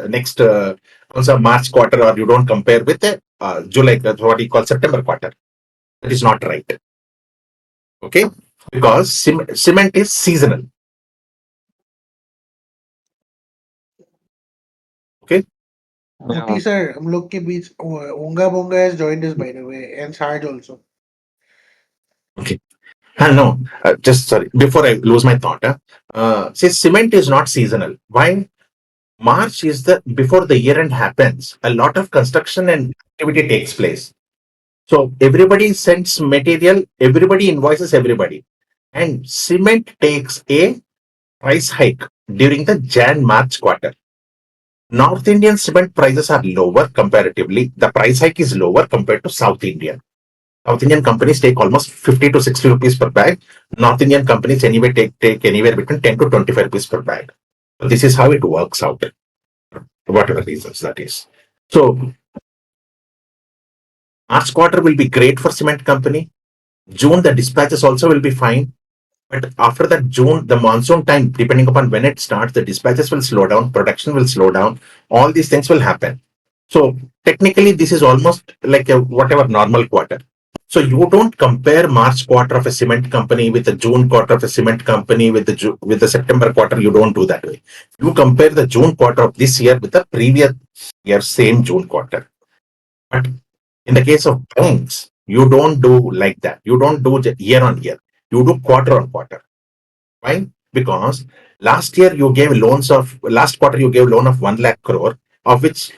next also March quarter, or you don't compare with July, what you call September quarter. That is not right. Okay, because cement is seasonal. Okay. Bhuti sir, हम लोग के बीच Unga Bunga has joined us by the way, and Sarge also. Okay. No, just sorry. Before I lose my thought, say cement is not seasonal. Why? March is the before the year end happens. A lot of construction and activity takes place. So everybody sends material. Everybody invoices everybody, and cement takes a price hike during the Jan-March quarter. North Indian cement prices are lower comparatively. The price hike is lower compared to South Indian. South Indian companies take almost 50 to 60 rupees per bag. North Indian companies anyway take anywhere between 10 to 25 rupees per bag. So this is how it works out, whatever reasons that is. So March quarter will be great for cement company. June, the dispatches also will be fine. But after that June, the monsoon time, depending upon when it starts, the dispatches will slow down, production will slow down. All these things will happen. So technically, this is almost like a whatever normal quarter. So you don't compare March quarter of a cement company with the June quarter of a cement company with the September quarter. You don't do that way. You compare the June quarter of this year with the previous year same June quarter. But in the case of banks, you don't do like that. You don't do year on year. You do quarter on quarter. Why? Because last quarter you gave loan of 1 lakh crore, of which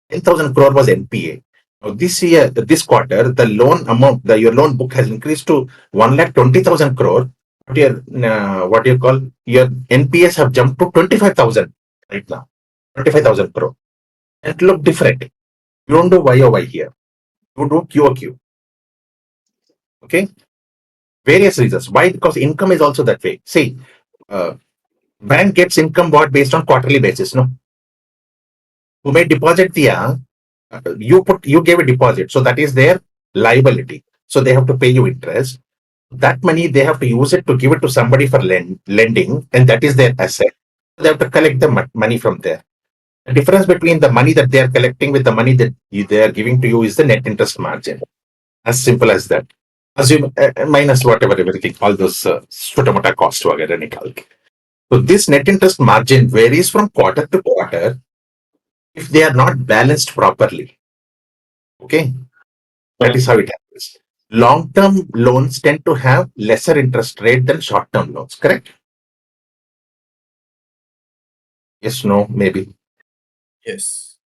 10,000 crore was NPA. Now this quarter, the loan amount, your loan book has increased to 1,20,000 crore. But your NPAs have jumped to 25,000 right now, 25,000 crore. It look different. You don't do YOY here. You do QOQ. Okay. Various reasons. Why? Because income is also that way. See, bank gets income based on quarterly basis. No, who made deposit you gave a deposit, so that is their liability. So they have to pay you interest. That money they have to use it to give it to somebody for lending, and that is their asset. They have to collect the money from there. The difference between the money that they are collecting with the money that they are giving to you is the net interest margin. As simple as that. Assume minus whatever everything, all those छोटा-मोटा cost वगैरह निकाल के. So this net interest margin varies from quarter to quarter if they are not balanced properly. Okay, that is how it happens. Long-term loans tend to have lesser interest rate than short-term loans, correct? Yes, no, maybe. Yes.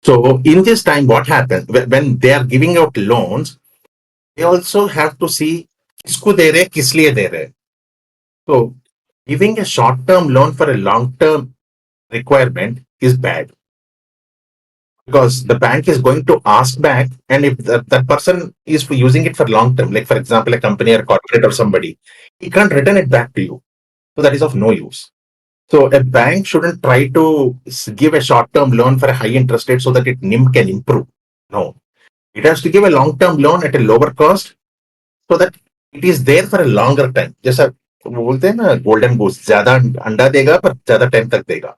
So in this time, what happens when they are giving out loans, they also have to see किसको दे रहे, किस लिए दे रहे. So giving a short-term loan for a long-term requirement is bad, because the bank is going to ask back, and if that person is using it for long term, like for example a company or corporate or somebody, he can't return it back to you. So that is of no use. So a bank shouldn't try to give a short-term loan for a high interest rate so that NIM can improve. No, it has to give a long-term loan at a lower cost so that it is there for a longer time. जैसा बोलते हैं ना golden goose, ज्यादा अंडा देगा पर ज्यादा time तक देगा,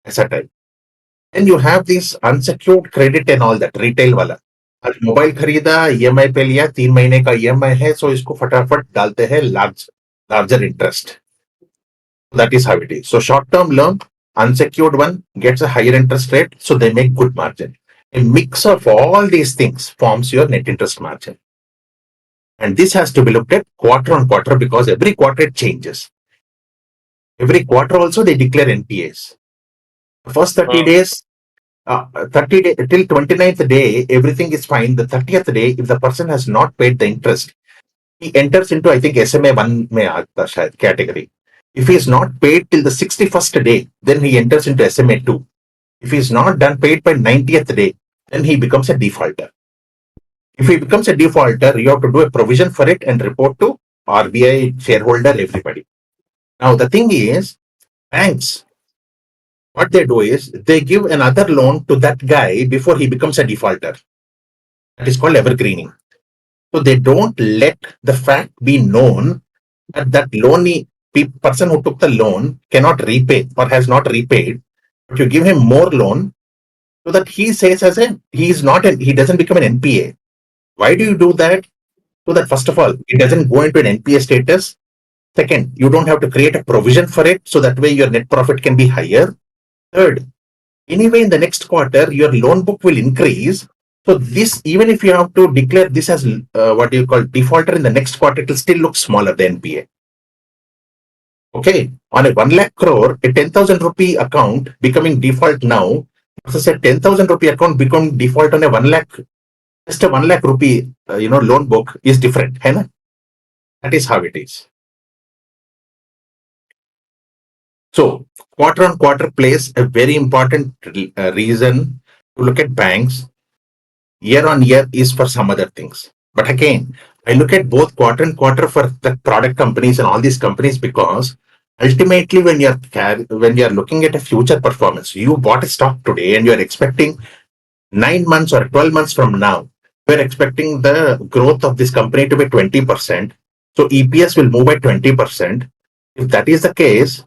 ऐसा type. Then you have this unsecured credit and all that, retail वाला. आज मोबाइल खरीदा, EMI पे लिया, 3 महीने का EMI है, so इसको फटाफट डालते हैं larger interest. That is how it is. So short-term loan, unsecured one gets a higher interest rate, so they make good margin. A mix of all these things forms your net interest margin. And this has to be looked at quarter on quarter, because every quarter it changes. Every quarter also they declare NPAs. The first 30 days, 30 day, till 29th day, everything is fine. The 30th day, if the person has not paid the interest, he enters into, I think, SMA 1 में आता शायद category. If he is not paid till the 61st day, then he enters into SMA 2. If he is not done paid by 90th day, then he becomes a defaulter. If he becomes a defaulter, you have to do a provision for it and report to RBI, shareholder, everybody. Now the thing is, banks, what they do is they give another loan to that guy before he becomes a defaulter. That is called evergreening. So they don't let the fact be known that loan person who took the loan cannot repay or has not repaid. but you give him more loan so that he says he doesn't become an NPA. Why do you do that? So that first of all, it doesn't go into an NPA status. Second, you don't have to create a provision for it, so that way your net profit can be higher. Third, anyway, in the next quarter, your loan book will increase. So this, even if you have to declare this as what you call defaulter in the next quarter, it will still look smaller than NPA. Okay, on a 1 lakh crore, a 10,000 rupee account becoming default now, versus a 10,000 rupee account becoming default on a 1 lakh, just a 1 lakh rupee, loan book is different. Hai na? That is how it is. So, quarter on quarter plays a very important reason to look at banks. Year on year is for some other things. But again, I look at both quarter and quarter for the product companies and all these companies because ultimately when you're looking at a future performance, you bought a stock today and you're expecting 9 months or 12 months from now, we're expecting the growth of this company to be 20%. So EPS will move by 20%. If that is the case,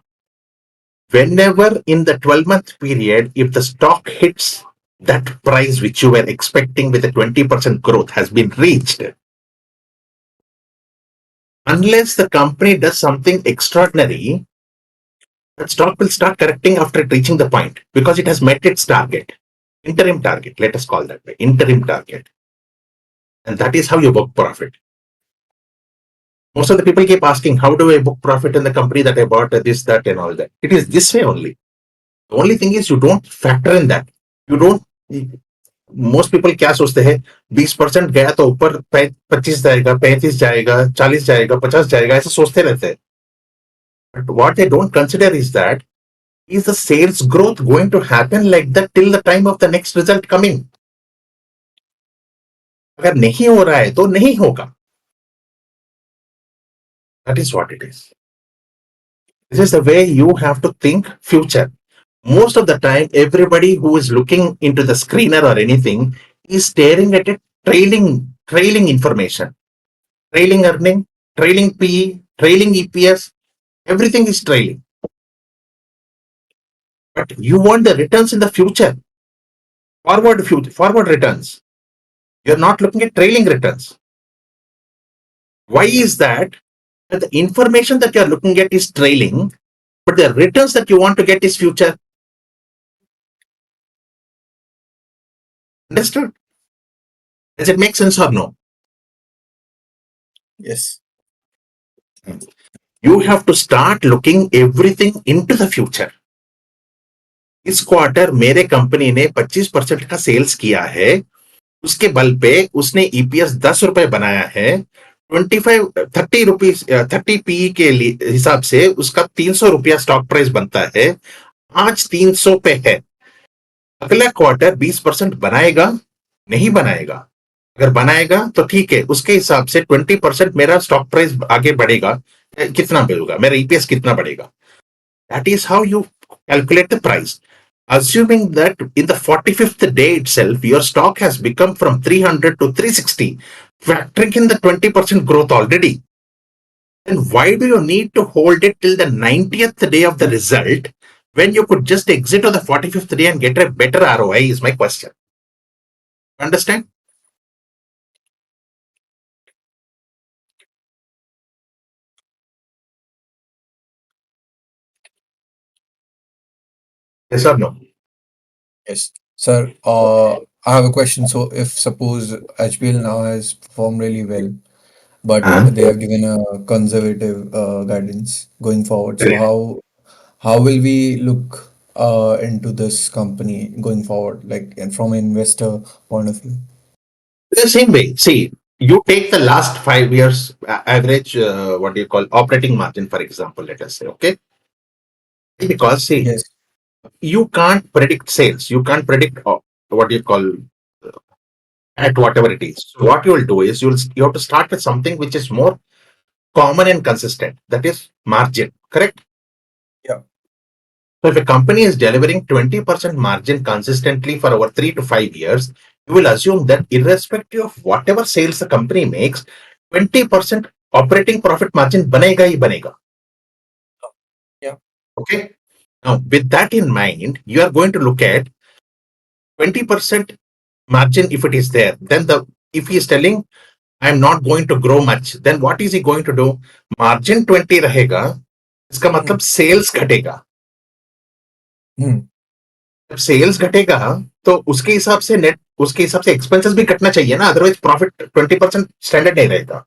whenever in the 12-month period, if the stock hits that price which you were expecting with a 20% growth has been reached, unless the company does something extraordinary, that stock will start correcting after reaching the point because it has met its target, interim target, let us call that way, interim target. And that is how you book profit. Most of the people keep asking, how do I book profit in the company that I bought, this, that, and all that? It is this way only. The only thing is you don't factor in that. You don't. Most people क्या सोचते हैं 20% गया तो ऊपर 25 जाएगा 35 जाएगा 40 जाएगा 50 जाएगा ऐसा सोचते रहते हैं but what they don't consider is that is the sales growth going to happen like that till the time of the next result coming? अगर नहीं हो रहा है तो नहीं होगा. That is what it is. This is the way you have to think future. Most of the time, everybody who is looking into the screener or anything is staring at a trailing information, trailing earning, trailing PE, trailing EPS. Everything is trailing. But you want the returns in the future, forward returns. You're not looking at trailing returns. Why is that? That the information that you're looking at is trailing, but the returns that you want to get is future. Understood? Does it make sense or no? Yes. You have to start looking everything into the future. इस quarter मेरे company ने 25% का sales किया है, उसके बल पे उसने ईपीएस 10 रुपए बनाया है, 30 रुपीज 30 पी के हिसाब से उसका 300 रुपया स्टॉक प्राइस बनता है, आज 300 पे है. अगला क्वार्टर 20% बनाएगा नहीं बनाएगा? अगर बनाएगा तो ठीक है, उसके हिसाब से 20% मेरा स्टॉक प्राइस आगे बढ़ेगा, कितना बढ़ेगा, मेरा ईपीएस कितना बढ़ेगा. That is how you calculate the price. Assuming that in the 45th day itself, your stock has become from 300 to 360, factoring in the 20% growth already, then why do you need to hold it till the 90th day of the result when you could just exit on the 45th day and get a better ROI is my question. Understand? Yes or no? Yes. Sir, I have a question. So if suppose HBL now has performed really well, but Uh-huh. they have given a conservative guidance going forward. So how will we look into this company going forward, like and from an investor point of view? The same way. See, you take the last 5 years average, what do you call operating margin, for example, let us say, okay? Because see, Yes. you can't predict sales. You can't predict what you call at whatever it is. So what you will do is you have to start with something which is more common and consistent. That is margin, correct? Yeah. So if a company is delivering 20% margin consistently for over 3 to 5 years, you will assume that irrespective of whatever sales the company makes, 20% operating profit margin banega hi banega. Yeah. Okay. Now, with that in mind, you are going to look at 20% margin if it is there. Then if he is telling I'm not going to grow much, then what is he going to do? Margin 20 रहेगा, इसका मतलब sales घटेगा. जब sales घटेगा तो उसके हिसाब से एक्सपेंसेस भी घटना चाहिए ना, अदरवाइज प्रॉफिट 20% स्टैंडर्ड नहीं रहेगा.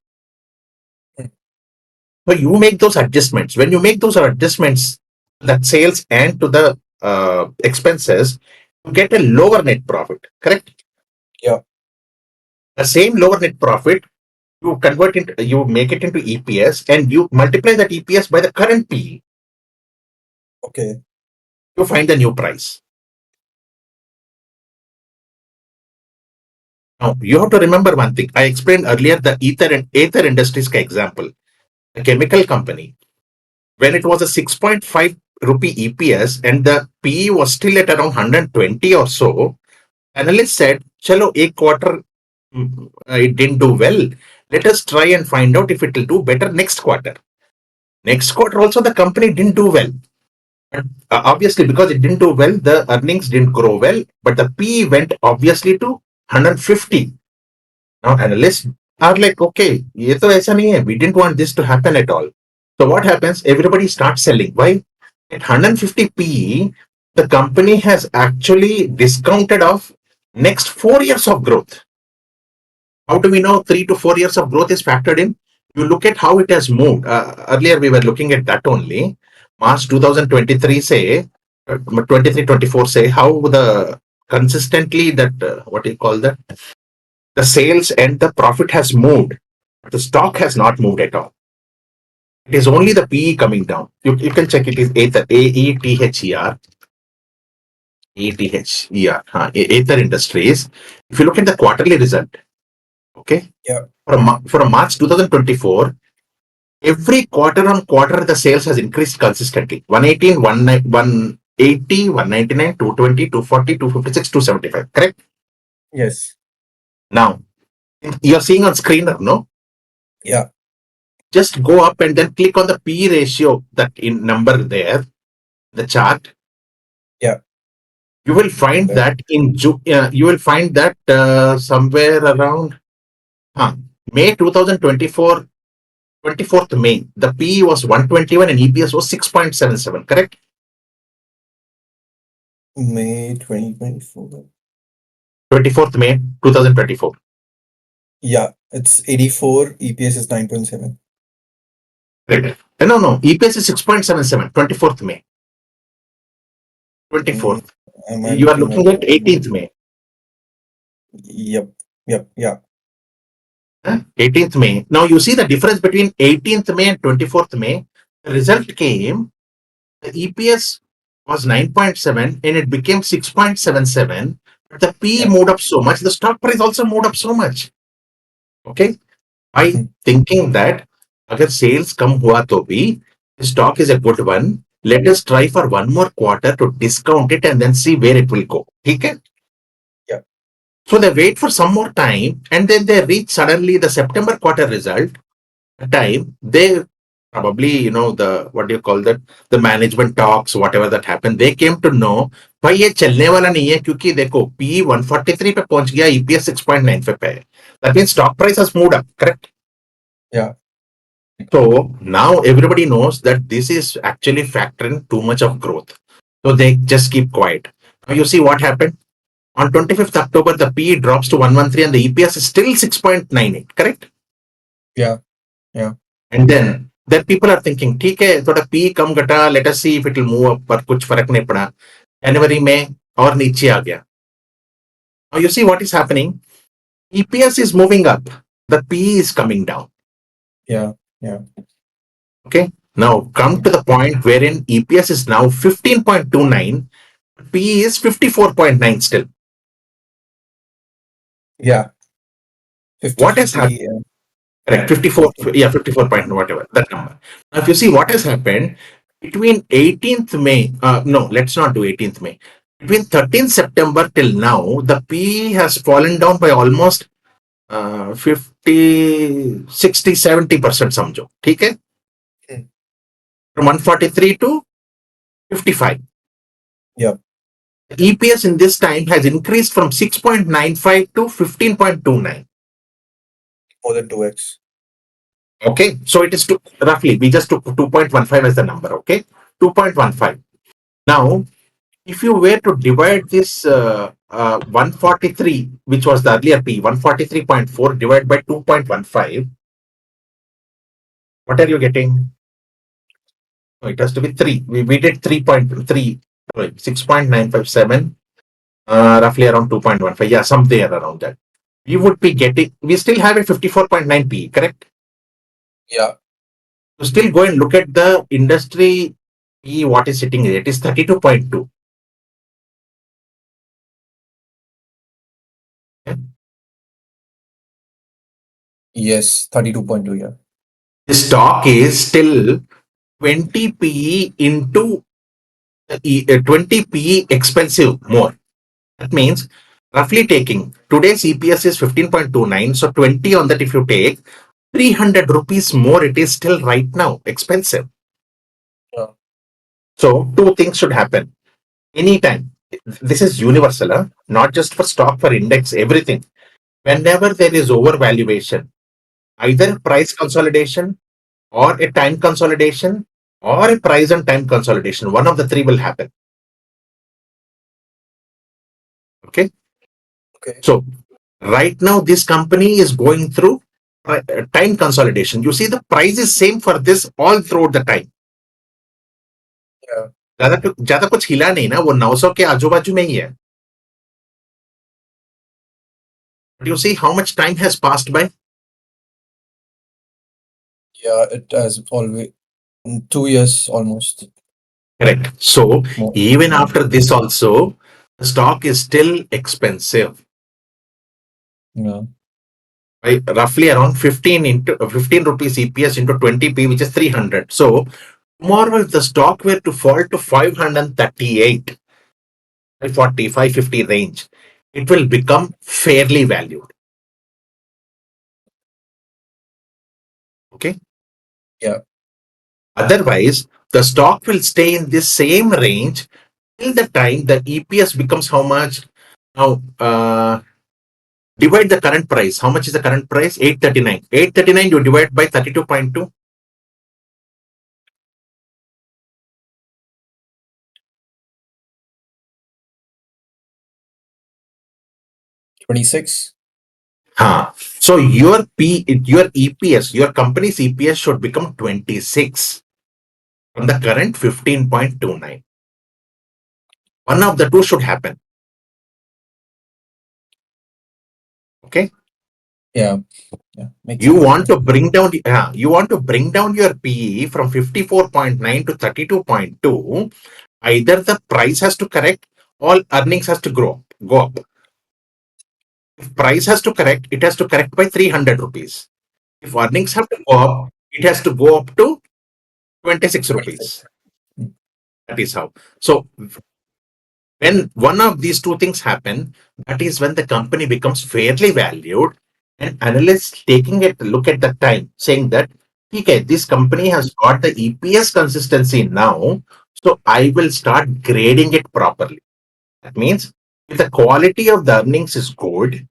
So you make those adjustments. When you make those adjustments, that sales and to the expenses, you get a lower net profit. Correct? Yeah. The same lower net profit you make it into EPS and you multiply that EPS by the current PE. Okay. You find the new price. Now you have to remember one thing. I explained earlier the Aether Industries example. A chemical company, when it was a 6.5 rupee EPS and the PE was still at around 120 or so, analysts said, chalo, a quarter it didn't do well. Let us try and find out if it will do better next quarter. Next quarter also the company didn't do well. But obviously, because it didn't do well, the earnings didn't grow well, but the PE went obviously to 150. Now analysts are like, okay, ये तो ऐसा नहीं है. We didn't want this to happen at all. So what happens? Everybody starts selling. Why? At 150 PE, the company has actually discounted off next 4 years of growth. How do we know 3 to 4 years of growth is factored in? You look at how it has moved. Earlier we were looking at that only. March 2023 say, 23-24 say how the consistently that what do you call that? The sales and the profit has moved. The stock has not moved at all. It is only the PE coming down. You can check it is Aether, AETHER. Aether Industries. If you look at the quarterly result, okay? Yeah. For a March 2024, every quarter on quarter the sales has increased consistently. 118, 180, 199, 220, 240, 256, 275. Correct? Yes. Now, you're seeing on screen, no? Yeah. Just go up and then click on the P ratio, that in number there, the chart. Yeah. You will find that you will find that somewhere around May 2024, 24th May, the PE was 121 and EPS was 6.77. Correct? May 2024. 24th May 2024. Yeah, it's 84. EPS is 9.7. Correct. No. EPS is 6.77. 24th May. 24th. Am I You are looking looking at 18th May. Yep. Yeah. 18th May. Now you see the difference between 18th May and 24th May. The result came, the EPS was 9.7 and it became 6.77. But the PE moved up so much, the stock price also moved up so much. Okay? By thinking that agar sales come hua to bhi, the stock is a good one. Let us try for one more quarter to discount it and then see where it will go. Okay? Yeah. So they wait for some more time and then they reach suddenly the September quarter result. Time they probably, the what do you call that, the management talks, whatever that happened, they came to know भाई ये चलने वाला नहीं है क्योंकि देखो P 143 पे पहुंच गया, EPS 6.95 पे है. That means stock price has moved up. Correct? Yeah. So now everybody knows that this is actually factoring too much of growth. So they just keep quiet. Now you see what happened? On 25th October, the PE drops to 113 and the EPS is still 6.98. Correct? Yeah. And then people are thinking, ठीक है थोड़ा P कम घटा, let us see if it will move up, पर कुछ फर्क नहीं पड़ा. जनवरी में और नीचे आ गया. Now you see what is happening? EPS is moving up. The PE is coming down. Yeah. Okay. Now come to the point wherein EPS is now 15.29. PE is 54.9 still. Yeah. 50, What has happened? Correct. 54, 54 point whatever, that number. Now, if you see what has happened between 18th May, no, let's not do 18th May. Between 13th September till now, the P has fallen down by almost 50, 60, 70% समझो. ठीक है? From 143 to 55. Yeah. The EPS in this time has increased from 6.95 to 15.29. More than 2x. Okay, so it is roughly, we just took 2.15 as the number. Okay, 2.15. Now, if you were to divide this 143, which was the earlier P, 143.4 divided by 2.15, what are you getting? No, it has to be 3. We did 3.3, 6.957, roughly around 2.15. Yeah, somewhere around that. We would be getting, we still have a 54.9 P, correct? Yeah. So still go and look at the industry P, what is sitting there. It is 32.2. Yes, 32.2. Yeah. The stock is still 20 PE into 20 PE expensive more. That means roughly taking today's EPS is 15.29. So 20 on that, if you take 300 rupees more, it is still right now expensive. Yeah. So two things should happen anytime. This is universal, huh? Not just for stock, for index, everything. Whenever there is overvaluation, either price consolidation or a time consolidation or a price and time consolidation, one of the three will happen. Okay. Okay. So right now, this company is going through time consolidation. You see, the price is same for this all throughout the time. Yeah. ज्यादा कुछ हिला नहीं ना, वो 900 के आजू बाजू में ही है. But you see how much time has passed by? Yeah, it has always 2 years almost. Correct. So More. even Yeah. after this also, the stock is still expensive. Yeah. Right? Roughly around 15 rupees EPS into 20p, which is 300. So tomorrow, if the stock were to fall to 538, 540, 550 range, it will become fairly valued. Okay. Yeah. Otherwise, the stock will stay in this same range till the time the EPS becomes how much? Now, divide the current price. How much is the current price? 839. 839 you divide by 32.2. 26. So your EPS, your company's EPS should become 26 from the current 15.29. One of the two should happen. Okay. Yeah. Yeah. Makes You sense. want to bring down your PE from 54.9 to 32.2. Either the price has to correct or earnings has to go up. If price has to correct, it has to correct by 300 rupees. If earnings have to go up, it has to go up to 26 rupees. 26. Mm. That is how. So when one of these two things happen, that is when the company becomes fairly valued, and analysts taking a look at the time, saying that, okay, this company has got the EPS consistency now, so I will start grading it properly. That means if the quality of the earnings is good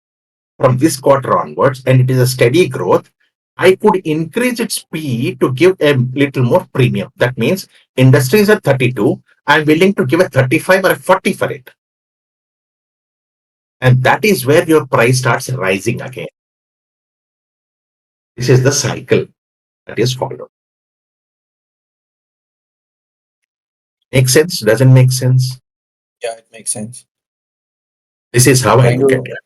from this quarter onwards and it is a steady growth, I could increase its PE to give a little more premium. That means industry is at 32, I'm willing to give a 35 or a 40 for it. And that is where your price starts rising again. This is the cycle that is followed. Makes sense? Doesn't make sense? Yeah, it makes sense. This is how I Trying look at to, it.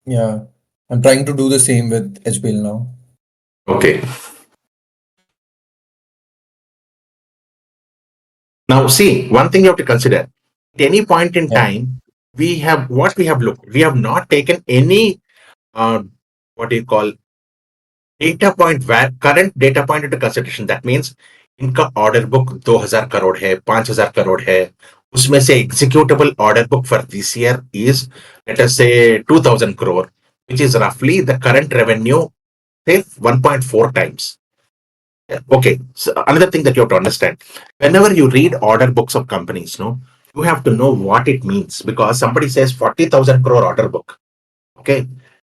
yeah. I'm trying to do the same with HBL now. Okay. Now, see, one thing you have to consider. At any point in Yeah. time, we have looked. We have not taken any what do you call data point, current data point into consideration. That means इनका order book 2000 crore है, 5000 करोड़ है, उसमें से executable order book for this year is, let us say, 2000 crore, which is roughly the current revenue, say 1.4 times. Okay. So another thing that you have to understand, whenever you read order books of companies, no, you have to know what it means, because somebody says 40,000 crore order book. Okay.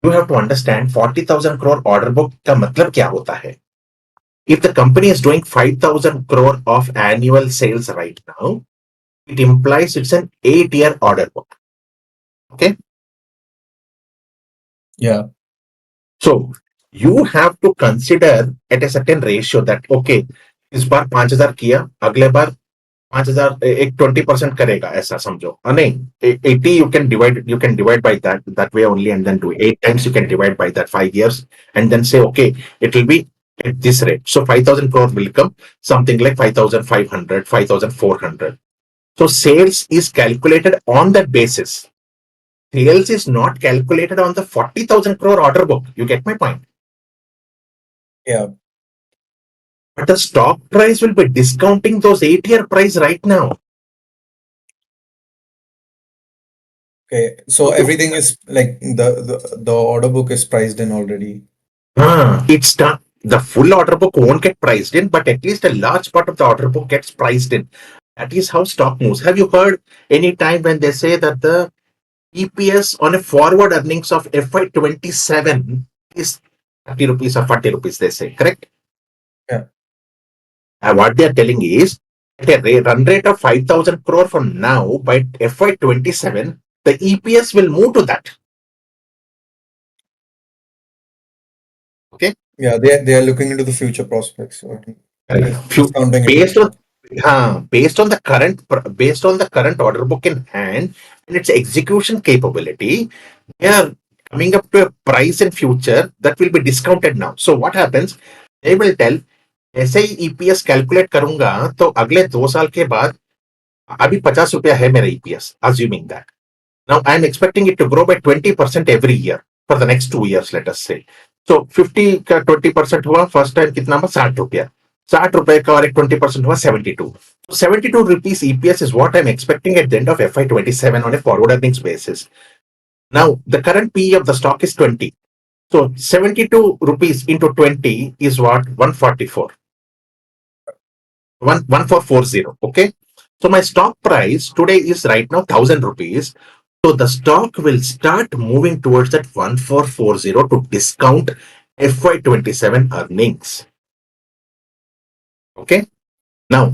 You have to understand 40,000 crore order book का मतलब क्या होता है. If the company is doing 5,000 crore of annual sales right now, it implies it's an 8-year order book. Okay. Yeah. So you have to consider at a certain ratio that okay, इस बार 5,000 किया, अगले बार 5,000 एक 20% करेगा, ऐसा समझो. नहीं, 80 you can divide by that way only, and then do 8 times. You can divide by that 5 years, and then say okay, it will be at this rate. So 5,000 crore will come something like 5,500, 5,400. So sales is calculated on that basis. Sales is not calculated on the 40,000 crore order book. You get my point? Yeah. But the stock price will be discounting those 8-year price right now. Okay. So everything is like the order book is priced in already. It's done. The full order book won't get priced in, but at least a large part of the order book gets priced in. That is how stock moves. Have you heard any time when they say that the EPS on a forward earnings of FY27 is 30 rupees or 40 rupees, they say, correct? Yeah. And what they are telling is at a run rate of 5,000 crore from now, by FY27, the EPS will move to that. Okay. Yeah, they are looking into the future prospects. So discounting it. Based on based on the current order book in hand and its execution capability, they are coming up to a price in future that will be discounted now. So what happens? They will tell ऐसे ही EPS calculate करूंगा तो अगले 2 साल के बाद अभी 50 रुपया है मेरा EPS, assuming that. Now I'm expecting it to grow by 20% every year for the next 2 years, let us say. So 50 का 20% हुआ, फर्स्ट टाइम कितना हुआ, 60 रुपया. 60 रुपए का और एक 20% हुआ, 72. 72 rupees EPS is what I'm expecting at the end of FY27 on a forward earnings basis. Now the current PE of the stock is 20. So 72 rupees into 20 is what? 144. 1440. Okay. So my stock price today is right now 1,000 rupees. So the stock will start moving towards that 1440 to discount FY27 earnings. Okay. Now,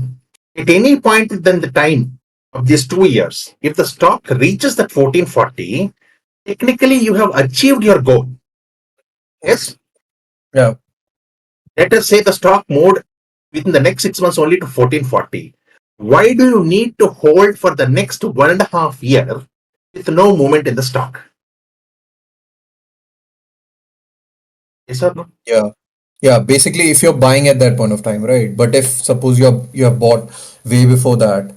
at any point in the time of these 2 years, if the stock reaches that 1440, technically you have achieved your goal. Yes. Yeah. Let us say the stock moved within the next 6 months only to 1440. Why do you need to hold for the next 1.5 years with no movement in the stock? Yes or no? Yeah. Yeah. Basically, if you're buying at that point of time, right? But if suppose you have bought way before that,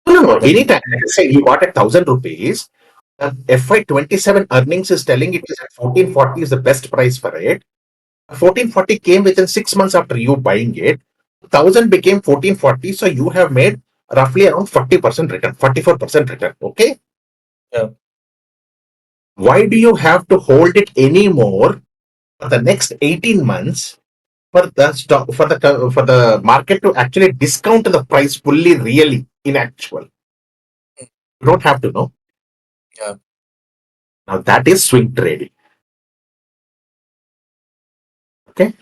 No. then Anytime. Let us say you bought at 1,000 rupees. FY27 earnings is telling it is at 1440 is the best price for it. 1440 came within 6 months after you buying it. 1,000 became 1440. So you have made roughly around 40% return, 44% return. Okay. yeah. Why do you have to hold it anymore for the next 18 months for the stock for the market to actually discount the price fully, really, in actual? You don't have to know. Yeah. Now that is swing trading. Okay.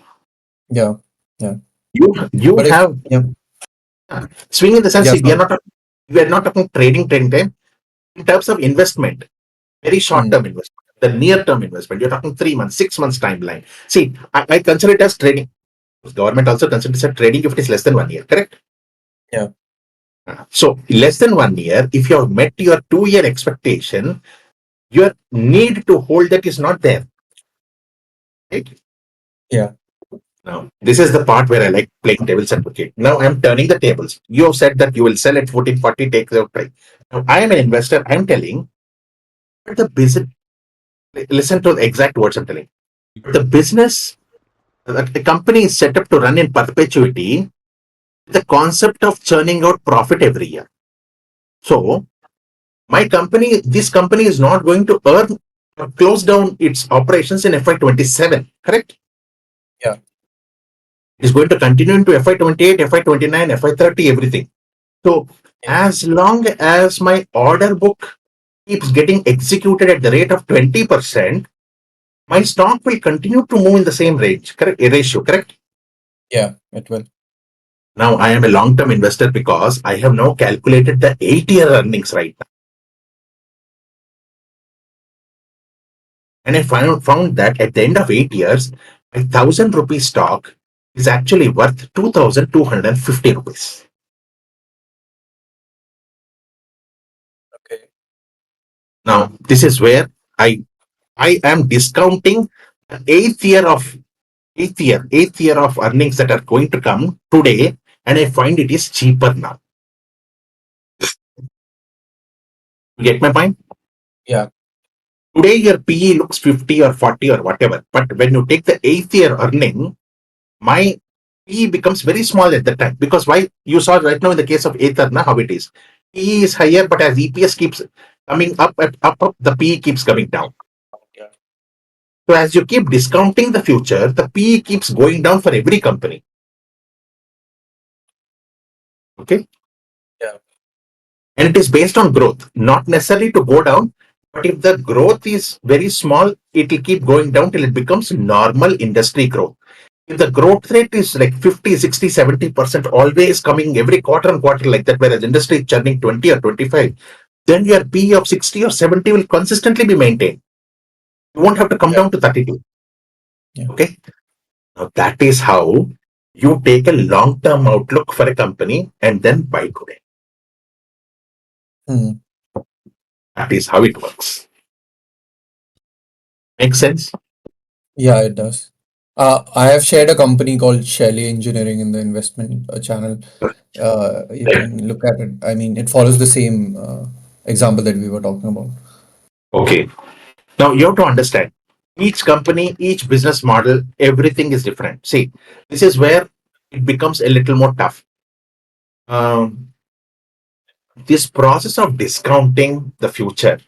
Yeah. Yeah. You But if have yeah. swing in the sense, Yeah. see, Sorry. we are not talking trading time in terms of investment, very short term investment, the near term investment. You're talking 3 months, 6 months timeline. See, I consider it as trading. Government also considers it trading if it is less than 1 year, correct? Yeah. So less than 1 year, if you have met your 2 year expectation, your need to hold that is not there. Right? Yeah. Now, this is the part where I like playing devil's advocate. Now I'm turning the tables. You have said that you will sell at 1440, take the price. Now I am an investor. I'm telling the business. Listen to the exact words I'm telling. The business, the company is set up to run in perpetuity. The concept of churning out profit every year. So this company is not going to earn or close down its operations in FY27, correct? Yeah. It's going to continue into FY28, FY29, FY30, everything. So as long as my order book keeps getting executed at the rate of 20%, my stock will continue to move in the same range, correct? Ratio, correct? Yeah, it will. Now I am a long-term investor because I have now calculated the 8-year earnings right now. And I found that at the end of 8 years, a 1,000 rupee stock is actually worth 2,250 rupees. Okay. Now, this is where I am discounting the eighth year of earnings that are going to come today, and I find it is cheaper now. You get my point? Yeah. Today your PE looks 50 or 40 or whatever, but when you take the 8th year earning, my PE becomes very small at that time. Because why? You saw right now in the case of 8th earner how it is. PE is higher, but as EPS keeps coming up, the PE keeps coming down. Yeah. So as you keep discounting the future, the PE keeps going down for every company. Okay? Yeah. And it is based on growth, not necessarily to go down. But if the growth is very small, it will keep going down till it becomes normal industry growth. If the growth rate is like 50, 60, 70% always coming every quarter and quarter like that, whereas industry is churning 20 or 25, then your PE of 60 or 70 will consistently be maintained. You won't have to come Yeah. down to 32. Yeah. Okay. Now that is how you take a long-term outlook for a company and then buy today. Hmm. That is how it works. Make sense? Yeah, it does. I have shared a company called Shelly Engineering in the investment channel. You can look at it. I mean, it follows the same example that we were talking about. Okay. Now you have to understand each company, each business model, everything is different. See, this is where it becomes a little more tough. This process of discounting the future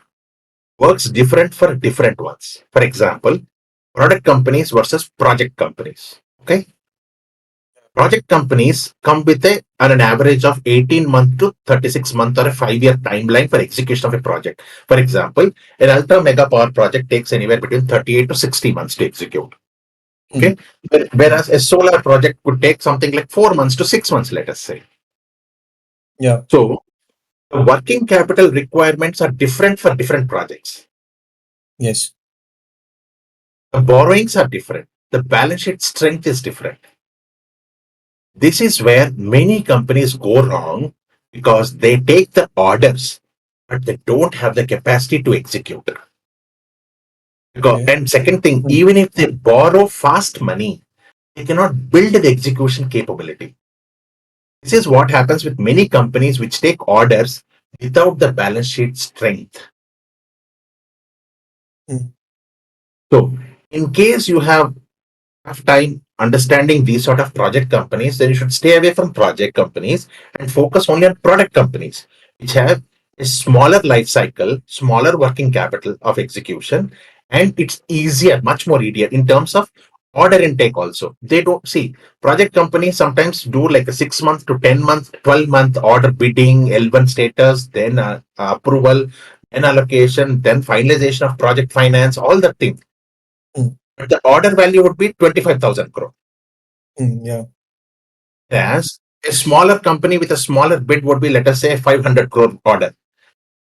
works different for different ones. For example, product companies versus project companies. Okay. Project companies come with an average of 18-month to 36-month or a 5-year timeline for execution of a project. For example, an ultra mega power project takes anywhere between 38 to 60 months to execute. Okay. Whereas a solar project could take something like 4 months to 6 months, let us say. Yeah. So the working capital requirements are different for different projects. Yes. The borrowings are different. The balance sheet strength is different. This is where many companies go wrong because they take the orders, but they don't have the capacity to execute. Okay. And second thing, Hmm. even if they borrow fast money, they cannot build the execution capability. This is what happens with many companies which take orders without the balance sheet strength. Hmm. So, in case you have time understanding these sort of project companies, then you should stay away from project companies and focus only on product companies, which have a smaller life cycle, smaller working capital of execution, and it's easier, much more easier in terms of order intake also. They don't see project companies sometimes do like a 6 month to 10 month, 12-month order bidding, L1 status, then approval, then allocation, then finalization of project finance, all that thing. Hmm. But the order value would be 25,000 crore. Yeah. Whereas a smaller company with a smaller bid would be, let us say, 500 crore order.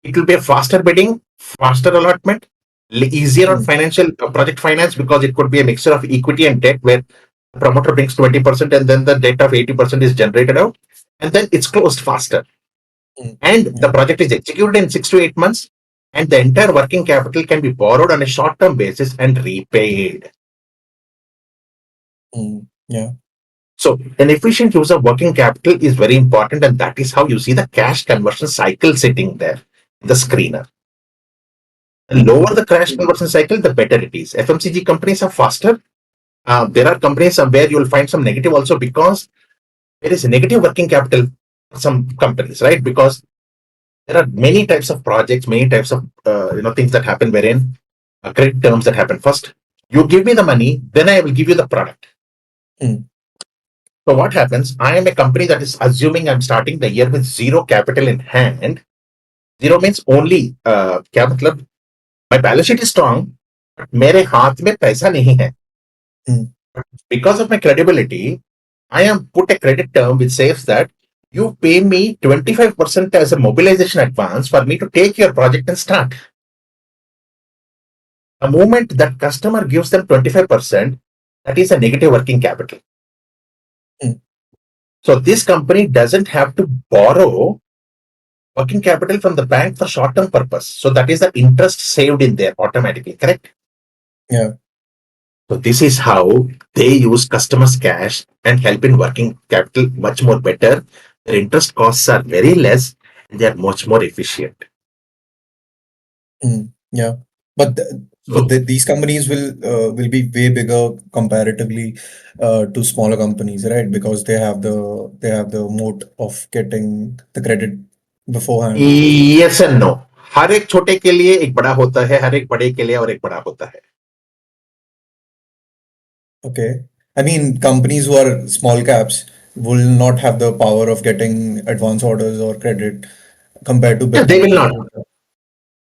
It will be a faster bidding, faster allotment, easier on Hmm. financial project finance because it could be a mixture of equity and debt where the promoter brings 20% and then the debt of 80% is generated out and then it's closed faster. Hmm. And the Yeah. project is executed in 6 to 8 months and the entire working capital can be borrowed on a short-term basis and repaid. Yeah. So an efficient use of working capital is very important, and that is how you see the cash conversion cycle sitting there, the screener. The lower the cash conversion cycle, the better it is. FMCG companies are faster. There are companies where you will find some negative also because there is a negative working capital for some companies, right? Because there are many types of projects, many types of things that happen wherein credit terms that happen. First, you give me the money, then I will give you the product. Hmm. So what happens? I am a company that is assuming I'm starting the year with zero capital in hand. Zero means only क्या मतलब my balance sheet is strong. मेरे हाथ में पैसा नहीं है. Hmm. Because of my credibility, I am put a credit term which says that you pay me 25% as a mobilization advance for me to take your project and start. The moment that customer gives them 25%, that is a negative working capital. Hmm. So this company doesn't have to borrow working capital from the bank for short-term purpose. So that is the interest saved in there automatically, correct? Yeah. So this is how they use customers' cash and help in working capital much more better. Their interest costs are very less and they are much more efficient. Yeah. But So these companies will be way bigger comparatively to smaller companies, right? Because they have the moat of getting the credit beforehand. yes and no. हर एक छोटे के लिए एक बड़ा होता है, हर एक बड़े के लिए और एक बड़ा होता है. Okay. I mean, companies who are small caps will not have the power of getting advance orders or credit compared to Yeah, big they will companies. not.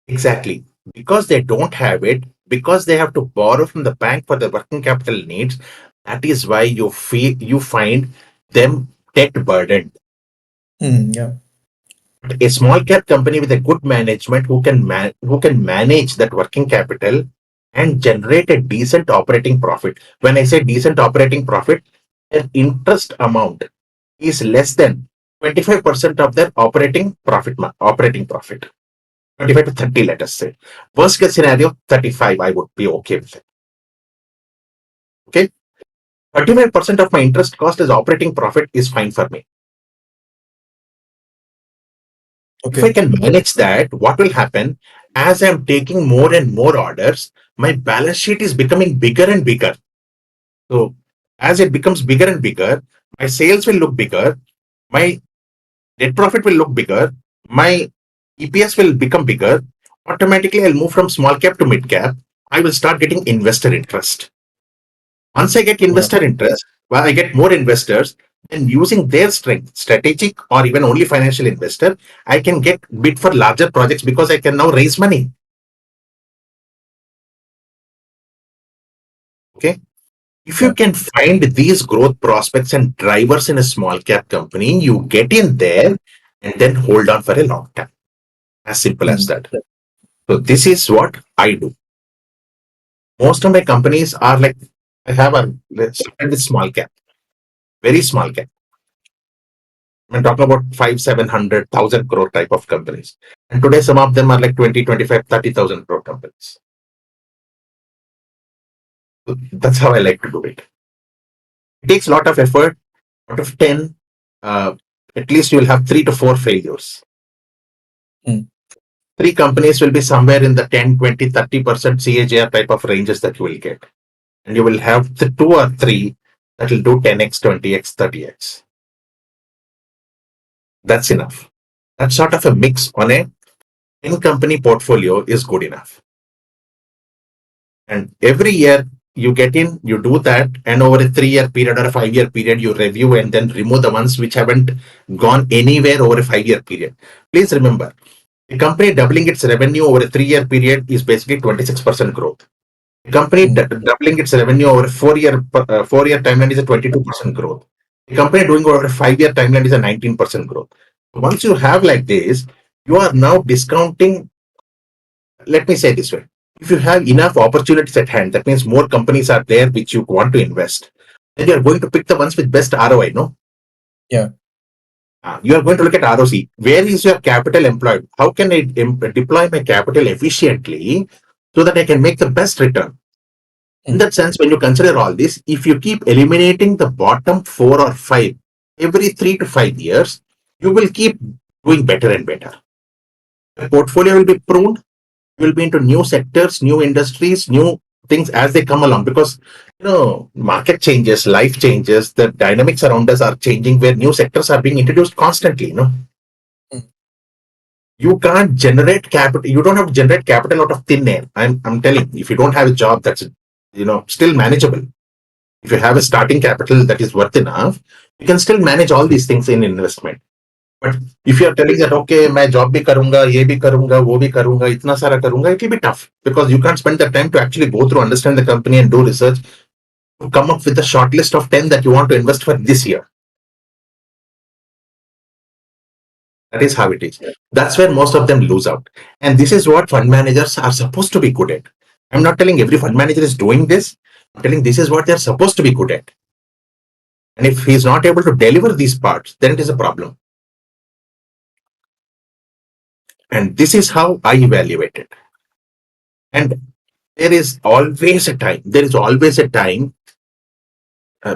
Exactly. Because they don't have it, because they have to borrow from the bank for their working capital needs, that is why you find them debt burdened. Yeah. A small cap company with a good management who can manage that working capital and generate a decent operating profit. When I say decent operating profit, their interest amount is less than 25% of their operating profit. 25 to 30, let us say. Worst case scenario, 35, I would be okay with it. Okay. 35% of my interest cost as operating profit is fine for me. If I Okay. can manage that, what will happen as I'm taking more and more orders, my balance sheet is becoming bigger and bigger. So as it becomes bigger and bigger, my sales will look bigger, my net profit will look bigger, my EPS will become bigger. Automatically, I'll move from small cap to mid cap. I will start getting investor interest. Once I get Yeah. investor interest, well, I get more investors, then using their strength, strategic or even only financial investor, I can get bid for larger projects because I can now raise money. Okay. If you Yeah. can find these growth prospects and drivers in a small cap company, you get in there and then hold on for a long time. As simple as that. So this is what I do. Most of my companies are like, I have a, let's start with small cap, very small cap. I'm talking about 5, 700,000 crore type of companies. And today, some of them are like 20, 25, 30,000 crore companies. So that's how I like to do it. It takes a lot of effort. Out of 10, uh, at least you'll have 3 to 4 failures. Mm. 3 companies will be somewhere in the 10, 20, 30% CAGR type of ranges that you will get. And you will have the 2 or 3 that will do 10x, 20x, 30x. That's enough. That sort of a mix on a in company portfolio is good enough. And every year you get in, you do that, and over a 3-year period or a 5-year period, you review and then remove the ones which haven't gone anywhere over a 5-year period. Please remember, a company doubling its revenue over a 3-year period is basically 26% growth. A company doubling its revenue over a 4-year timeline is a 22% growth. A company doing over a 5-year timeline is a 19% growth. Once you have like this, you are now discounting. Let me say this way. If you have enough opportunities at hand, that means more companies are there which you want to invest, then you are going to pick the ones with best ROI, no? Yeah. You are going to look at ROC. Where is your capital employed? How can I deploy my capital efficiently so that I can make the best return? In that sense, when you consider all this, if you keep eliminating the bottom 4 or 5 every 3 to 5 years, you will keep doing better and better. The portfolio will be pruned. You will be into new sectors, new industries, new things as they come along, because market changes, life changes, the dynamics around us are changing, where new sectors are being introduced constantly. Mm. You can't generate capital. You don't have to generate capital out of thin air. I'm telling you, if you don't have a job, that's still manageable. If you have a starting capital that is worth enough, you can still manage all these things in investment. But if you are telling that, okay, मैं job भी करूंगा, ये भी करूंगा, वो भी करूंगा, इतना सारा करूंगा, it will be tough because you can't spend the time to actually go through, understand the company and do research to come up with a short list of 10 that you want to invest for this year. That is how it is. That's where most of them lose out. And this is what fund managers are supposed to be good at. I'm not telling every fund manager is doing this. I'm telling this is what they're supposed to be good at. And if he's not able to deliver these parts, then it is a problem. And this is how I evaluate it. And there is always a time. There is always a time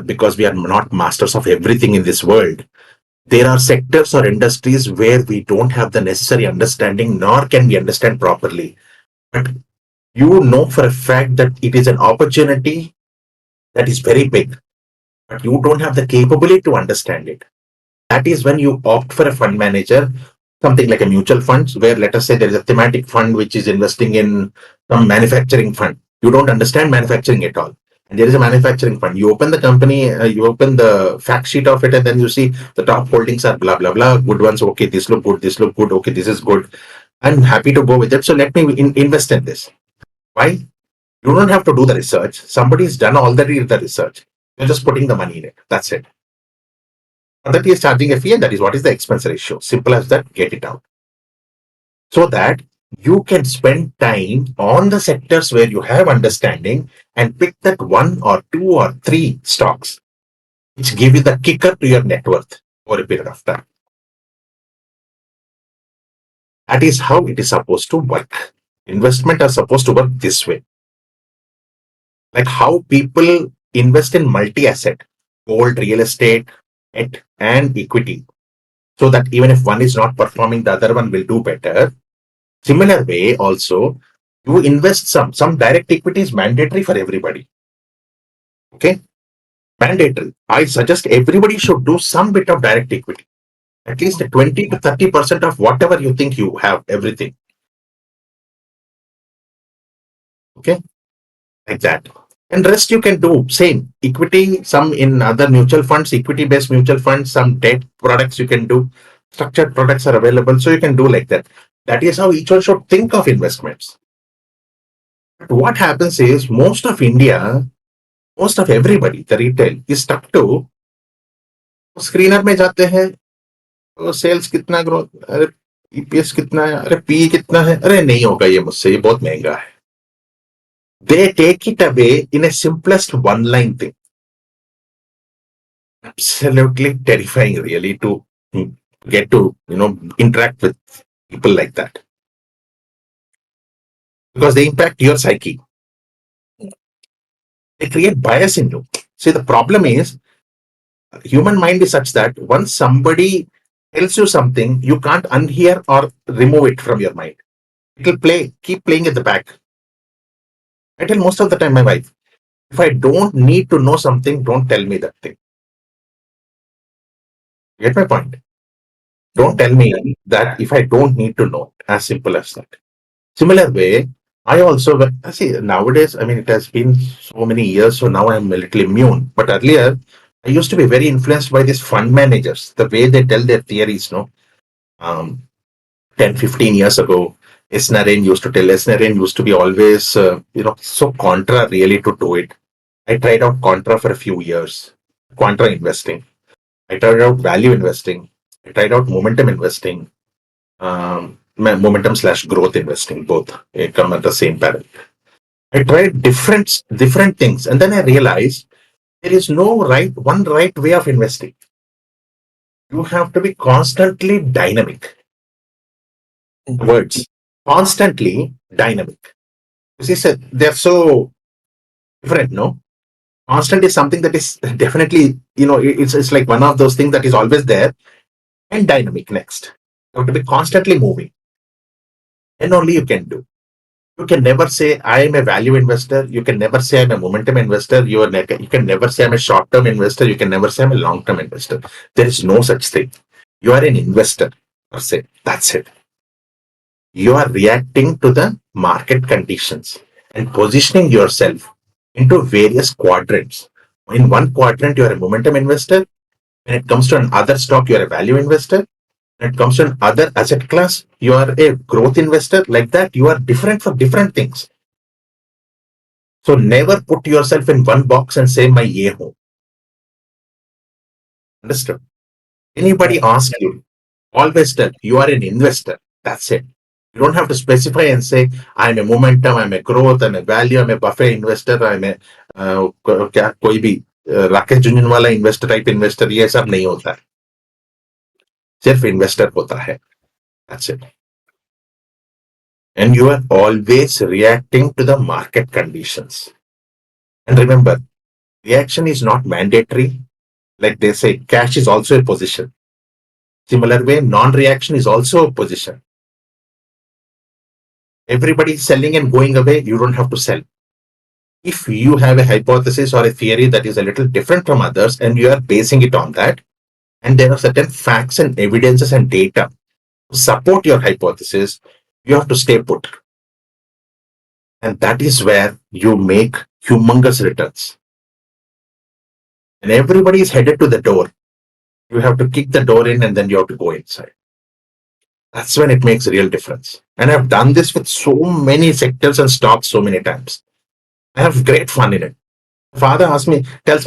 because we are not masters of everything in this world. There are sectors or industries where we don't have the necessary understanding, nor can we understand properly. But you know for a fact that it is an opportunity that is very big, but you don't have the capability to understand it. That is when you opt for a fund manager, something like a mutual funds, where let us say there is a thematic fund which is investing in some manufacturing fund. You don't understand manufacturing at all. And there is a manufacturing fund. You open the company, you open the fact sheet of it, and then you see the top holdings are blah, blah, blah. Good ones. Okay, this look good. This look good. Okay, this is good. I'm happy to go with it. So let me invest in this. Why? You don't have to do the research. Somebody's done already the research. You're just putting the money in it. That's it. And that is charging a fee, and that is what is the expense ratio. Simple as that. Get it out. So that you can spend time on the sectors where you have understanding and pick that one or two or three stocks which give you the kicker to your net worth over a period of time. That is how it is supposed to work. Investment are supposed to work this way. Like how people invest in multi-asset, gold, real estate, debt, and equity, so that even if one is not performing, the other one will do better. Similar way, also, you invest some direct equity is mandatory for everybody. Okay, mandatory. I suggest everybody should do some bit of direct equity, at least 20 to 30% of whatever you think you have, everything. Okay, like that. And rest you can do same equity, some in other mutual funds, equity based mutual funds, some debt products you can do. Structured products are available, so you can do like that. That is how each one should think of investments. But what happens is most of India, most of everybody, the retail is stuck to screener में जाते हैं तो sales कितना growth, अरे EPS कितना है, अरे P कितना है, अरे नहीं होगा ये मुझसे, ये बहुत महंगा है. They take it away in a simplest one line thing. Absolutely terrifying, really, to get to interact with people like that, because they impact your psyche. They create bias in you. See, the problem is human mind is such that once somebody tells you something, you can't unhear or remove it from your mind. It will keep playing at the back. I tell most of the time my wife, if I don't need to know something, don't tell me that thing. Get my point? Don't tell me that if I don't need to know. As simple as that. Similar way, I also see nowadays. I mean, it has been so many years, so now I'm a little immune. But earlier, I used to be very influenced by these fund managers. The way they tell their theories, 10, 15 years ago, S. Narain used to tell. S. Narain used to be always, so contra really to do it. I tried out contra for a few years, contra investing. I tried out value investing. I tried out momentum investing, momentum slash growth investing, both come at the same parallel. I tried different things, and then I realized there is no one right way of investing. You have to be constantly dynamic. Words constantly dynamic. You see, they're so different, no? Constant is something that is definitely, it's like one of those things that is always there, and dynamic next. You have to be constantly moving. And only you can do. You can never say I am a value investor. You can never say I'm a momentum investor. You can never say I'm a short-term investor. You can never say I'm a long-term investor. There is no such thing. You are an investor per se. That's it. You are reacting to the market conditions and positioning yourself into various quadrants In one quadrant, you are a momentum investor. When it comes to another stock, you are a value investor. When it comes to another asset class, you are a growth investor. Like that, you are different for different things. So never put yourself in one box and say, my ye ho. Understood? Anybody asks you, always tell you are an investor. That's it. You don't have to specify and say, I'm a momentum, I'm a growth, I'm a value, I'm a buffet investor, I'm a कोई भी Rakesh Jhunjhunwala investor type investor ये सब नहीं होता है सिर्फ investor होता है That's it. And you are always reacting to the market conditions. And remember, reaction is not mandatory. Like they say, cash is also a position. Similar way, non-reaction is also a position. Everybody is selling and going away, you don't have to sell. If you have a hypothesis or a theory that is a little different from others and you are basing it on that, and there are certain facts and evidences and data to support your hypothesis, you have to stay put. And that is where you make humongous returns. And everybody is headed to the door. You have to kick the door in and then you have to go inside. That's when it makes a real difference. And I've done this with so many sectors and stocks so many times. I have great fun in it. Father tells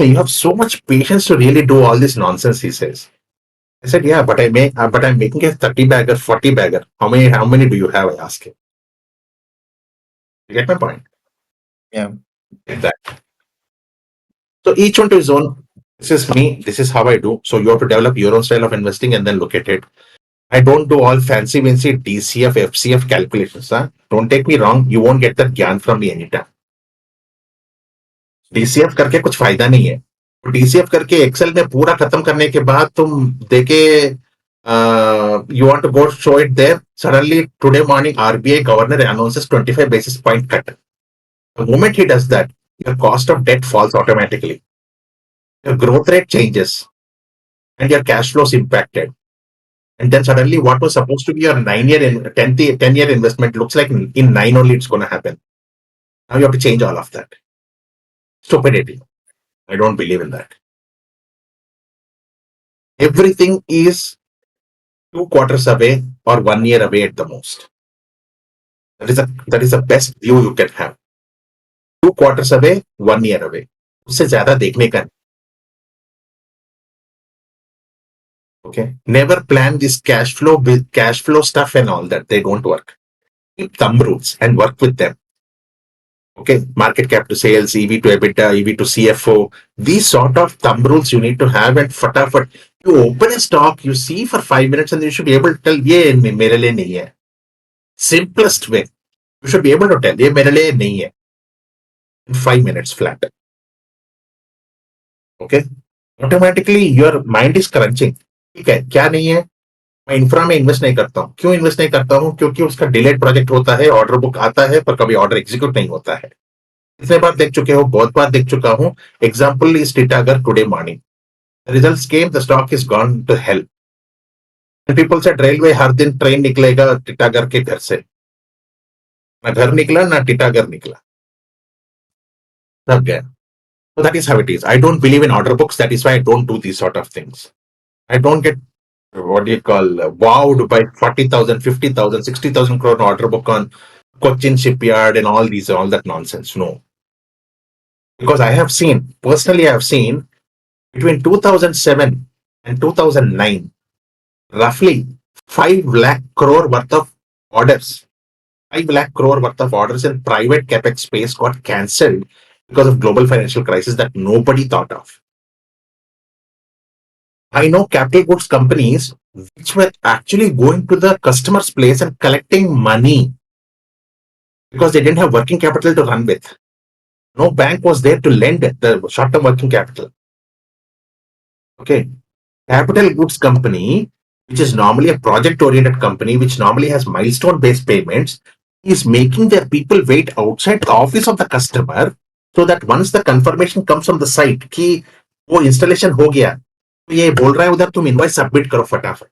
me, you have so much patience to really do all this nonsense, he says. I said, yeah, but I'm making a 30 bagger, 40 bagger. How many do you have? I ask him. You get my point? Yeah. Like that. So each one to his own. This is me. This is how I do. So you have to develop your own style of investing and then look at it. I don't do all fancy DCF, FCF calculations. Huh? Don't take me wrong. You won't get that ज्ञान from me anytime. DCF करके कुछ फायदा नहीं है. DCF करके Excel में पूरा खत्म करने के बाद तुम देखे you want to go show it there. Suddenly today morning RBI governor announces 25 basis point cut. The moment he does that, your cost of debt falls automatically. Your growth rate changes and your cash flows impacted. And then suddenly what was supposed to be your 9-year in 10-year investment looks like in 9 only it's going to happen. Now you have to change all of that. Stupidity. I don't believe in that. Everything is 2 quarters away or 1 year away at the most. That is the best view you can have. 2 quarters away, 1 year away. उससे ज्यादा देखने का. Okay. Never plan this cash flow stuff and all that. They don't work. Keep thumb rules and work with them. Okay. Market cap to sales, EV to EBITDA, EV to CFO. These sort of thumb rules you need to have and fatafat. You open a stock, you see for 5 minutes and you should be able to tell, ये मेरे लिए नहीं है. Simplest way. You should be able to tell, ये मेरे लिए नहीं है. In 5 minutes flat. Okay. Automatically your mind is crunching. ठीक है, क्या नहीं है? मैं इंफ्रा में इन्वेस्ट नहीं करता हूँ. क्यों इन्वेस्ट नहीं करता हूँ? क्योंकि उसका डिलेड प्रोजेक्ट होता है, ऑर्डर बुक आता है पर कभी ऑर्डर एग्जीक्यूट नहीं होता है. कितने बार देख चुके हो? बहुत बार देख चुका हूँ. Example is Titagarh today morning. Results came, the stock is gone to hell. People said railway हर दिन ट्रेन निकलेगा टिटागर के घर से. ना घर निकला ना टिटागर निकला, सब गया. So that is how it is. I don't believe in order books. That is why I don't do these sort of things. I don't get what do you call wowed by 40,000, 50,000, 60,000 crore order book on Cochin shipyard and all that nonsense. No. Because I have seen, personally I have seen between 2007 and 2009, roughly 5 lakh crore worth of orders. 5 lakh crore worth of orders in private capex space got cancelled because of global financial crisis that nobody thought of. I know capital goods companies which were actually going to the customer's place and collecting money because they didn't have working capital to run with. No bank was there to lend the short-term working capital. Okay. Capital goods company, which is normally a project-oriented company, which normally has milestone-based payments, is making their people wait outside the office of the customer so that once the confirmation comes from the site कि वो installation हो गया, तो ये बोल रहा है उधर तुम invoice submit करो फटाफट.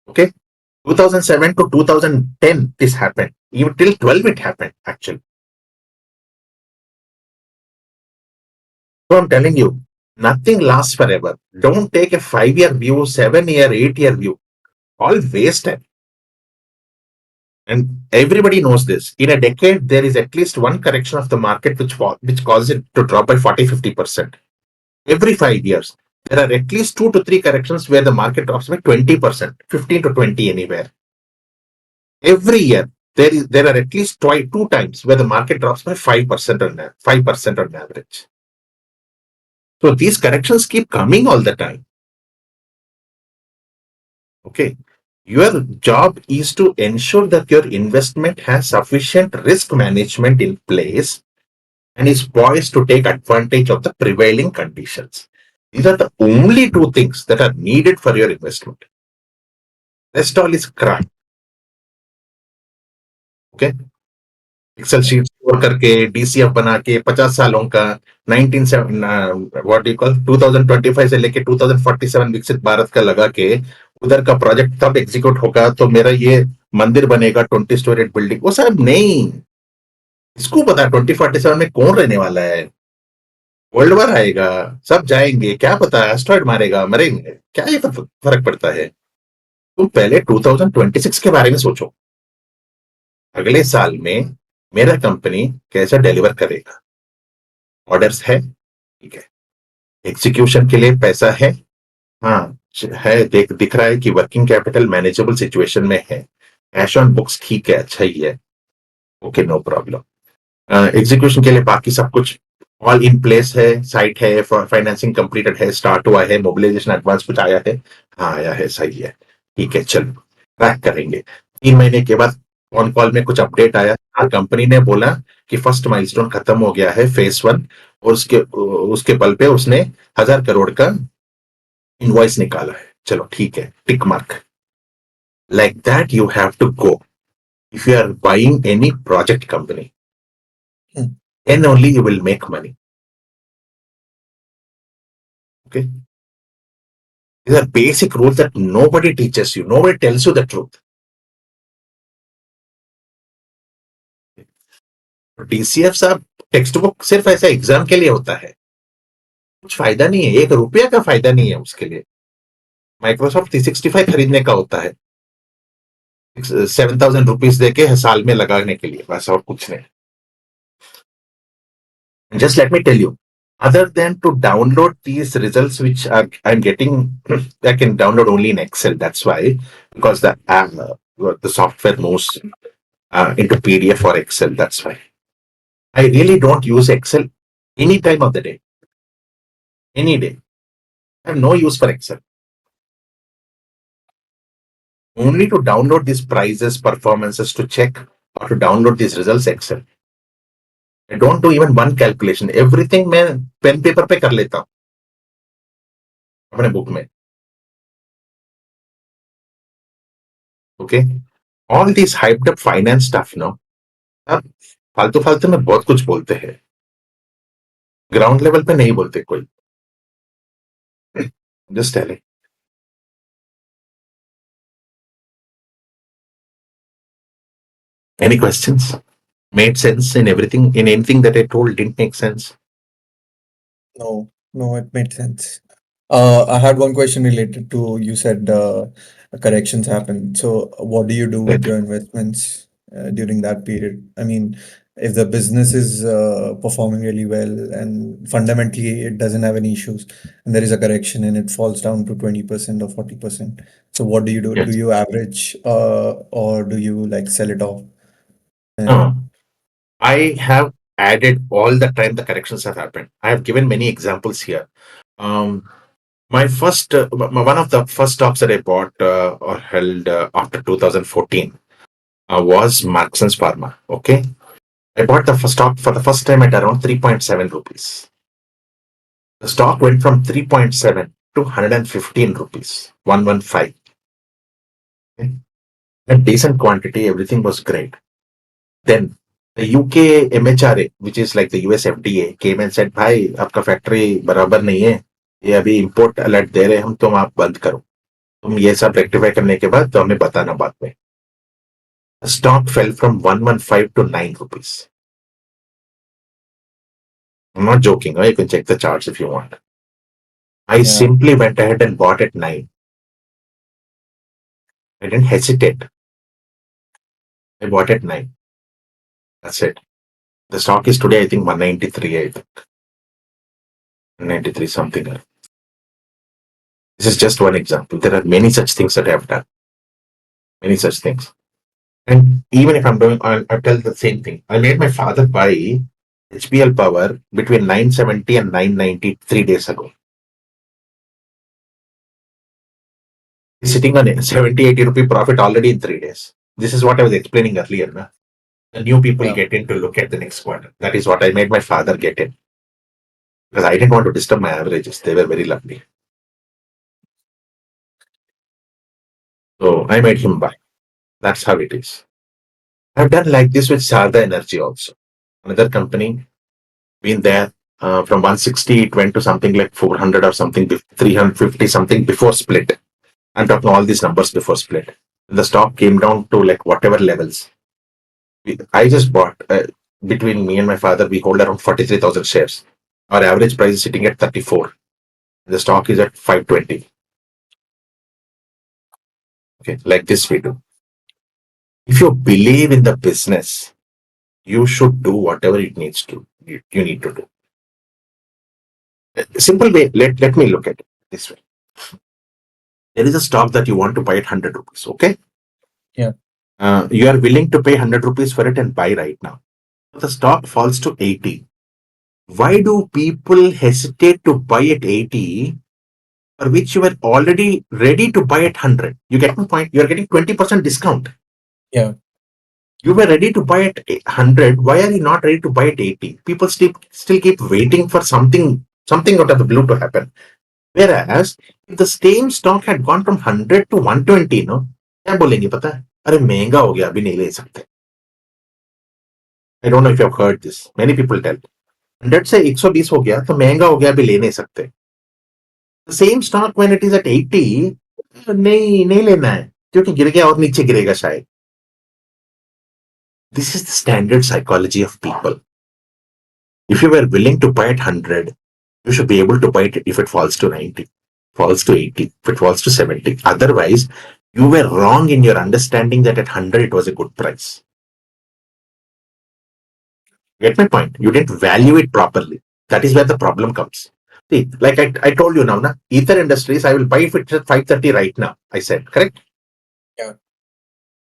Okay. 2007 to 2010 this happened. Even till 12 it happened actually. So I'm telling you, nothing lasts forever. Don't take a 5-year view, 7-year, 8-year view. All wasted. And everybody knows this. In a decade, there is at least one correction of the market which causes it to drop by 40-50%. Every 5 years, there are at least 2 to 3 corrections where the market drops by 20%, 15 to 20 anywhere. Every year, there are at least 2 times where the market drops by 5% on 5% on average. So these corrections keep coming all the time. Okay. Your job is to ensure that your investment has sufficient risk management in place and is poised to take advantage of the prevailing conditions. These are the only 2 things that are needed for your investment. Rest all is crap. Okay. Excel sheet store करके DCF बना के 50 सालों का 2025 से लेके 2047 विकसित भारत का लगा के उधर का प्रोजेक्ट तब एग्जीक्यूट होगा तो मेरा ये मंदिर बनेगा 20 स्टोरी बिल्डिंग, वो सब नहीं। इसको पता है 2047 में कौन रहने वाला है, वर्ल्ड वार आएगा, सब जाएंगे, क्या पता एस्ट्रॉइड मारेगा, मरेंगे, क्या ये फर्क पड़ता है। तुम पहले 2026 के बारे में सोचो, अगले साल में मेरा कंपनी कैसा डिलीवर करेगा। ऑर्डर्स है, ठीक है, एग्जीक्यूशन के लिए पैसा है, हाँ है, दिख रहा है कि वर्किंग कैपिटल मैनेजेबल सिचुएशन में है, कैश ऑन बुक्स ठीक है, अच्छा ही है, ओके, नो प्रॉब्लम। एग्जीक्यूशन के लिए बाकी सब कुछ ऑल इन प्लेस है, साइट है, फाइनेंसिंग कंप्लीटेड है, स्टार्ट हुआ है, मोबिलाइजेशन एडवांस कुछ आया है, हाँ आया है, सही है, ठीक है, चलो ट्रैक करेंगे। 3 महीने के बाद ऑन कॉल में कुछ अपडेट आया, कंपनी ने बोला कि फर्स्ट माइलस्टोन खत्म हो गया है, फेज 1, और उसके बल पे उसने 1000 करोड़ का इनवॉइस निकाला है, चलो ठीक है, tick mark. Like that you have to go if you are buying any project company, then only you will make money. Okay. These are basic rules that nobody teaches you. Nobody tells you the truth. DCF साहब text book सिर्फ ऐसा exam के लिए होता है, कुछ फायदा नहीं है, 1 रुपया का फायदा नहीं है उसके लिए। माइक्रोसॉफ्ट 365 खरीदने का होता है, 7,000 रुपीज देके साल में लगाने के लिए, बस और कुछ नहीं। Just let me tell you, other than to download these results which I'm getting, I can download only in Excel. That's why, because the software moves into PDF or Excel. That's why I really don't use Excel any time of the day, any day. I have no use for Excel. Only to download these prices, performances, to check or to download these results, Excel. I don't do even one calculation. Everything मैं pen paper पे कर लेता हूँ अपने book में। Okay, all these hyped up finance stuff, no, अब फालतू फालतू में बहुत कुछ बोलते हैं, ग्राउंड लेवल पे नहीं बोलते कोई। Just tell it. Any questions? Made sense in everything? In anything that I told didn't make sense? No, no, it made sense. I had one question related to, you said corrections happen. So what do you do with your investments during that period? I mean, if the business is performing really well and fundamentally it doesn't have any issues, and there is a correction and it falls down to 20% or 40%. So what do you do? Do Yes. you average or do you like sell it off? No, I have added all the time the corrections have happened. I have given many examples here. My first, one of the first stocks that I bought or held after 2014 was Marksans Pharma. Okay, I bought the first stock for the first time at around 3.7 rupees. The stock went from 3.7 to 115 rupees, 115. Okay? A decent quantity, everything was great. Then the UK MHRA, which is like the US FDA, came and said, भाई आपका factory बराबर नहीं है, ये अभी import alert दे रहे हम, तुम आप बंद करो, तुम ये सब रेक्टिफाई करने के बाद तो हमें बताना बाद में। The stock fell from 115 to 9 rupees. I'm not joking. You can check the charts if you want. I Yeah. simply went ahead and bought at 9. I didn't hesitate. I bought at 9. That's it. The stock is today, I think, 193. I think 193 something. This is just one example. There are many such things that I have done. Many such things. And even if I'm doing, I'll tell the same thing. I made my father buy HBL Power between 970 and 990 3 days ago. He's sitting on a 70, 80 rupee profit already in 3 days. This is what I was explaining earlier. Na? The new people Yeah. get in to look at the next quarter. That is what I made my father get in. Because I didn't want to disturb my averages. They were very lovely. So I made him buy. That's how it is. I've done like this with Sarda Energy also. Another company, been there from 160, it went to something like 400 or something, 350 something before split. I'm talking all these numbers before split. The stock came down to like whatever levels. I just bought, between me and my father, we hold around 43,000 shares. Our average price is sitting at 34. The stock is at 520. Okay, like this we do. If you believe in the business, you should do whatever it needs to. You need to do. Simple way. Let me look at it this way. There is a stock that you want to buy at 100 rupees. Okay. Yeah. You are willing to pay 100 rupees for it and buy right now. The stock falls to 80. Why do people hesitate to buy at 80 for which you were already ready to buy at 100? You get my point? You are getting 20% discount. Yeah. You were ready to buy at 100. Why are you not ready to buy at 80? People still keep waiting for something out of the blue to happen. Whereas, if the same stock had gone from 100 to 120, no, क्या बोलेंगे पता है? अरे महंगा हो गया अभी नहीं ले सकते. I don't know if you have heard this. Many people tell. 100 से 120 हो गया तो महंगा हो गया अभी ले नहीं सकते. The same stock when it is at 80, नहीं लेना है क्योंकि गिर गया और नीचे गिरेगा शायद. This is the standard psychology of people. If you were willing to buy at 100, you should be able to buy it if it falls to 90, falls to 80, if it falls to 70. Otherwise, you were wrong in your understanding that at 100 it was a good price. Get my point? You didn't value it properly. That is where the problem comes. See, like I told you now, na, Ether Industries, I will buy it at 530 right now. I said, correct? Yeah.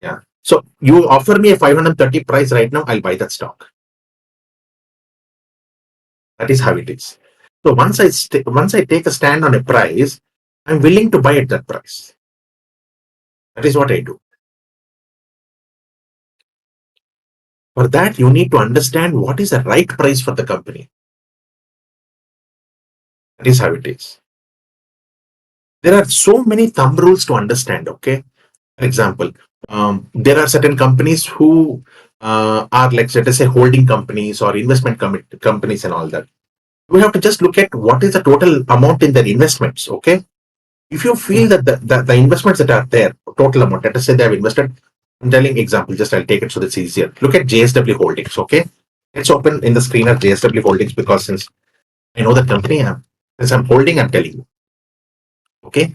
Yeah. So you offer me a 530 price right now, I'll buy that stock. That is how it is. So once I take a stand on a price, I'm willing to buy at that price. That is what I do. For that, you need to understand what is the right price for the company. That is how it is. There are so many thumb rules to understand. Okay. For example, there are certain companies who are like, let us say, holding companies or investment companies and all that. We have to just look at what is the total amount in their investments. Okay. If you feel that the investments that are there, total amount, let us say they have invested, I'm telling example, just I'll take it so that's easier. Look at JSW Holdings, okay? Let's open in the screener JSW Holdings because since I know the company, since I'm holding, I'm telling you. Okay?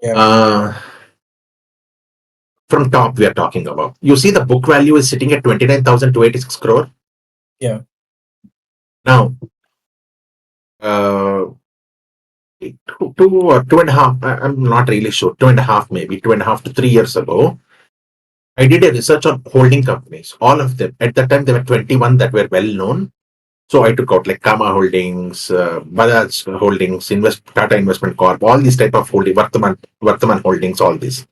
Yeah. From top, we are talking about. You see the book value is sitting at 29,286 crore. Yeah. Now, two or 2.5, I'm not really sure, 2.5 maybe, 2.5 to 3 years ago, I did a research on holding companies, all of them. At that time, there were 21 that were well known. So I took out like Kama Holdings, Bajaj Holdings, Tata Investment Corp, all these type of holding, Vartaman Holdings, all this.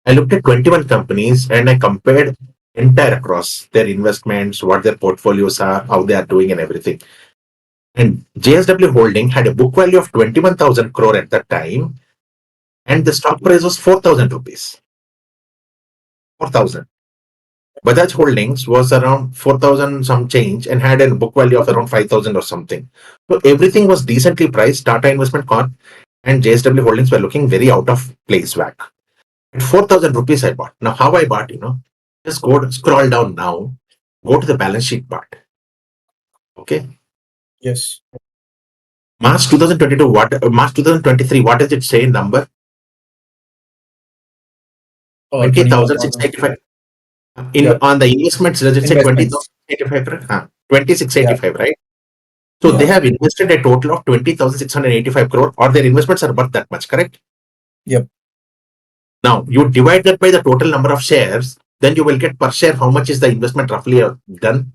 I looked at 21 companies and I compared entire across their investments, what their portfolios are, how they are doing and everything. And JSW Holding had a book value of 21,000 crore at that time and the stock price was 4,000 rupees. 4,000. Bajaj Holdings was around 4,000 some change and had a book value of around 5,000 or something. So everything was decently priced. Tata Investment Corp and JSW Holdings were looking very out of place whack. At 4,000 rupees I bought. Now how I bought, just scroll down now, go to the balance sheet part. Okay. Yes. March 2022, March 2023, what does it say in number? 21,000. 20,685. Yeah. On the investments, does it say Investments. 20,685? Yeah. 2685, right? So they Yeah. have invested a total of 20,685 crore, or their investments are worth that much, correct? Yep. Now you divide that by the total number of shares, then you will get per share how much is the investment roughly done.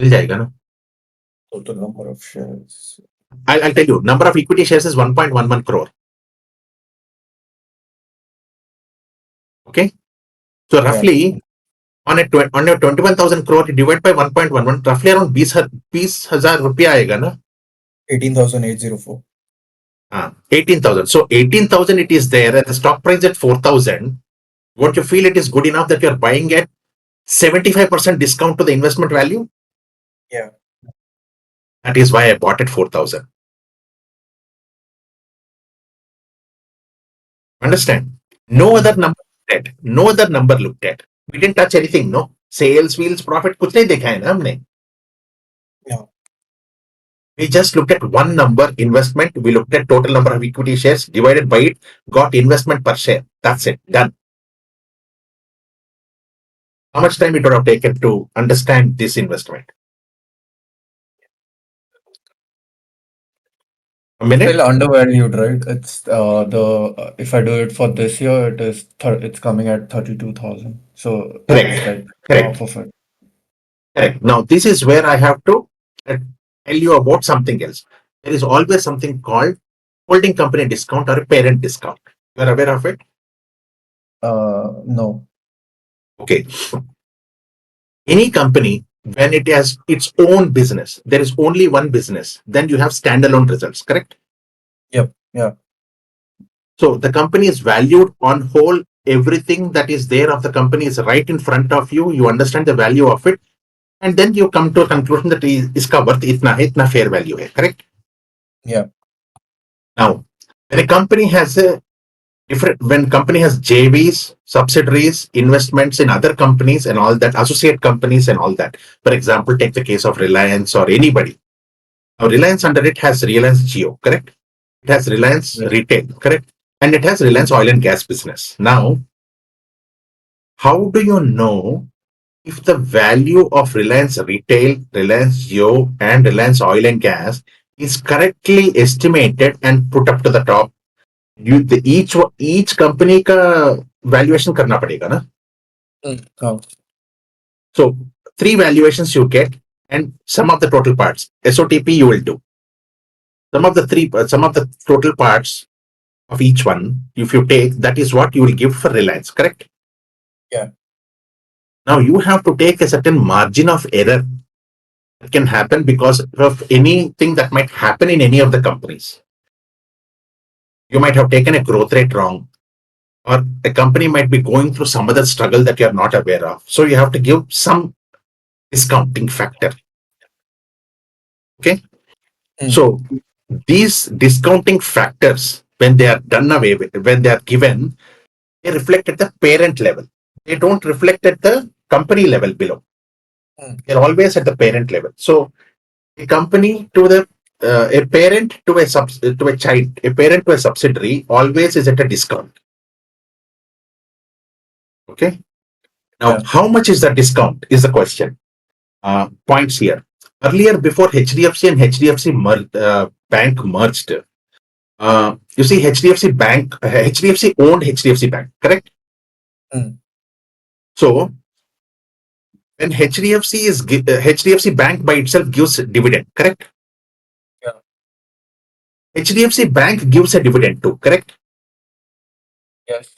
मिल जाएगा ना? Total number of shares. I'll tell you, number of equity shares is 1.11 crore. Okay, so Yeah. roughly on a 21,000 crore, you divide by 1.11, roughly around 20,000 रुपया आएगा ना? 18,804. 18,000. So 18,000 it is there, and the stock price at 4,000. Won't you feel it is good enough that you are buying at 75% discount to the investment value? Yeah. That is why I bought at 4,000. Understand? No other number looked at. No other number looked at. We didn't touch anything. No sales, wheels, profit. कुछ नहीं देखा है ना हमने. Yeah. We just looked at one number, investment. We looked at total number of equity shares divided by it, got investment per share. That's it. Done. How much time it would have taken to understand this investment? A minute? Still undervalued, right? It's if I do it for this year, it's coming at 32,000. So it's Correct. like Correct. half of it. Correct. Now, this is where I have to tell you about something else. There is always something called holding company discount or a parent discount. You are aware of it? No. Okay. Any company, when it has its own business, there is only one business, then you have standalone results, correct? Yep. Yeah. So the company is valued on whole, everything that is there of the company is right in front of you. You understand the value of it, and then you come to a conclusion that iska worth itna fair value hai, correct? Yeah. Now, when a company has a when company has JVs, subsidiaries, investments in other companies and all that, associate companies and all that. For example, take the case of Reliance or anybody. Now, Reliance under it has Reliance Geo, correct? It has Reliance Yes. Retail, correct? And it has Reliance Oil and Gas business. Now, how do you know if the value of Reliance Retail, Reliance Geo, and Reliance Oil and Gas is correctly estimated and put up to the top? Each company का valuation करना पड़ेगा ना. Oh. So 3 valuations you get and sum of the total parts. SOTP you will do. Sum of the total parts of each one, if you take, that is what you will give for Reliance, correct? Yeah. Now you have to take a certain margin of error that can happen because of anything that might happen in any of the companies. You might have taken a growth rate wrong, or a company might be going through some other struggle that you are not aware of. So you have to give some discounting factor. Okay. So these discounting factors, when they are done away with, when they are given, they reflect at the parent level. They don't reflect at the company level below. They're always at the parent level. So a company to the a parent to a child, a parent to a subsidiary always is at a discount. Okay. Now, Yeah. how much is the discount is the question. Points here. Earlier, before HDFC and HDFC Bank merged, you see HDFC Bank, HDFC owned HDFC Bank, correct? So when HDFC Bank by itself gives dividend, correct? Yeah. HDFC Bank gives a dividend too, correct? Yes.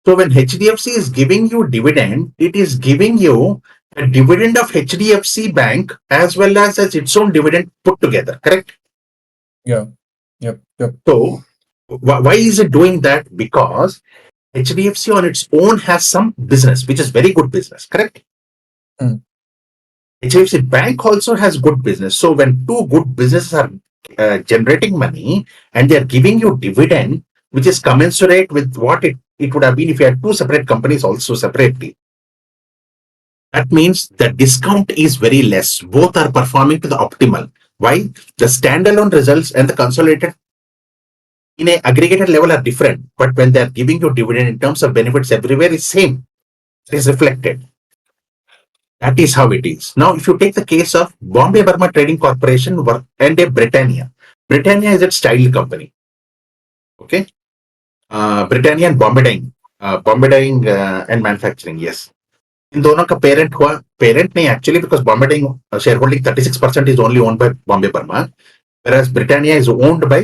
So when HDFC is giving you dividend, it is giving you a dividend of HDFC Bank as well as its own dividend put together, correct? Yeah. Yep. Yep. So why is it doing that? Because HDFC on its own has some business, which is very good business, correct? HDFC Bank also has good business. So when two good businesses are generating money and they are giving you dividend, which is commensurate with what it would have been if you had two separate companies also separately. That means the discount is very less. Both are performing to the optimal. Why? The standalone results and the consolidated in a aggregated level are different, but when they are giving you dividend in terms of benefits everywhere is same. It is reflected. That is how it is. Now, if you take the case of Bombay Burma Trading Corporation and a Britannia, Britannia is its child company. Okay, Britannia and Bombay Dyeing and Manufacturing. Yes, इन दोनों का parent हुआ parent नहीं actually because Bombay Dyeing share holding 36% is only owned by Bombay Burma, whereas Britannia is owned by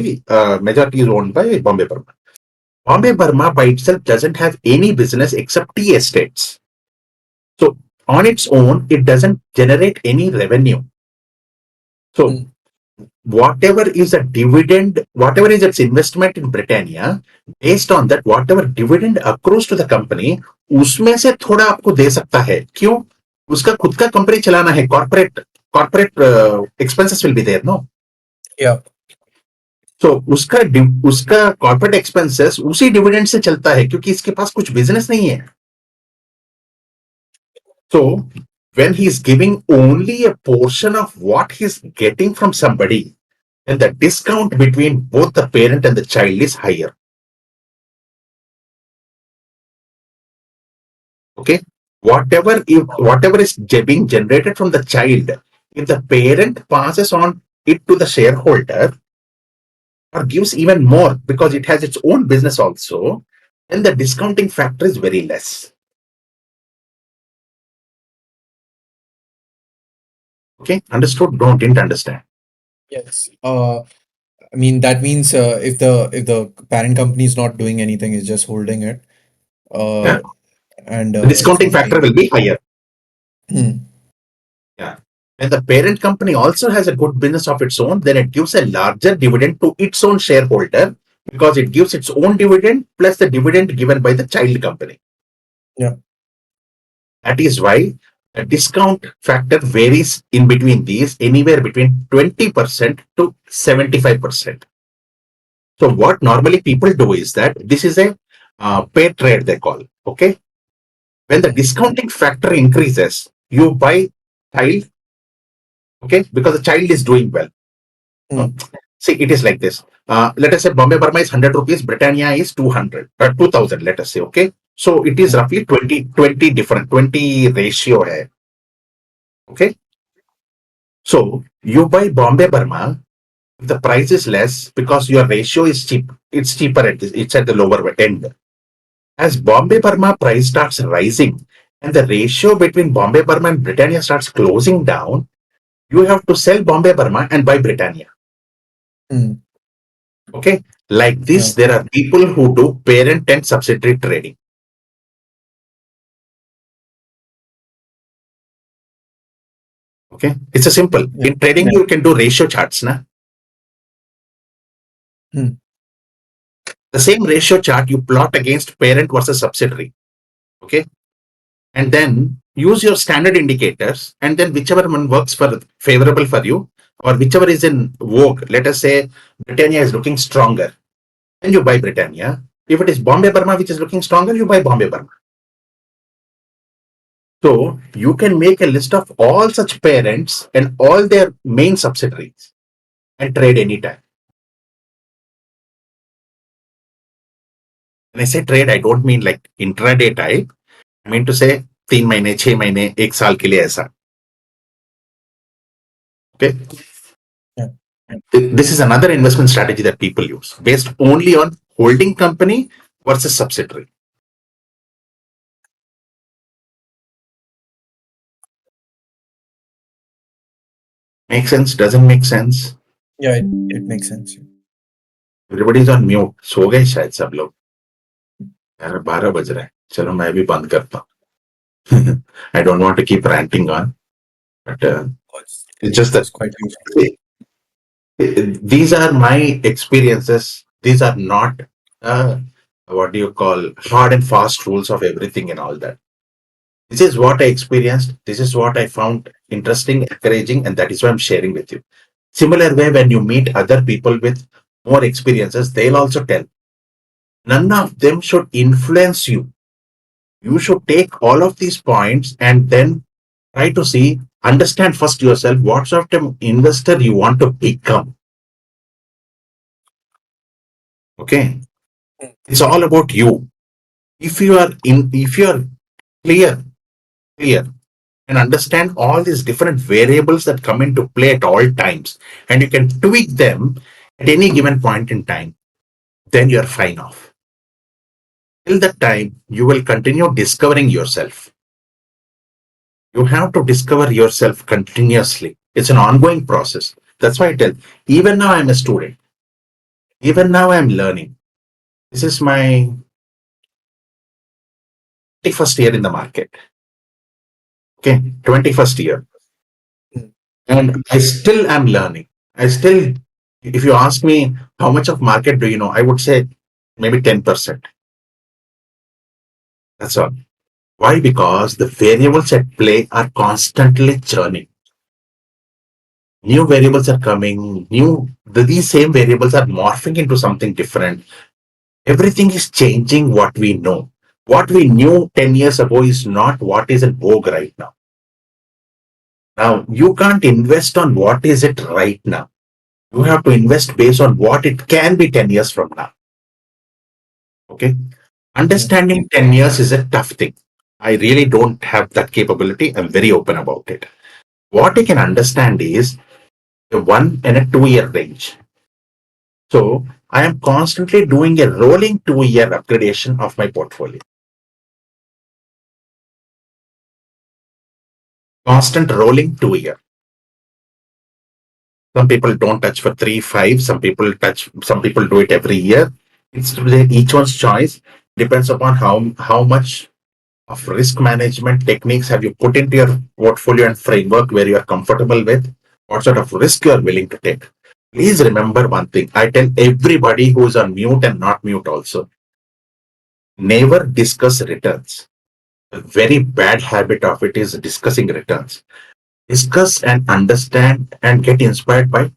majority is owned by Bombay Burma. Bombay Burma by itself doesn't have any business except tea estates. So on its own, it doesn't generate any revenue. So whatever is a dividend, whatever is its investment in Britannia, based on that, whatever dividend accrues to the company, उसमें से थोड़ा आपको दे सकता है. क्यों? उसका खुद का कंपनी चलाना है. Corporate expenses will be there, no? Yeah. So उसका कॉर्पोरेट एक्सपेंसेस उसी डिविडेंड से चलता है क्योंकि इसके पास कुछ बिजनेस नहीं है. So when he's giving only a portion of what he's getting from somebody, then the discount between both the parent and the child is higher. Okay, whatever is being generated from the child, if the parent passes on it to the shareholder or gives even more because it has its own business also, then the discounting factor is very less. Okay, understood? No, didn't understand. Yes. I mean, that means if the parent company is not doing anything, is just holding it, Yeah. and The discounting it's factor only will be higher. Hmm. Yeah. When the parent company also has a good business of its own, then it gives a larger dividend to its own shareholder because it gives its own dividend plus the dividend given by the child company. Yeah. That is why the discount factor varies in between these anywhere between 20% to 75%. So what normally people do is that this is a pay trade they call. Okay. When the discounting factor increases, you buy child. Okay, because the child is doing well. See, it is like this. Let us say Bombay Burma is 100 rupees, Britannia is 200, 2000, let us say. Okay, so it is roughly 20 different, 20 ratio hai. Okay, so you buy Bombay Burma, the price is less because your ratio is cheap. It's cheaper at this, it's at the lower end. As Bombay Burma price starts rising and the ratio between Bombay Burma and Britannia starts closing down, you have to sell Bombay Burma and buy Britannia. Okay, like this, there are people who do parent and subsidiary trading. Okay, it's a simple. In trading, you can do ratio charts, na? The same ratio chart you plot against parent versus subsidiary. Okay, and then use your standard indicators, and then whichever one works for favorable for you, or whichever is in vogue. Let us say Britannia is looking stronger, then you buy Britannia. If it is Bombay Burma which is looking stronger, you buy Bombay Burma. So you can make a list of all such parents and all their main subsidiaries and trade anytime. When I say trade, I don't mean like intraday type. I mean to say 3 महीने 6 महीने 1 साल के लिए ऐसा. Okay. Yeah. This is another investment strategy that people use based only on holding company versus subsidiary. Make sense? Doesn't make sense? Yeah, it makes sense. Everybody is on mute. सो गए शायद सब लोग. यार 12 बज रहा है. चलो मैं भी बंद करता हूँ. I don't want to keep ranting on, but it's just that quite useful. These are my experiences. These are not what do you call hard and fast rules of everything and all that. This is what I experienced. This is what I found interesting, encouraging, and that is why I'm sharing with you. Similar way, when you meet other people with more experiences, they'll also tell. None of them should influence you. You should take all of these points and then Try to see, understand first yourself what sort of investor you want to become. Okay. It's all about you. If you are clear and understand all these different variables that come into play at all times, and you can tweak them at any given point in time, then you're fine off. Till that time, you will continue discovering yourself. You have to discover yourself continuously. It's an ongoing process. That's why I tell, even now I'm a student. Even now I'm learning. This is my 21st year in the market. Okay, 21st year. And I still am learning. If you ask me how much of market do you know, I would say maybe 10%. That's all. Why? Because the variables at play are constantly churning. New variables are coming, these same variables are morphing into something different. Everything is changing what we know. What we knew 10 years ago is not what is in vogue right now. Now, you can't invest on what is it right now. You have to invest based on what it can be 10 years from now. Okay. Understanding 10 years is a tough thing. I really don't have that capability. I'm very open about it. What I can understand is a 1 and a 2 year range. So I am constantly doing a rolling 2 year upgradation of my portfolio. Constant rolling 2 year. Some people don't touch for 3, 5. Some people do it every year. It's each one's choice. Depends upon how much of risk management techniques have you put into your portfolio and framework where you are comfortable with, what sort of risk you are willing to take. Please remember one thing. I tell everybody who is on mute and not mute also, never discuss returns. A very bad habit of it is discussing returns. Discuss and understand and get inspired by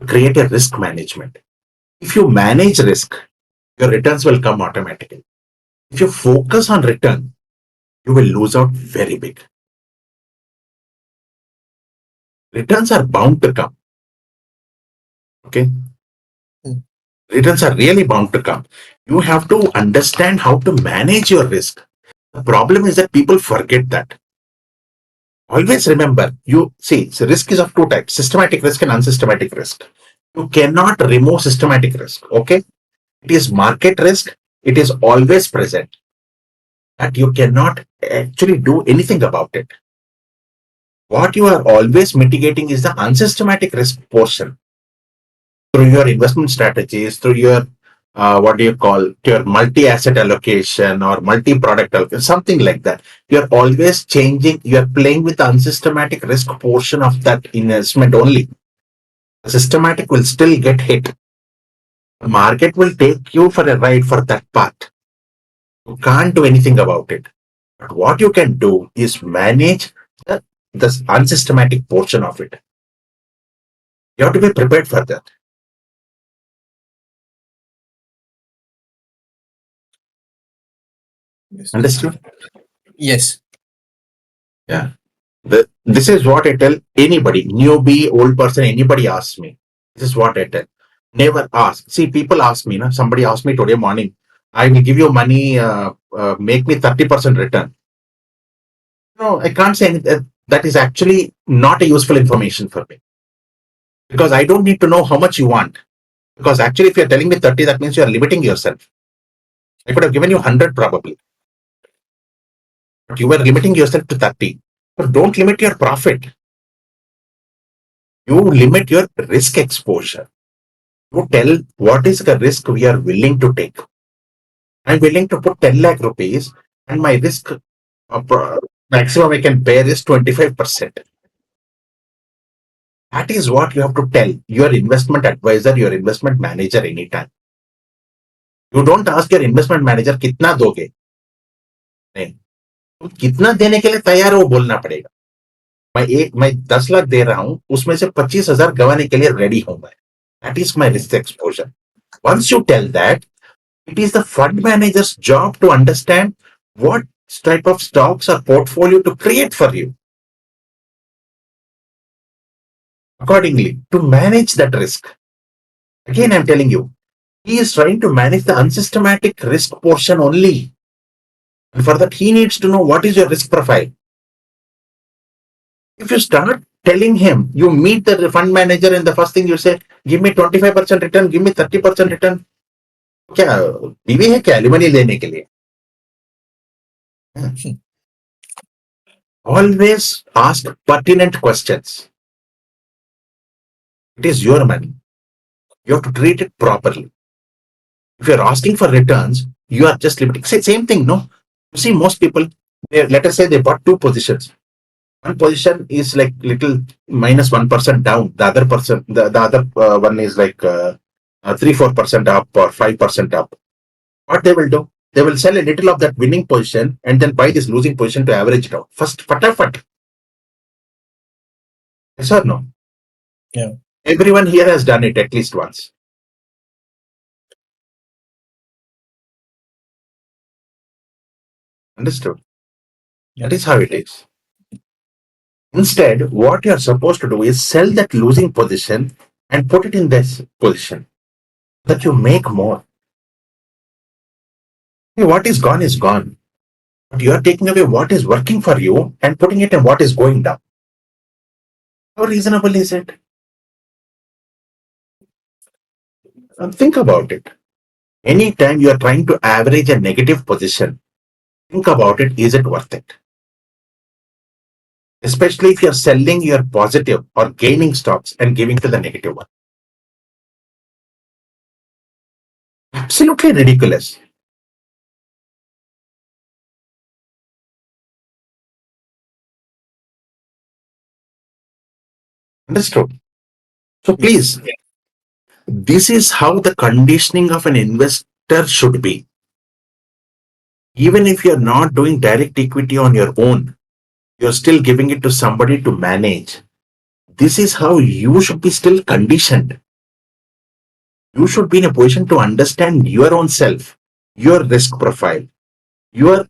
create a risk management. If you manage risk, your returns will come automatically. If you focus on return, you will lose out very big. Returns are bound to come. Okay. Returns are really bound to come. You have to understand how to manage your risk. The problem is that people forget that. Always remember, you see, so risk is of two types, systematic risk and unsystematic risk. You cannot remove systematic risk. Okay. It is market risk. It is always present. That you cannot actually do anything about it. What you are always mitigating is the unsystematic risk portion through your investment strategies, through your what do you call your multi-asset allocation or multi-product allocation, something like that. You're always changing, you're playing with the unsystematic risk portion of that investment only. The systematic will still get hit. The market will take you for a ride for that part. You can't do anything about it. But what you can do is manage the unsystematic portion of it. You have to be prepared for that. Yes. Understood? Yes. Yeah. This is what I tell anybody, newbie, old person, anybody asks me. This is what I tell. Never ask. See, people ask me, somebody asked me today morning, I will give you money, make me 30% return. No, I can't say anything. That is actually not a useful information for me. Because I don't need to know how much you want. Because actually, if you're telling me 30, that means you're limiting yourself. I could have given you 100 probably. But you were limiting yourself to 30. So don't limit your profit. You limit your risk exposure. You tell what is the risk we are willing to take. I'm willing to put 10 lakh rupees and my risk maximum I can bear is 25%. That is what you have to tell your investment advisor, your investment manager anytime. You don't ask your investment manager कितना दोगे. नहीं. कितना देने के लिए तैयार हो बोलना पड़ेगा. मैं 10 लाख दे रहा हूं, उसमें से 25,000 गंवाने के लिए रेडी हूं मैं. That is my risk exposure. Once you tell that, it is the fund manager's job to understand what type of stocks or portfolio to create for you. accordingly to manage that risk. Again, I'm telling you, he is trying to manage the unsystematic risk portion only. And for that, he needs to know what is your risk profile. If you start telling him, you meet the fund manager and the first thing you say, give me 25% return, give me 30% return. क्या बीवी है क्या alimony लेने के लिए? Always ask pertinent questions. It is your money. You have to treat it properly. If you're asking for returns, you are just limiting. Same thing, no? You see, most people, let us say they bought two positions. One position is like little minus 1% down. The other person, the other one is like 3-4% up or 5% up. What they will do? They will sell a little of that winning position and then buy this losing position to average it out. First, fatafat. Yes or no? Yeah. Everyone here has done it at least once. Understood? Yeah. That is how it is. Instead, what you are supposed to do is sell that losing position and put it in this position that you make more. Hey, what is gone is gone. But you are taking away what is working for you and putting it in what is going down. How reasonable is it? Think about it. Anytime you are trying to average a negative position, think about it. Is it worth it? Especially if you're selling your positive or gaining stocks and giving to the negative one. Absolutely ridiculous. Understood? So please, this is how the conditioning of an investor should be. Even if you're not doing direct equity on your own, you're still giving it to somebody to manage. This is how you should be still conditioned. You should be in a position to understand your own self, your risk profile, your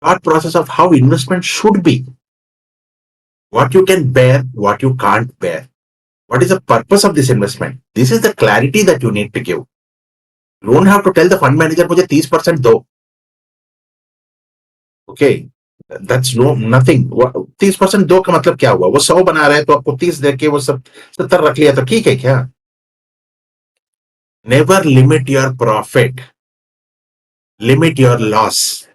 thought process of how investment should be, what you can bear, what you can't bear. What is the purpose of this investment? This is the clarity that you need to give. You don't have to tell the fund manager मुझे 30% दो. Okay, that's nothing. 30% दो का मतलब क्या हुआ? वो 100 बना रहा है तो आपको 30 देके वो सब 70 रख लिया तो ठीक है क्या? Never limit your profit. Limit your loss.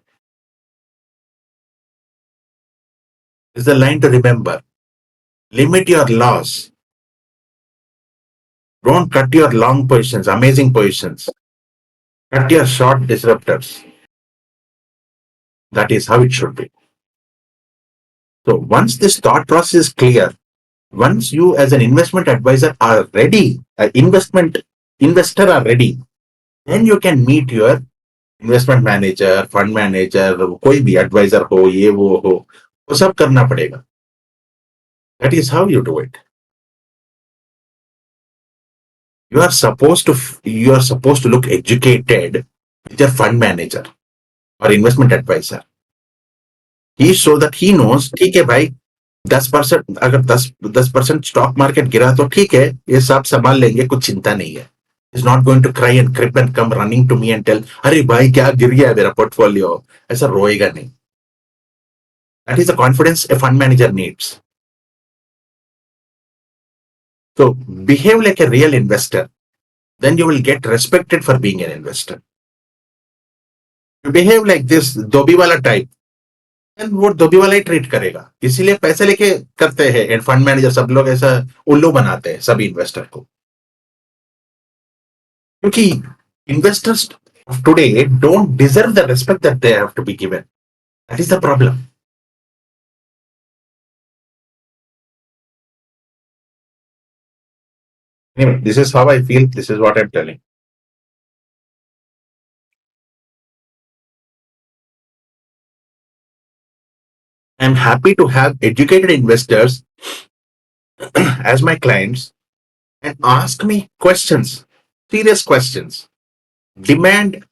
Is the line to remember. Limit your loss. Don't cut your long positions, amazing positions. Cut your short disruptors. That is how it should be. So once this thought process is clear, once you as an investment advisor are ready, an investment investor are ready, then you can meet your investment manager, fund manager, कोई भी advisor हो, ये वो सब करना पड़ेगा. That is how you do it. You are supposed to look educated with your fund manager or investment advisor. He so that he knows, ठीक है भाई, 10% अगर 10% स्टॉक मार्केट गिरा तो ठीक है, ये सब संभाल लेंगे, कुछ चिंता नहीं है. Is not going to cry and crip and come running to me and tell, अरे भाई क्या गिर गया मेरा पोर्टफोलियो. ऐसा रोएगा नहीं. That is the confidence a fund manager needs. So behave like a real investor. Then you will get respected for being an investor. You behave like this धोबी वाला type, then वो धोबी वाला ही ट्रीट करेगा. इसीलिए पैसे लेके करते हैं एंड फंड मैनेजर सब लोग ऐसा उल्लू बनाते हैं सभी इन्वेस्टर को. क्योंकि investors of today don't deserve the respect that they have to be given. That is the problem. Anyway, this is how I feel. This is what I'm telling. I'm happy to have educated investors as my clients and ask me questions, serious questions, demand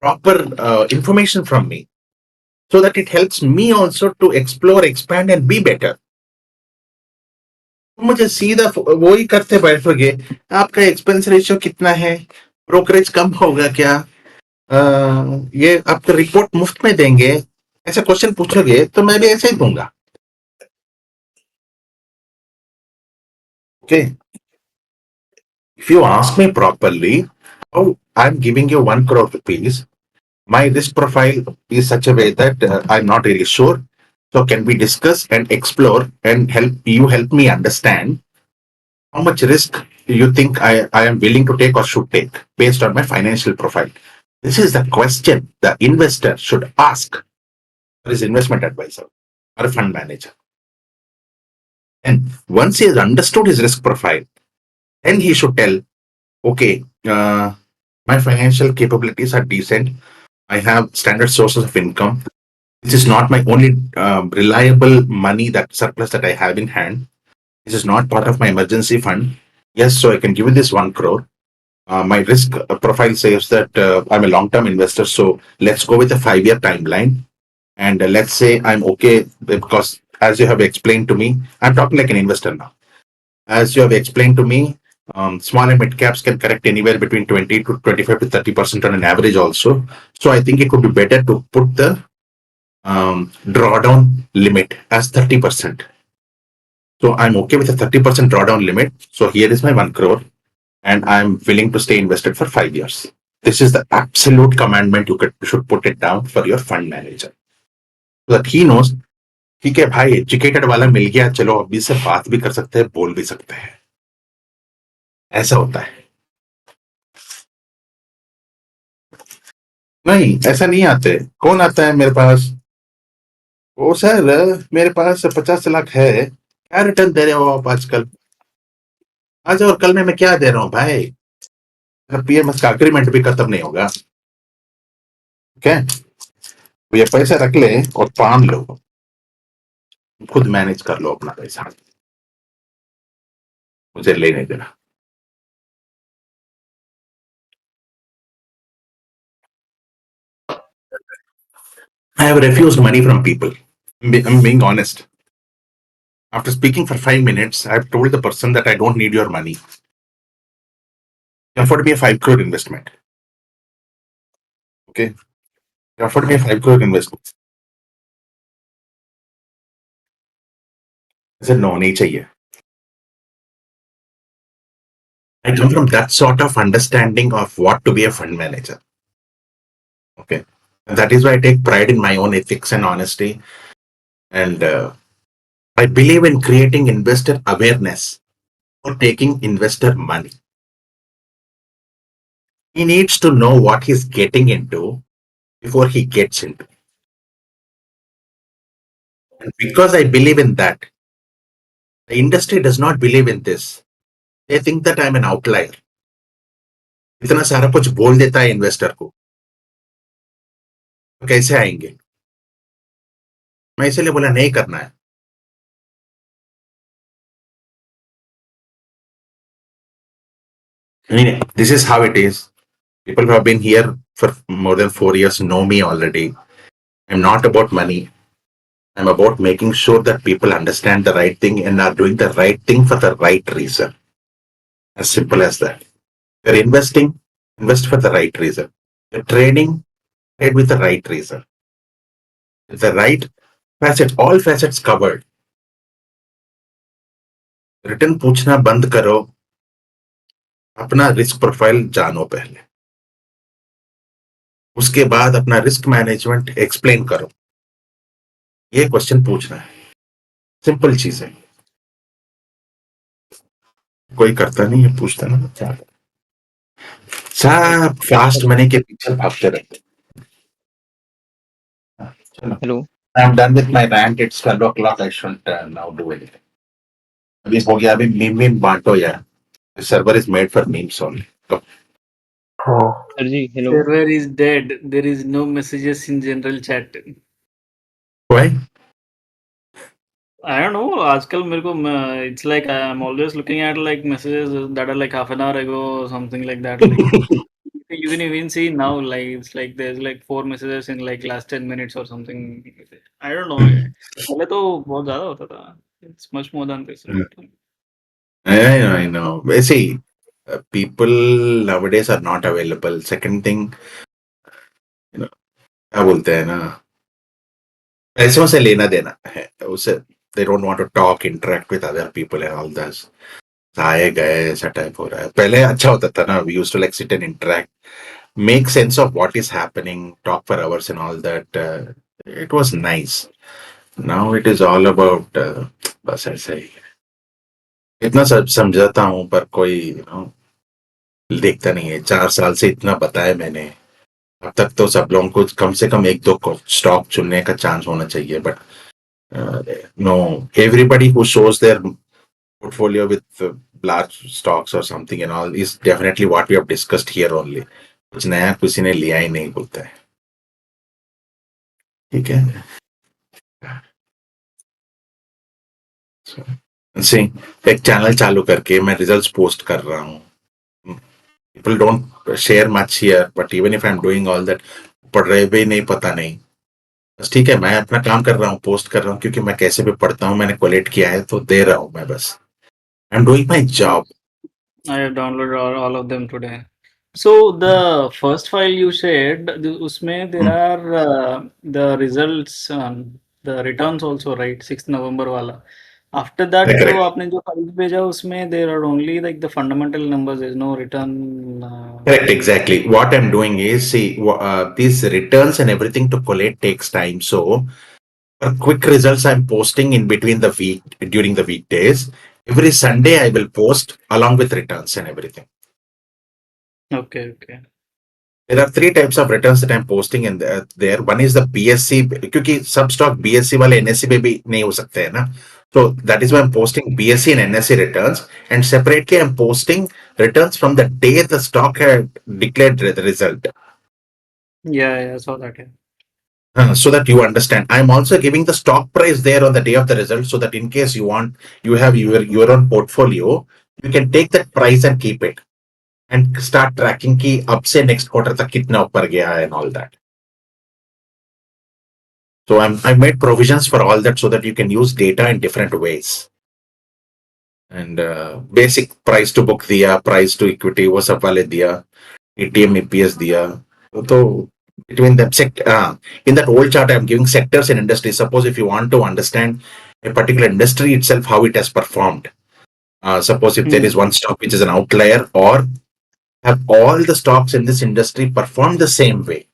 proper information from me so that it helps me also to explore, expand, and be better. मुझे सीधा वो ही करते बैठोगे, आपका expense ratio कितना है, brokerage कम होगा क्या, ये आपको रिपोर्ट मुफ्त में देंगे, ऐसे क्वेश्चन पूछोगे तो मैं भी ऐसे ही दूंगा. Okay, if you ask me properly, how I'm giving you 1 crore rupees, my risk profile is such a way that I'm not really sure. So can we discuss and explore and help me understand how much risk you think I am willing to take or should take based on my financial profile? This is the question the investor should ask for his investment advisor or a fund manager. And once he has understood his risk profile, then he should tell, okay, my financial capabilities are decent. I have standard sources of income. This is not my only reliable money, that surplus that I have in hand. This is not part of my emergency fund. Yes, so I can give you this 1 crore. My risk profile says that I'm a long term investor. So let's go with a 5 year timeline. And let's say I'm okay because, as you have explained to me, I'm talking like an investor now. As you have explained to me, small and mid caps can correct anywhere between 20 to 25 to 30% on an average also. So I think it would be better to put the drawdown limit as 30%. So I'm okay with a 30% drawdown limit. So here is my 1 crore, and I'm willing to stay invested for 5 years. This is the absolute commandment. Should put it down for your fund manager, so that he knows, ठीक है भाई, educated वाला मिल गया, चलो अभी से बात भी कर सकते हैं, बोल भी सकते हैं. ऐसा होता है. नहीं, ऐसा नहीं आते. कौन आता है मेरे पास? ओ सर, मेरे पास 50 लाख है, क्या रिटर्न दे रहे हो आप आजकल? आज और कल में मैं क्या दे रहा हूँ भाई? पीएमएस का अग्रीमेंट भी खत्म नहीं होगा. ओके, तो ये पैसे रख ले और पान लो, खुद मैनेज कर लो अपना पैसा, मुझे लेने देना. I have refused money from people. I'm being honest. After speaking for 5 minutes, I've told the person that I don't need your money. You offered me a 5 crore investment. Okay. You offered me a 5 crore investment. I said, no, nahi chahiye. I come from that sort of understanding of what to be a fund manager. Okay. And that is why I take pride in my own ethics and honesty. And I believe in creating investor awareness for taking investor money. He needs to know what he's getting into before he gets into. And because I believe in that, the industry does not believe in this. They think that I'm an outlier. इतना सारा कुछ बोल देता है investor को, तो कैसे आएंगे? मैं इसलिए बोला नहीं करना है. This is how it is. People who have been here for more than 4 years know me already. I'm not about money. I'm about making sure that people understand the right thing and are doing the right thing for the right reason. As simple as that. You're investing, invest for the right reason. You're trading, trade with the right reason. With the right facets, all facets covered. Return पूछना बंद करो, अपना risk profile जानो पहले, उसके बाद अपना risk management explain करो. ये क्वेश्चन पूछना है. सिंपल चीज है. कोई करता नहीं है, पूछता ना क्या. सब फास्ट मनी के पीछे भागते रहते. चलो, Hello. I'm done with my rant. It's 12 o'clock. I shouldn't now do anything. अभी हो गया. अभी मीम बांटो यार. The server is made for memes only. Go. Sirji, hello. Server is dead. There is no messages in general chat. Why? I don't know. आजकल मेरे को it's like I'm always looking at like messages that are like half an hour ago or something like that. Like you can even see now, like it's like there's like 4 messages in like last 10 minutes or something. I don't know. पहले तो बहुत ज़्यादा होता था. It's much more than this, right? I know. See, people nowadays are not available. Second thing, you know, क्या बोलते हैं ना, पैसों से लेना देना है उसे. They don't want to talk, interact with other people and all that. आए गए ऐसा टाइप हो रहा है. पहले अच्छा होता था ना. We used to like sit and interact, make sense of what is happening, talk for hours and all that. It was nice. Now it is all about बस ऐसे ही. इतना सब समझाता हूँ पर कोई देखता नहीं है. 4 साल से इतना बताया मैंने. अब तक तो सब लोगों को कम से कम एक दो स्टॉक चुनने का चांस होना चाहिए. But no, everybody who shows their portfolio with large stocks or something and all is definitely what we have discussed here only. कुछ नया किसी ने लिया ही नहीं बोलता है. ठीक है. See, एक चैनल चालू करके मैं रिजल्ट्स पोस्ट कर रहा हूँ. People don't share much here, but even if I'm doing all that, पढ़ रहे भी नहीं, पता नहीं. बस ठीक है, मैं अपना काम कर रहा हूँ, पोस्ट कर रहा हूँ, क्योंकि मैं कैसे भी पढ़ता हूँ, मैंने कोलेक्ट किया है तो दे रहा हूँ मैं बस. I am doing my job. I have downloaded all of them today. So the first file you shared, usme there are the results, the returns also, right? 6th November wala. After that, जो Correct. आपने जो files भेजा उसमें there are only like the fundamental numbers. There is no return. Correct, exactly. What I'm doing is, see, these returns and everything to collate takes time. So, quick results I'm posting in between the week, during the weekdays. Every Sunday I will post along with returns and everything. Okay, okay. There are 3 types of returns that I'm posting in there. One is the BSC, क्योंकि सब stock BSC वाले NSE में भी नहीं हो सकते हैं ना. So that is why I'm posting BSC and NSE returns, and separately I'm posting returns from the day the stock had declared the result. Yeah, I saw that. Yeah. So that you understand. I'm also giving the stock price there on the day of the result, so that in case you have your own portfolio, you can take that price and keep it and start tracking ki up se next quarter tak kitna upar gaya hai and all that. So I've made provisions for all that so that you can use data in different ways. And basic price to book diya, price to equity वो सब वाले दिया, ATM EPS दिया. तो between them, in that old chart I'm giving sectors and industries. Suppose if you want to understand a particular industry itself, how it has performed. Suppose if there is one stock which is an outlier, or have all the stocks in this industry performed the same way,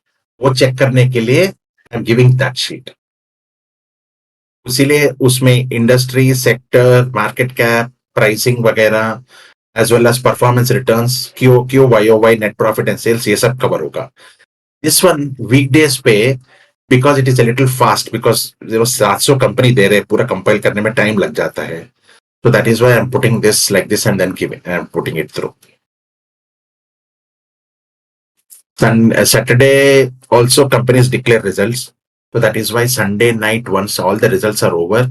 वो check करने के लिए I'm giving that sheet. इसीलिए उसमें industry, sector, market cap, pricing वगैरह, as well as performance returns, QOQ, YOY, net profit and sales, ये सब cover होगा. This one weekdays पे, because it is a little fast, because 700 company दे रहे, पूरा compile करने में टाइम लग जाता है. So that is why I'm putting this like this and then I'm putting it through. And Saturday also companies declare results. So that is why Sunday night, once all the results are over,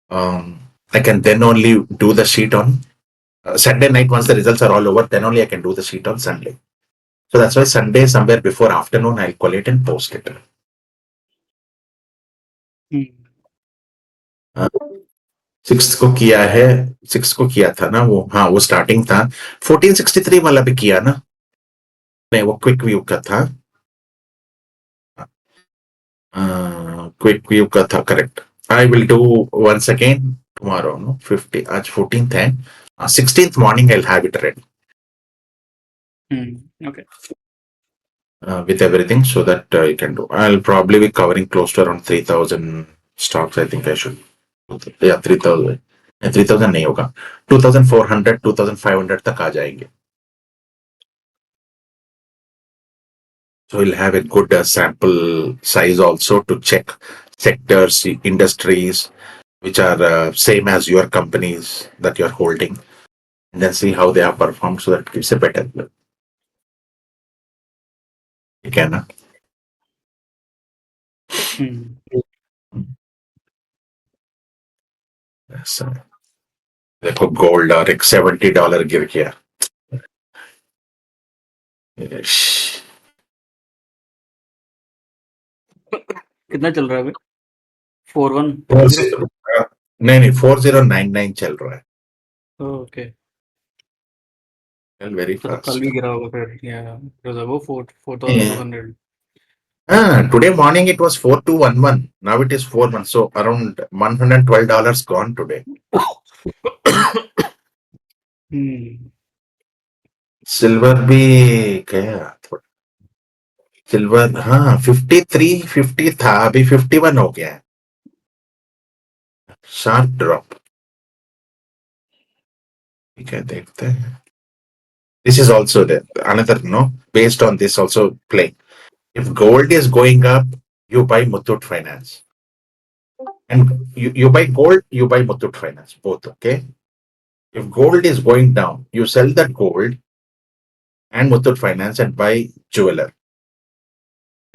I can then only do the sheet on Sunday night. Once the results are all over, then only I can do the sheet on Sunday. So that's why Sunday, somewhere before afternoon, I'll collate and post it. Six को किया है, 6 को किया था ना वो. हाँ, वो स्टार्टिंग था. 1463 वाला भी किया ना. नहीं, वो क्विक व्यू का था. क्विक व्यू का था, correct. I will do once again tomorrow. No 50, आज 14th है. 16th morning I'll have it ready. Okay. With everything, so that you can do. I'll probably be covering close to around 3000 stocks. I think I should. Yeah, 3000. 3000 नहीं होगा. 2400, 2500 तक आ जाएंगे. So we'll have a good sample size also to check sectors, industries, which are same as your companies that you're holding, and then see how they have performed, so that gives a better. You can. So, देखो gold और एक $70 गिर गया. कितना चल रहा है अभी? 41? नहीं 4099 चल रहा है. Oh, okay. Fell very So कल fast. भी गिरा होगा फिर. Yeah, it was above Yeah. 4,200. Today morning it was 4211. Now it is 41. So around $112 gone today. Hmm. Silver भी गया थोड़ा. सिल्वर हाँ 53 50 था अभी 51 हो गया है. Sharp drop. ठीक है देखते हैं. This is also the another based on this also play. If gold is going up, you buy Muthoot Finance. And you buy gold, you buy Muthoot Finance, both, okay? If gold is going down, you sell that gold and Muthoot Finance and buy jeweler,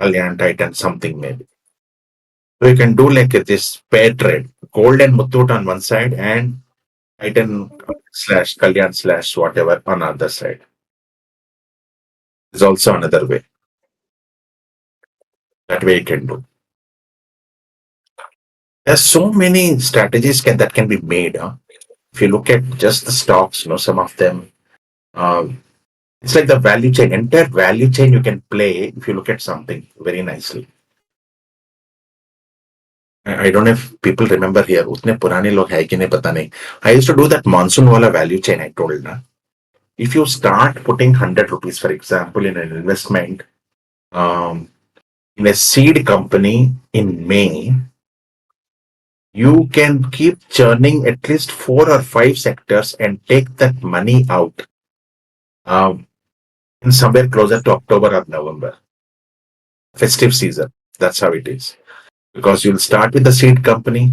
Kalyan, Titan, something maybe. So you can do like this pair trade, gold and Muthoot on one side and Titan slash Kalyan slash whatever on other side. Is also another way. That way you can do. There's so many strategies that can be made. If you look at just the stocks, some of them, it's like the value chain, entire value chain you can play if you look at something very nicely. I don't know if people remember here. उतने पुराने लोग हैं कि नहीं पता नहीं. I used to do that monsoon wala value chain I told na. If you start putting 100 rupees, for example, in an investment, in a seed company in May, you can keep churning at least 4 or 5 sectors and take that money out in somewhere closer to October or November. Festive season. That's how it is. Because you'll start with the seed company,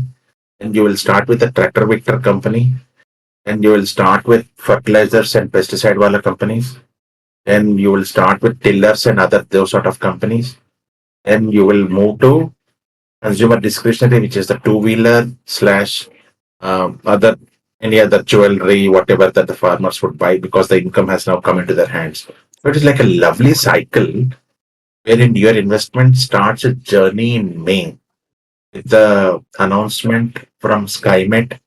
and you will start with the tractor victor company, and you will start with fertilizers and pesticide wala companies. Then you will start with tillers and other those sort of companies. Then you will move to consumer discretionary, which is the two-wheeler slash other any other jewelry, whatever that the farmers would buy because the income has now come into their hands. So it is like a lovely cycle wherein your investment starts a journey in May with the announcement from SkyMet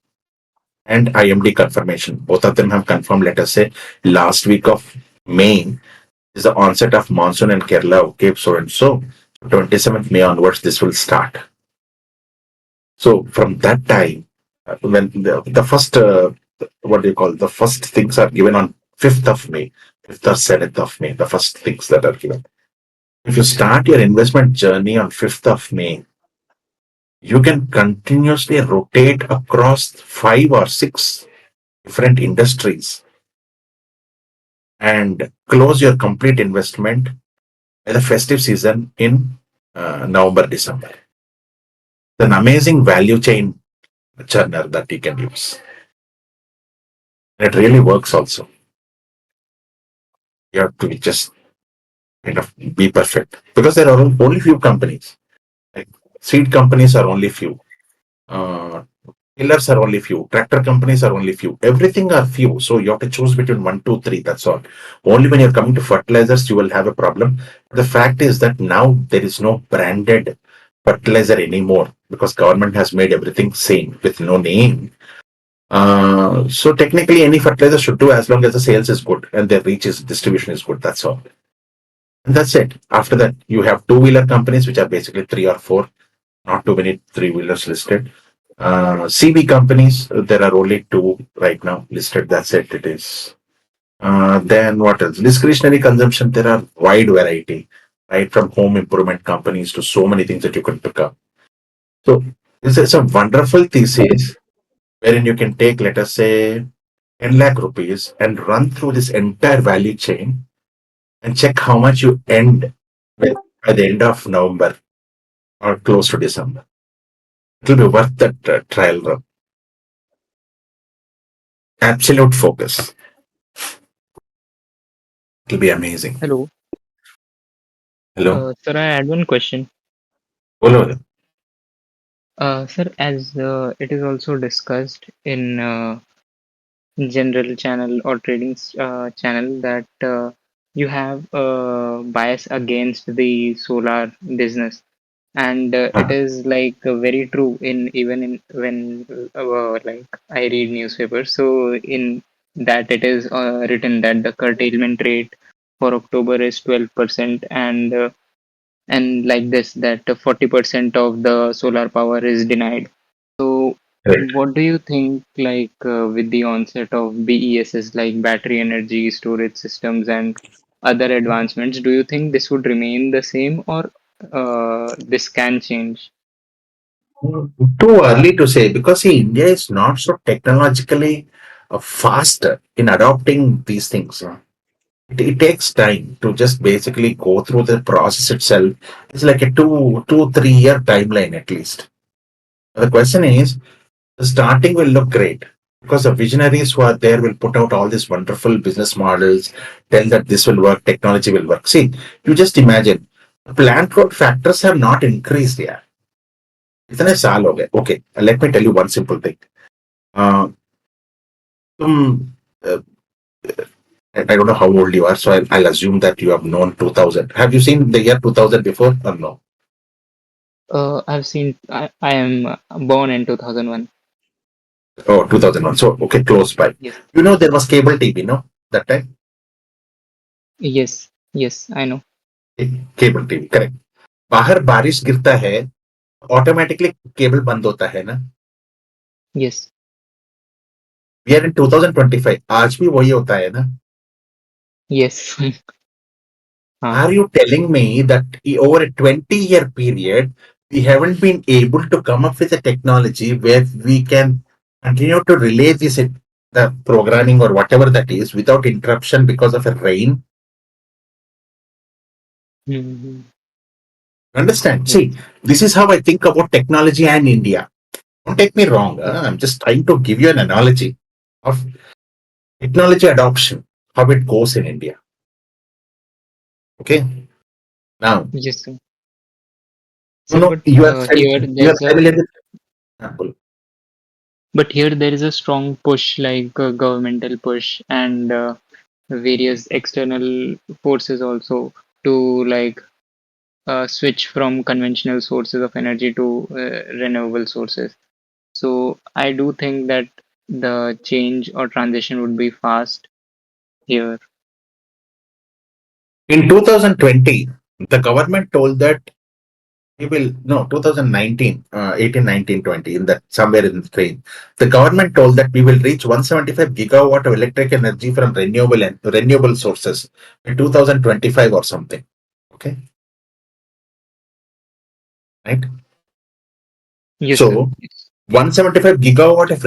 and IMD confirmation. Both of them have confirmed, let us say, last week of May is the onset of monsoon in Kerala. Okay, so and so, 27th May onwards, this will start. So from that time, when the first, what do you call, the first things are given on 5th of May, 5th or 7th of May, the first things that are given. If you start your investment journey on 5th of May, you can continuously rotate across 5 or 6 different industries and close your complete investment by the festive season in November, December. It's an amazing value chain churner that you can use. And it really works also. You have to just kind of be perfect because there are only few companies. Like seed companies are only few. Tillers are only few. Tractor companies are only few. Everything are few. So you have to choose between 1, 2, 3. That's all. Only when you're coming to fertilizers, you will have a problem. The fact is that now there is no branded fertilizer anymore because government has made everything same with no name. So technically, any fertilizer should do as long as the sales is good and their reach is distribution is good. That's all. And that's it. After that, you have two-wheeler companies, which are basically 3 or 4, not too many three-wheelers listed. CB companies, there are only 2 right now listed. That's it. It is. Then what else? Discretionary consumption, there are wide variety, right? From home improvement companies to so many things that you can pick up. So this is a wonderful thesis wherein you can take, let us say, 10 lakh rupees and run through this entire value chain and check how much you end with by the end of November or close to December. It will be worth that trial run. Absolute focus. It will be amazing. Hello. Hello? Sir, I had one question. Hello. Sir, as it is also discussed in general channel or trading channel that you have a bias against the solar business, and it is like very true in even in when like I read newspapers. So in that it is written that the curtailment rate for October is 12%, and like this that 40% of the solar power is denied. So Right. what do you think, like with the onset of BESS like battery energy storage systems and other advancements, do you think this would remain the same, or this can change? Too early to say because see, India is not so technologically fast in adopting these things. It takes time to just basically go through the process itself. It's like a 3 year timeline at least. The question is, the starting will look great because the visionaries who are there will put out all these wonderful business models, tell that this will work, technology will work. See, you just imagine, plant growth factors have not increased yet. इतने साल हो गए. Okay, let me tell you one simple thing. Uh, तुम, uh, I don't know how old you are, so I'll assume that you have known 2000. Have you seen the year 2000 before or no? I've seen. I am born in 2001. Oh, 2001. So, okay, close by. Yes. You know, there was cable TV, no? That time? Yes. Yes. I know. Cable TV, correct. बाहर बारिश गिरता है, automatically cable बंद होता है ना. Yes. We are in 2025. आज भी वही होता है ना. Yes. Are you telling me that over a 20-year period, we haven't been able to come up with a technology where we can continue to relay this the programming or whatever that is without interruption because of a rain? Mhm. Understand? Yes. See, this is how I think about technology and India. Don't take me wrong. I'm just trying to give you an analogy of technology adoption, how it goes in India. Okay. Now, Yes, sir. you Sir, know, but you are here you are there's a familiar with example. but here there is a strong push, like governmental push and various external forces also to like switch from conventional sources of energy to renewable sources. So I do think that the change or transition would be fast here. In 2020, the government told that we will, no, 2019, 18, 19, 20, in that somewhere in the train. The government told that we will reach 175 gigawatt of electric energy from renewable sources in 2025 or something. Okay, right? Yes, sir. So 175 gigawatt of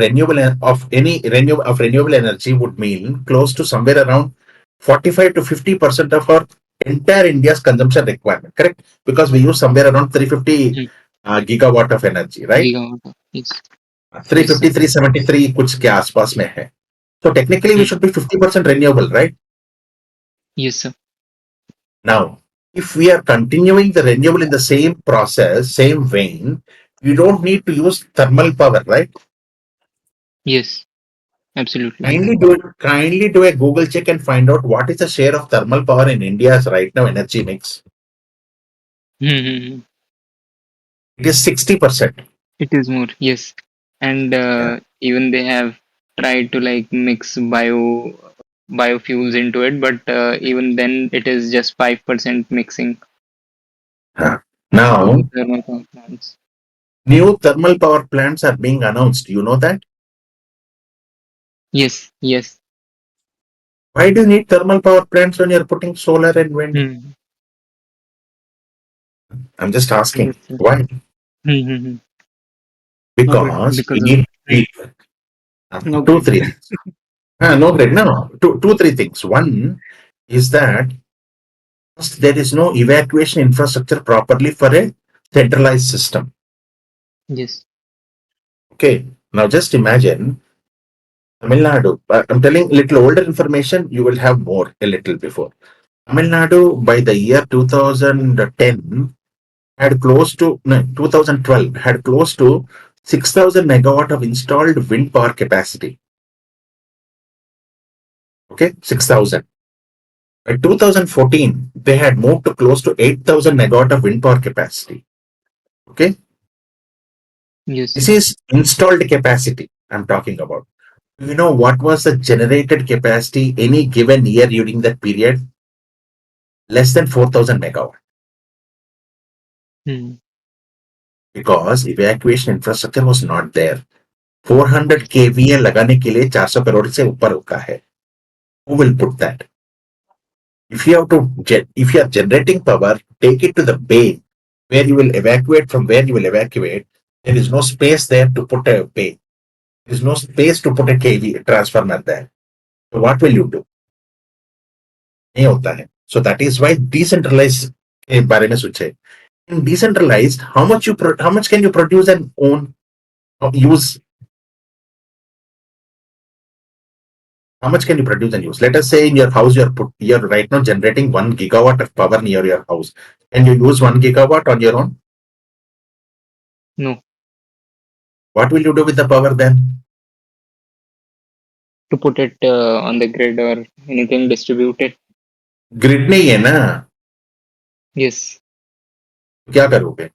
renewable energy would mean close to somewhere around 45 to 50% of our entire India's consumption requirement, correct? Because we use somewhere around 350 Mhm. gigawatt of energy, right? Gigawatt. Yes. Yes, 350, sir. 373 कुछ के आसपास में है. So technically we Hmm. should be 50% renewable, right? Yes, sir. Now, if we are continuing the renewable in the same process, same vein, we don't need to use thermal power, right? Yes. Absolutely. Kindly do a Google check and find out what is the share of thermal power in India's right now energy mix. Mhm. It is 60%. It is more. Yes. And Yeah. even they have tried to like mix biofuels into it, but even then it is just 5% mixing in the Now, thermal power plants. new thermal power plants are being announced. You know that? Yes. Yes. Why do you need thermal power plants when you're putting solar and wind? Hmm. I'm just asking. Yes, sir. Why? Hmm. No, but Because we because of need No two, great. three things. No, great. No. Two, three things. One is that first, there is no evacuation infrastructure properly for a centralized system. yes. Okay. Now just imagine Tamil Nadu. I'm telling little older information, you will have more a little before. Tamil Nadu by the year 2010 had close to, no, 2012 had close to 6,000 megawatt of installed wind power capacity. Okay, 6,000. By 2014, they had moved to close to 8,000 megawatt of wind power capacity. Okay, Yes, this sir. is installed capacity I'm talking about. You know what was the generated capacity any given year during that period? Less than 4,000 megawatt. Hmm. Because evacuation infrastructure was not there. 400 kVA लगाने के लिए 400 करोड़ से ऊपर का है. Who will put that? If you have if you are generating power, take it to the bay where you will evacuate from where you will evacuate. There is no space there to put a bay. There is no space to put a kV transformer there. So what will you do? नहीं होता है. So that is why decentralized के बारे में सोचे. In decentralized, how much can you produce and own or use? How much can you produce and use? Let us say in your house you're right now generating 1 gigawatt of power near your house. Can you use 1 gigawatt on your own? No. What will you do with the power then? To put it on the grid or anything distributed. Grid नहीं है ना. Yes. क्या करोगे?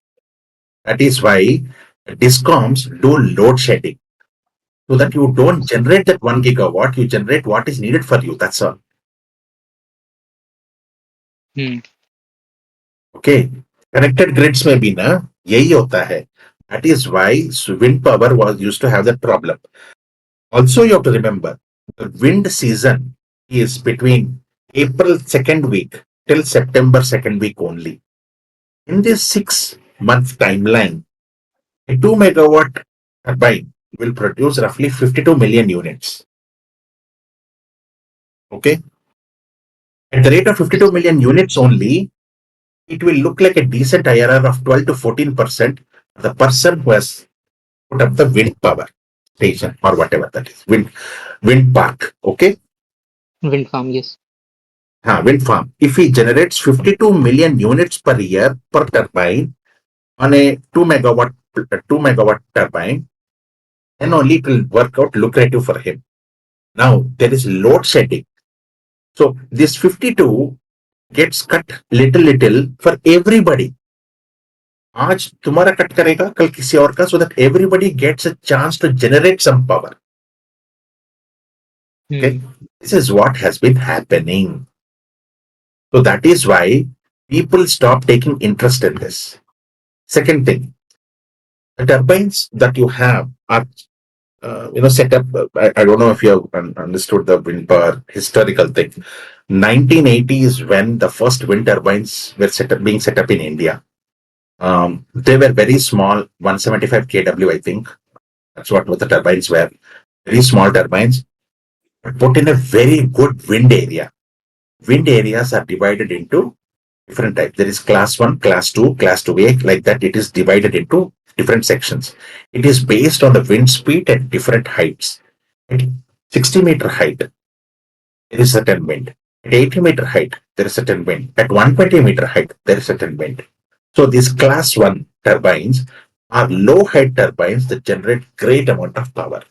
That is why discoms do load shedding so that you don't generate that 1 gigawatt. You generate what is needed for you. That's all. Hmm. Okay. Connected grids में भी ना यही होता है. That is why wind power was used to have that problem. Also, you have to remember the wind season is between April second week till September second week only. In this 6 month timeline, a 2 megawatt turbine will produce roughly 52 million units. Okay. At the rate of 52 million units only, it will look like a decent IRR of 12 to 14%. The person who has put up the wind power station or whatever that is, wind park. Okay. Wind farm. Yes. Wind farm. If he generates 52 million units per year per turbine on a 2 megawatt turbine, then only it will work out lucrative for him. Now there is load shedding. So this 52 gets cut little for everybody. आज तुम्हारा cut करेगा कल किसी और का, so that everybody gets a chance to generate some power. Okay, this is what has been happening. So that is why people stop taking interest in this. Second thing, the turbines that you have are set up. I don't know if you have understood the wind power historical thing. 1980 is when the first wind turbines were being set up in India. They were very small, 175 kW, I think. That's what the turbines were. Very small turbines, but put in a very good wind area. Wind areas are divided into different types. There is class 1, class 2, class 2A, like that. It is divided into different sections. It is based on the wind speed at different heights. At 60-meter height, there is certain wind. At 80-meter height, there is certain wind. At 120-meter height, there is certain wind. So these class 1 turbines are low height turbines that generate great amount of power.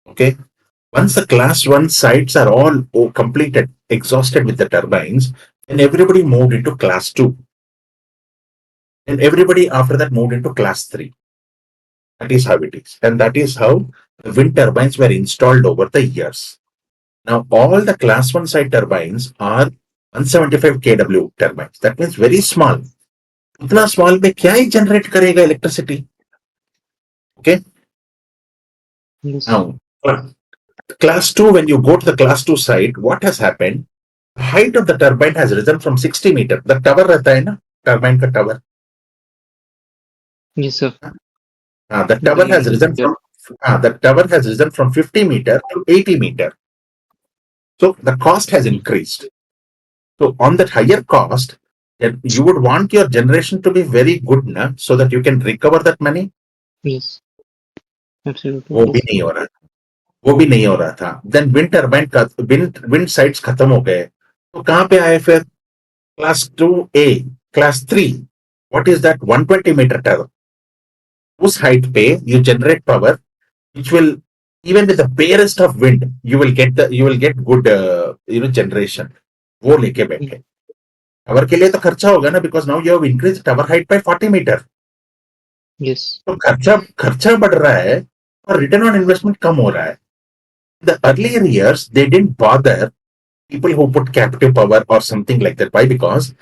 Okay. Once the class 1 sites are all completed, exhausted with the turbines, then everybody moved into class 2. And everybody after that moved into class 3. That is how it is. And that is how the wind turbines were installed over the years. Now, all the class 1 site turbines are 175 kW turbines. That means very small. इतना small में क्या ही generate करेगा electricity? Okay. Yes. Now, class 2, when you go to the class 2 site, what has happened? The height of the turbine has risen from 60 meter. The tower रहता है ना, turbine का tower. Yes, sir. The tower has risen from 50 meter to 80 meter. So the cost has increased. So on that higher cost, you would want your generation to be very good, na, so that you can recover that money. Yes. Absolutely. वो भी नहीं हो रहा था. वो भी नहीं हो रहा था. Then wind turbine का wind sites खत्म हो गए. तो कहाँ पे आए फिर? Class 2A, class 3. What is that? 120 meter tower. उस height पे you generate power, which will, even with the barest of wind, you will get good generation. वो लेके बैठे. Tower के लिए तो खर्चा होगा ना, because now you have increased tower height by 40 meter. Yes. तो खर्चा खर्चा बढ़ रहा है और रिटर्न ऑन इन्वेस्टमेंट कम हो रहा है. The earlier years they didn't bother people who put captive power or something like that. Why? Because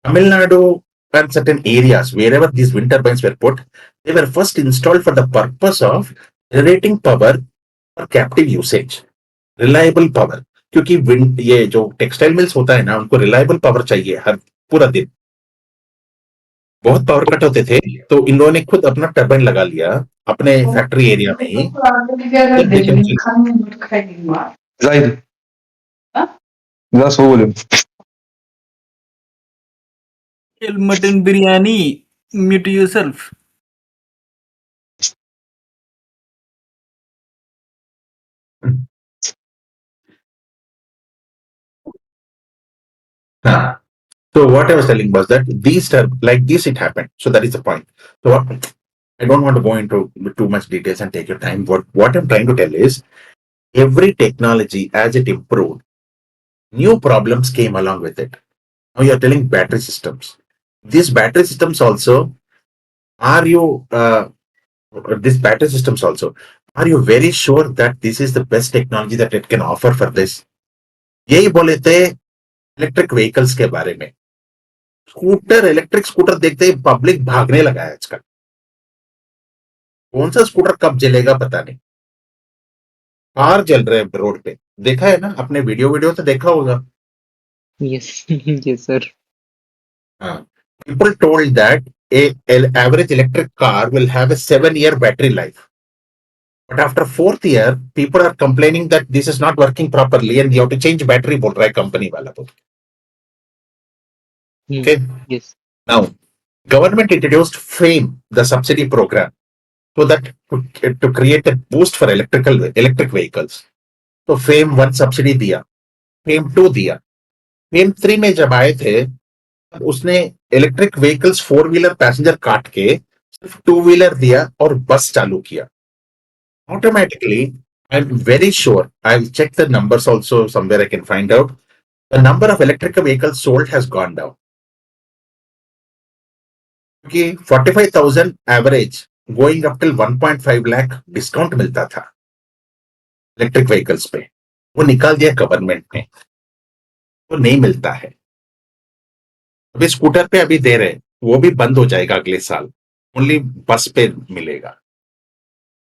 Tamil Nadu and certain areas wherever these wind turbines were put, they were first installed for the purpose of generating power for captive usage, reliable power. क्योंकि wind ये जो textile mills होता है ना, उनको reliable power चाहिए हर पूरा दिन. बहुत पावर कट होते थे, तो इन लोगों ने खुद अपना टर्बाइन लगा लिया अपने फैक्ट्री एरिया में ही. Zahid, that's all. Kill mutton biryani. Mute yourself. हाँ. So what I was telling was that these like this it happened. So that is the point. So I don't want to go into too much details and take your time. What I'm trying to tell is every technology as it improved, new problems came along with it. Now you're telling battery systems. These battery systems also, are you these battery systems also, are you very sure that this is the best technology that it can offer for this? यही बोले थे electric vehicles के बारे में. Scooter, electric scooter देखते ही public भागने लगा है आजकल. कौन सा स्कूटर कब जलेगा पता नहीं. कार जल रहे हैं रोड पे, देखा है ना आपने? वीडियो तो देखा होगा. Yes. Yes, sir. People told that an average electric car will have a 7-year battery life. But after 4th year, people are complaining that this is not working properly and you have to change battery, बोल रहा है company वाला तो. Okay. Yes. Now, government introduced FAME, the subsidy program, so that to create a boost for electric vehicles. तो FAME 1 subsidy दिया, FAME 2 दिया. FAME 3 में जब आए थे, उसने इलेक्ट्रिक व्हीकल्स 4-व्हीलर पैसेंजर काट के सिर्फ 2-व्हीलर दिया और बस चालू किया. Automatically, I'm very sure, I'll check the numbers also somewhere I can find out. The number of electric vehicles sold has gone down. क्योंकि 45,000 average going up till 1.5 lakh discount मिलता था इलेक्ट्रिक व्हीकल्स पे, वो निकाल दिया गवर्नमेंट ने, तो नहीं मिलता है. अभी स्कूटर पे अभी दे रहे, वो भी बंद हो जाएगा अगले साल, ओनली बस पे मिलेगा.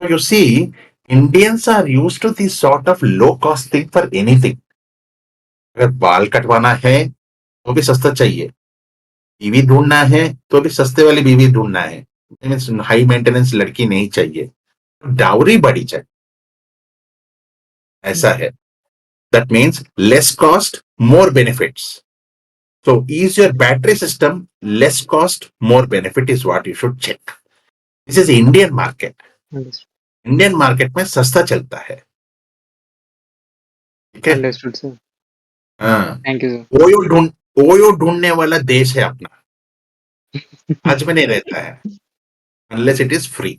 So you see, Indians are used to this sort of low cost thing for anything. अगर बाल कटवाना है तो भी सस्ता चाहिए, बीवी ढूंढना है तो भी सस्ते वाली बीवी ढूंढना है, हाई मेंटेनेंस लड़की नहीं चाहिए, डाउरी बड़ी चाहिए. ऐसा है. That means less cost, more benefits. So is your battery system less cost, more benefit is what you should check. This is Indian market. Understood. Indian market में सस्ता चलता है. ठीक है. Understood, sir. हाँ. Thank you, sir. ओयो ढूंढने वाला देश है अपना, आज में नहीं रहता है unless it is free.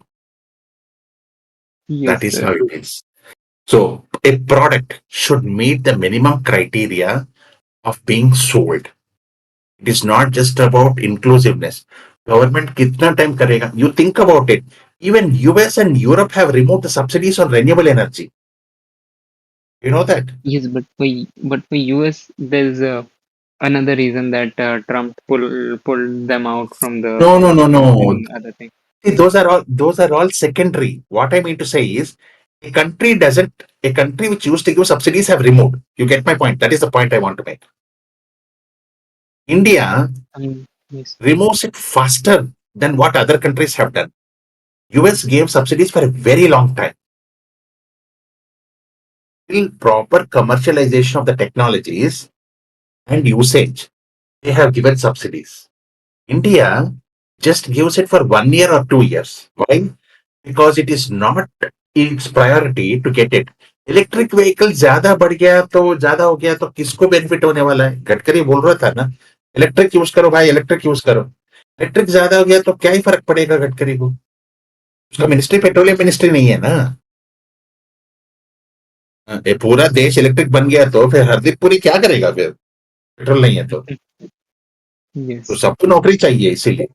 Yes, That is sir. how it is. So a product should meet the minimum criteria of being sold. It is not just about inclusiveness. Government कितना टाइम करेगा? You think about it. Even US and Europe have removed the subsidies on renewable energy. You know that? Yes, but for US, there's another reason that Trump pulled them out from the No. other thing. See, those are all secondary. What I mean to say is, a country which used to give subsidies have removed. You get my point? That is the point I want to make. India Yes. removes it faster than what other countries have done. US gave subsidies for a very long time. Till proper commercialization of the technologies and usage, they have given subsidies. India just gives it for 1 year or 2 years. Why? Because it is not its priority to get it. Electric vehicle ज्यादा बढ़ गया तो ज्यादा हो गया तो किसको benefit होने वाला है? गडकरी बोल रहा था ना, इलेक्ट्रिक यूज करो भाई, इलेक्ट्रिक यूज करो. इलेक्ट्रिक ज्यादा हो गया तो क्या ही फर्क पड़ेगा गडकरी को? उसका मिनिस्ट्री पेट्रोलियम मिनिस्ट्री नहीं है ना. ये पूरा देश इलेक्ट्रिक बन गया तो फिर हरदीप पुरी क्या करेगा? फिर पेट्रोल नहीं है तो Yes. सबको नौकरी चाहिए इसीलिए.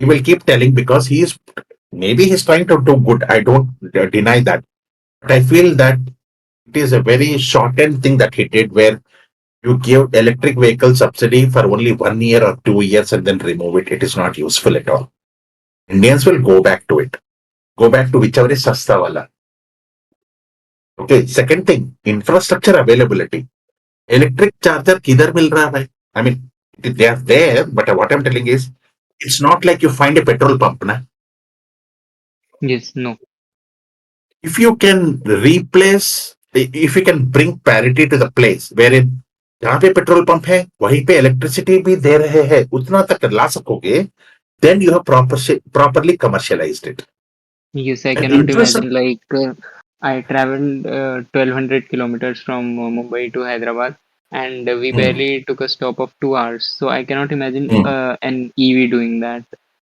He will keep telling because maybe he's trying to do good. I don't deny that. But I feel that it is a very shortened thing that he did where you give electric vehicle subsidy for only 1 year or 2 years and then remove it. It is not useful at all. Indians will go back to it. Go back to whichever is sasta wala. Okay. Second thing, infrastructure availability. Electric charger kidhar mil raha hai? I mean, they are there, but what I'm telling is, it's not like you find a petrol pump, na? Yes, no. If you can replace, if you can bring parity to the place wherein जहाँ पे petrol pump है वहीं पे electricity भी दे रहे हैं उतना तक ला सकोगे then you have properly commercialized it. Yes, I And cannot infrastructure. imagine. Like, I traveled 1200 kilometers from Mumbai to Hyderabad, and we Hmm, barely took a stop of 2 hours. So I cannot imagine hmm. an EV doing that.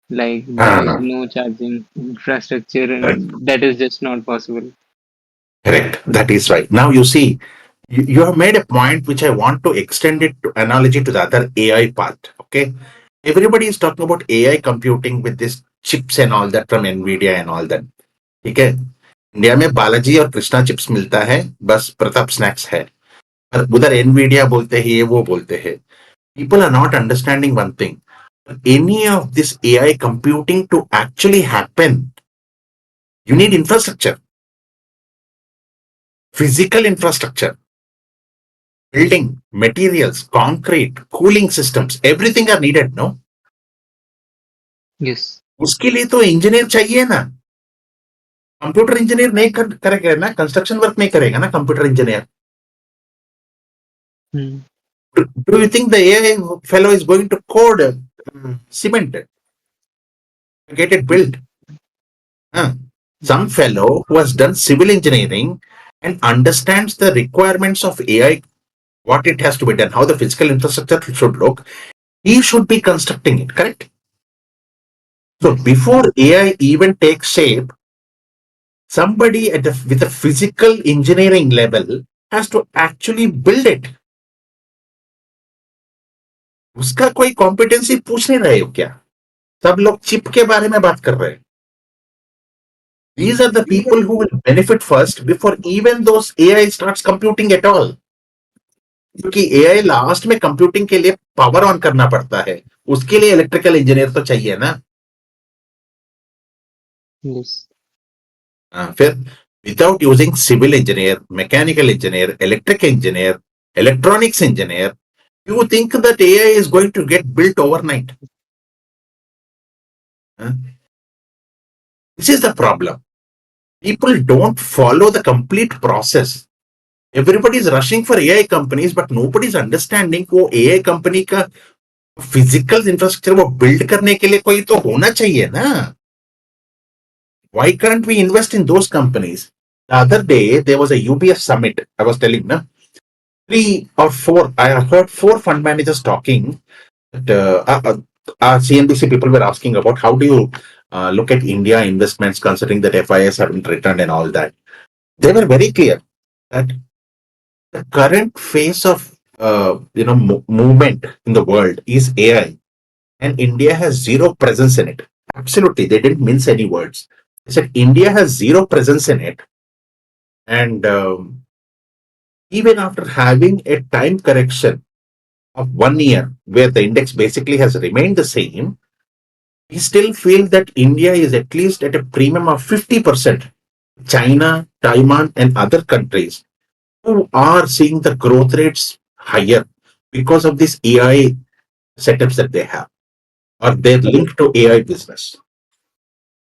Like, there is Ah, no charging infrastructure, correct, and that is just not possible. correct. That is right. Now you see, you have made a point which I want to extend it to analogy to the other AI part. Okay, everybody is talking about AI computing with these chips and all that from Nvidia and all that. ठीक है India में बालाजी और Krishna chips मिलता है बस Pratap snacks है और उधर एनवीडिया बोलते हैं ये वो बोलते हैं people are not understanding one thing any of this AI computing to actually happen, you need infrastructure, physical infrastructure, building, materials, concrete, cooling systems, everything are needed, no? Yes. उसके लिए तो इंजीनियर चाहिए ना कंप्यूटर इंजीनियर नहीं करेगा ना construction work नहीं करेगा ना computer engineer Hmm. do you think the AI fellow is going to code cement to get it built? Huh? Some fellow who has done civil engineering and understands the requirements of AI, what it has to be done, how the physical infrastructure should look, he should be constructing it, correct? So Yes. before AI even takes shape, somebody with a physical engineering level has to actually build it. उसका कोई competency पूछ नहीं रहे हो क्या सब लोग chip के बारे में बात कर रहे हैं these are the people who will benefit first before even those AI starts computing at all क्योंकि AI लास्ट में कंप्यूटिंग के लिए पावर ऑन करना पड़ता है उसके लिए इलेक्ट्रिकल इंजीनियर तो चाहिए ना Yes. फिर without using civil engineer mechanical engineer electric engineer electronics engineer you think that AI is going to get built overnight. This is the problem. People don't follow the complete process. Everybody is rushing for AI companies, but nobody is understanding वो AI company का physical infrastructure वो build करने के लिए कोई तो होना चाहिए ना. Why can't we invest in those companies? The other day there was a UBS summit. I was telling, na, 3 or 4. I heard 4 fund managers talking. CNBC people were asking about how do you look at India investments considering that FIS haven't returned and all that. They were very clear that the current phase of movement in the world is AI, and India has zero presence in it. Absolutely, they didn't mince any words. They said India has zero presence in it, and even after having a time correction of 1 year where the index basically has remained the same, we still feel that India is at least at a premium of 50%. China, Taiwan, and other countries who are seeing the growth rates higher because of this AI setups that they have or they're linked to AI business.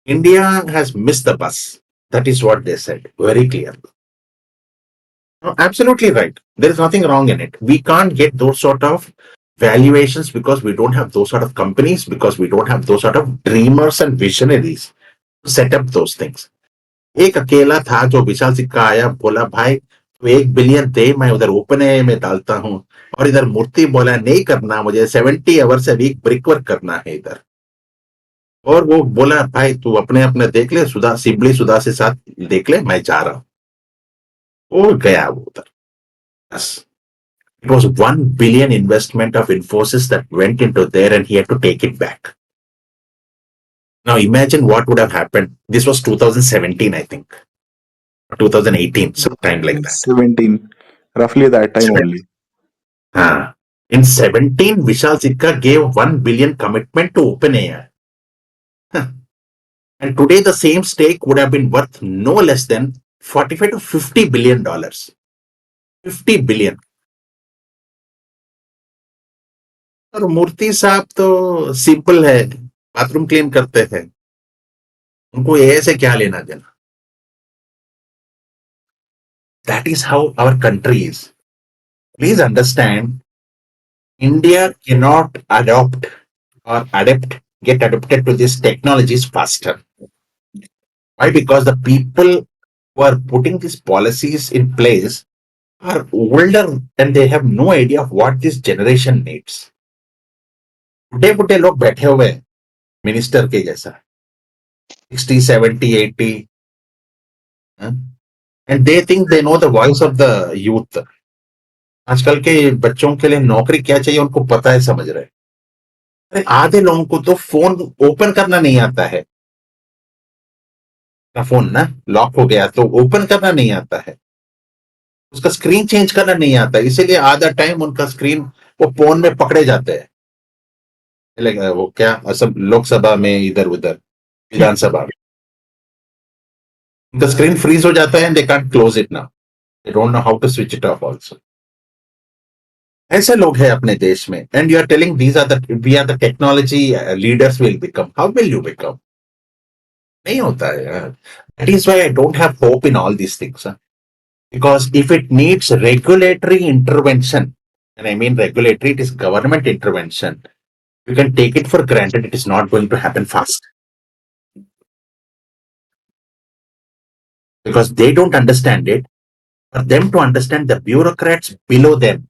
India has missed the bus. That is what they said very clearly. No, absolutely right. There is nothing wrong in it. We can't get those sort of valuations because we don't have those sort of companies, because we don't have those sort of dreamers and visionaries to set up those things. एक अकेला था जो विशाल सिक्का आया बोला भाई तो 1 billion दे मैं उधर ओपन ए में डालता हूं और इधर मूर्ति बोला नहीं करना मुझे 70 आवर से वीक ब्रिक वर्क करना है इधर और वो बोला भाई तू अपने अपने देख ले सुधा सिबली सुधा से साथ देख ले मैं जा रहा हूं वो गया वो उधर बस it was 1 billion investment of Infosys that went into there and he had to take it back. Now imagine what would have happened. This was 2017, I think, or 2018, sometime like that. 17, roughly that time only. In 17, Vishal Sikka gave 1 billion commitment to OpenAI. And today the same stake would have been worth no less than 45 to 50 billion dollars. 50 billion. और मूर्ति साहब तो simple है, bathroom clean करते हैं, उनको AI से क्या लेना देना. That is how our country is. Please understand, India cannot get adapted to these technologies faster. Why? Because the people who are putting these policies in place are older and they have no idea of what this generation needs. बुढ़े बुढ़े लोग बैठे हुए हैं minister के जैसा 60, 70, 80 and they think they know the voice of the youth. आजकल के बच्चों के लिए नौकरी क्या चाहिए उनको पता है, समझ रहे. अरे आधे लोगों को तो फोन ओपन करना नहीं आता है. फोन ना लॉक हो गया तो ओपन करना नहीं आता है, उसका स्क्रीन चेंज करना नहीं आता, इसीलिए आधा टाइम उनका स्क्रीन वो फोन में पकड़े जाते हैं. वो क्या असम लोकसभा में इधर उधर विधानसभा में उनका स्क्रीन फ्रीज हो जाता है and they can't close it now, they don't know how to switch it off also. ऐसे लोग हैं अपने देश में and you are telling we are the technology leaders will become. How will you become? नहीं होता है यार. That is why I don't have hope in all these things. Because if it needs regulatory intervention, and I mean regulatory, it is government intervention, you can take it for granted it is not going to happen fast. Because they don't understand it. For them to understand, the bureaucrats below them,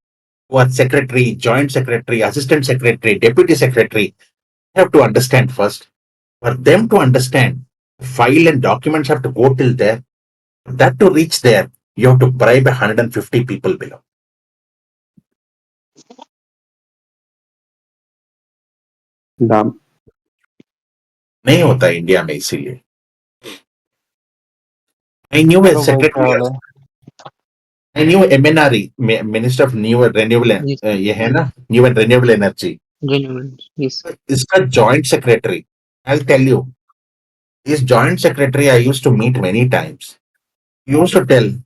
who are secretary, joint secretary, assistant secretary, deputy secretary, have to understand first. For them to understand, file and documents have to go till there. For that to reach there, you have to bribe 150 people below. Damn. नहीं होता India में, इसीलिए. I knew a secretary. I knew MNRE, Minister of New and Renewable, Yes. ये है ना, New and Renewable Energy. Renewable. Yes. इसका joint secretary, I'll tell you, this joint secretary I used to meet many times. He used to tell,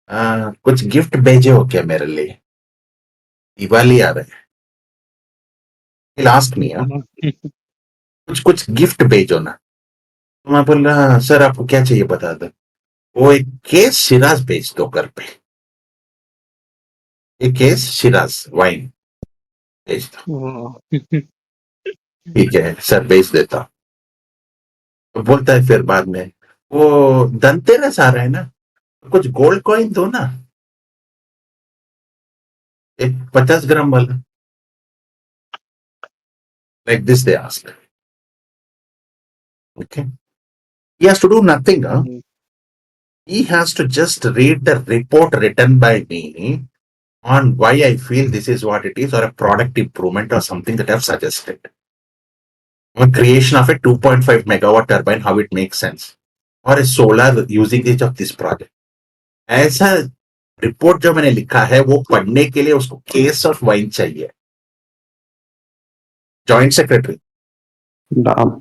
कुछ gift भेजे हो क्या मेरे लिए, दिवाली आ रहा है. He'll ask me, कुछ गिफ्ट भेजो ना. तो मैं बोल रहा, सर आपको क्या चाहिए बता दो. वो एक केस शिराज भेज दो घर पे, एक केस शिराज वाइन भेज दो. Wow. ठीक है सर, भेज देता. तो बोलता है फिर बाद में, वो धनतेरस आ रहा है ना, कुछ गोल्ड कॉइन दो ना, एक 50 ग्राम वाला. Like this they ask. Okay. He has to do nothing. He has to just read the report written by me on why I feel this is what it is, or a product improvement or something that I've suggested. Or creation of a 2.5 megawatt turbine, how it makes sense. Or a solar using each of this project. ऐसा report जो मैंने लिखा है वो पढ़ने के लिए उसको केस ऑफ वाइन चाहिए. Joint secretary Damn.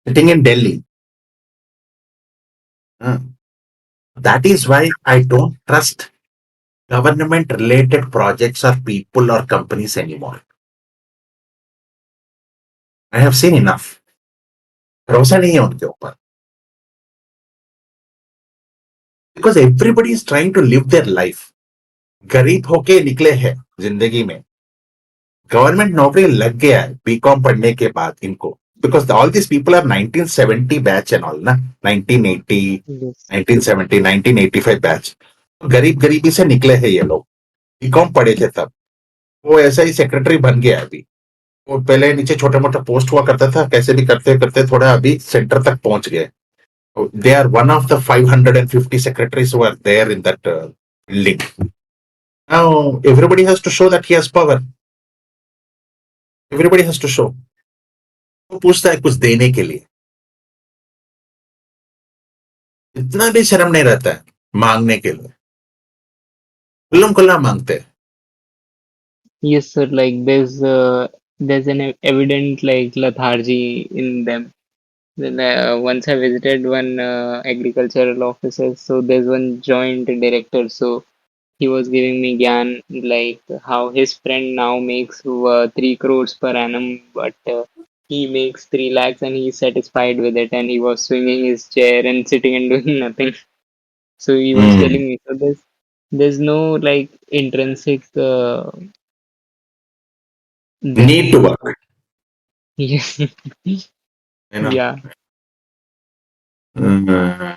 sitting in Delhi. That is why I don't trust government related projects or people or companies anymore. I have seen enough. भरोसा नहीं है उनके ऊपर. Because everybody is trying to live their life. गरीब होके निकले हैं जिंदगी में. गवर्नमेंट नौकरी लग गया है बीकॉम पढ़ने के बाद इनको. Because all these people are 1970 batch and all ना, 1980, Yes. 1970, 1985 बैच. गरीब गरीबी से निकले हैं ये लोग. बीकॉम पढ़े थे तब. वो ऐसा ही सेक्रेटरी बन गया अभी. वो पहले नीचे छोटा मोटा पोस्ट हुआ करता था, कैसे भी करते करते थोड़ा अभी सेंटर तक पहुंच गए. They are one of the 550 secretaries who are there in that building. Now everybody has to show that he has power. Everybody has to show. वो पूछता है कुछ देने के लिए, इतना भी शर्म नहीं रहता है मांगने के लिए, खुल्लम खुल्ला मांगते हैं. Yes, sir. Like there's an evident like lethargy in them. Then once I visited one agricultural officer, so there's one joint director. So he was giving me gyan like how his friend now makes 3 crores per annum, but he makes 3 lakhs and he's satisfied with it, and he was swinging his chair and sitting and doing nothing. So he was Hmm. telling me, so there's no like intrinsic Need to them. work, Yes. you know. Yeah. Hmm.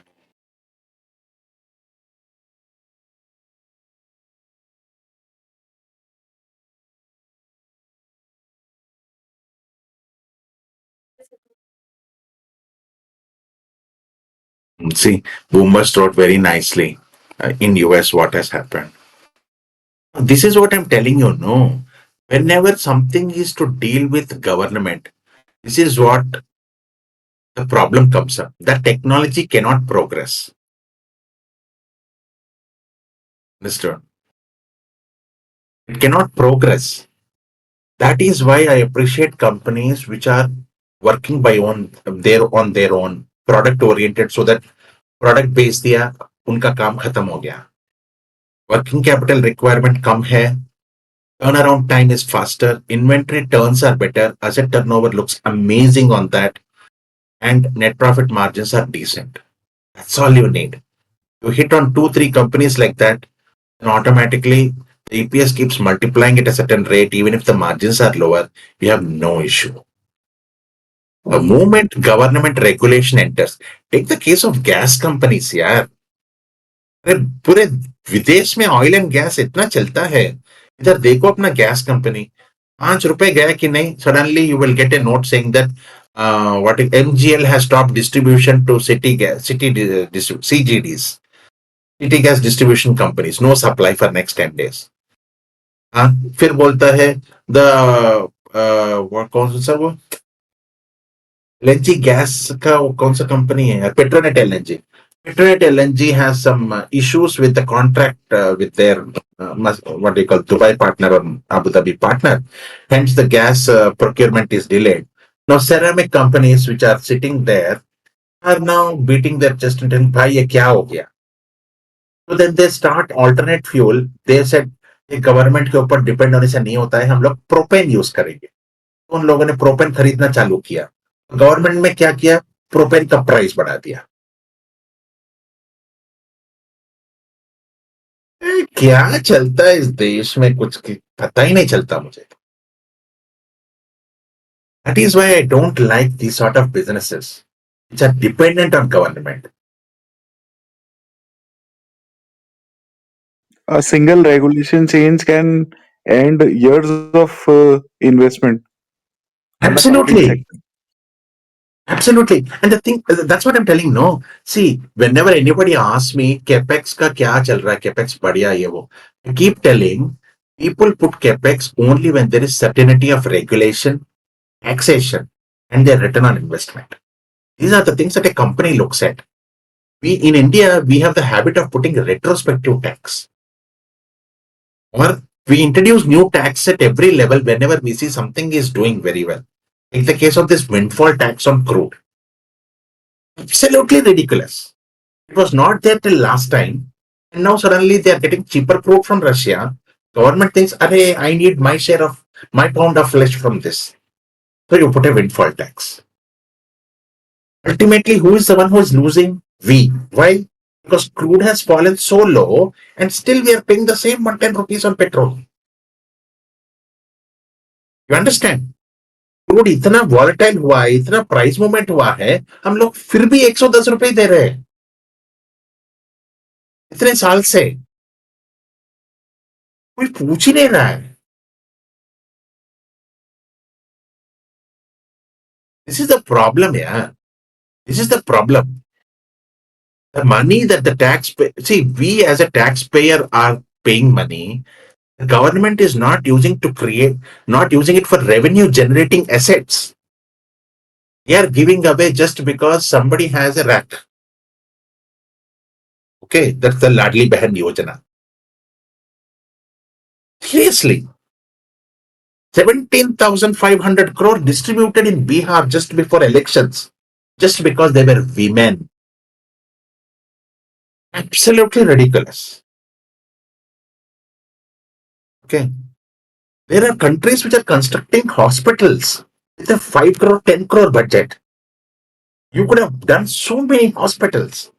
See, Boomers wrote very nicely in US what has happened. This is what I'm telling you, no. Whenever something is to deal with government, this is what the problem comes up. That technology cannot progress. Understood? It cannot progress. That is why I appreciate companies which are working by on their own, product oriented, so that product बेच दिया, उनका काम खत्म हो गया. Working capital requirement कम है, turn around time is faster, inventory turns are better, asset turnover looks amazing on that, and net profit margins are decent. That's all you need. You hit on 2-3 companies like that, and automatically the EPS keeps multiplying at a certain rate. Even if the margins are lower, you have no issue. The moment government regulation enters, take the case of gas companies, यार. अरे पूरे विदेश में oil and gas इतना चलता है, इधर देखो अपना गैस कंपनी, ₹5 गया कि नहीं, suddenly you will get A note saying that what MGL has stopped distribution to CGDs, city gas distribution companies, no supply for next 10 days. हाँ, फिर बोलता है द कौन सा वो एलएनजी गैस का वो कौन सा कंपनी है यार, Petronet LNG. Petronet LNG has some issues with the contract with their what do you call Dubai partner or Abu Dhabi partner. Hence, the gas procurement is delayed. Now, ceramic companies which are sitting there are now beating their chest and telling, "भाई ये क्या हो गया?" So then they start alternate fuel. They said, "ये government के ऊपर depend होने से नहीं होता है, हम लोग प्रोपेन यूज करेंगे." तो उन लोगों ने प्रोपेन खरीदना चालू किया. गवर्नमेंट में क्या किया? प्रोपेन का प्राइस बढ़ा दिया. क्या चलता है इस देश में, कुछ पता ही नहीं चलता मुझे. That is why I don't like these sort of businesses which are dependent on government. A single regulation change can end years of investment in the company Absolutely. sector. Absolutely. And the thing, that's what I'm telling. No, see, whenever anybody asks me, capex का क्या चल रहा है, capex बढ़िया ये वो, I keep telling people put capex only when there is certainty of regulation, taxation, and their return on investment. These are the things that a company looks at. We in India, we have the habit of putting retrospective tax, or we introduce new tax at every level whenever we see something is doing very well. In the case of this windfall tax on crude, absolutely ridiculous. It was not there till last time, and now suddenly they are getting cheaper crude from Russia. Government thinks, "Arey, I need my share of my pound of flesh from this." So you put a windfall tax. Ultimately, who is the one who is losing? We. Why? Because crude has fallen so low, and still we are paying the same 110 rupees on petrol. You understand? Crude इतना volatile हुआ है, इतना price movement हुआ है, हम लोग फिर भी ₹110 दे रहे हैं इतने साल से. कोई पूछ ही नहीं रहा है. दिस इज द प्रॉब्लम यार. This is the problem. The money that the see, we as a taxpayer are paying money. The government is not using to create, not using it for revenue generating assets. They are giving away just because somebody has a rack. Okay, that's the Ladli Behan Yojana. Seriously, 17,500 crore distributed in Bihar just before elections, just because they were women. Absolutely ridiculous. Okay. There are countries which are constructing hospitals with a 5 crore, 10 crore budget. You could have done so many hospitals.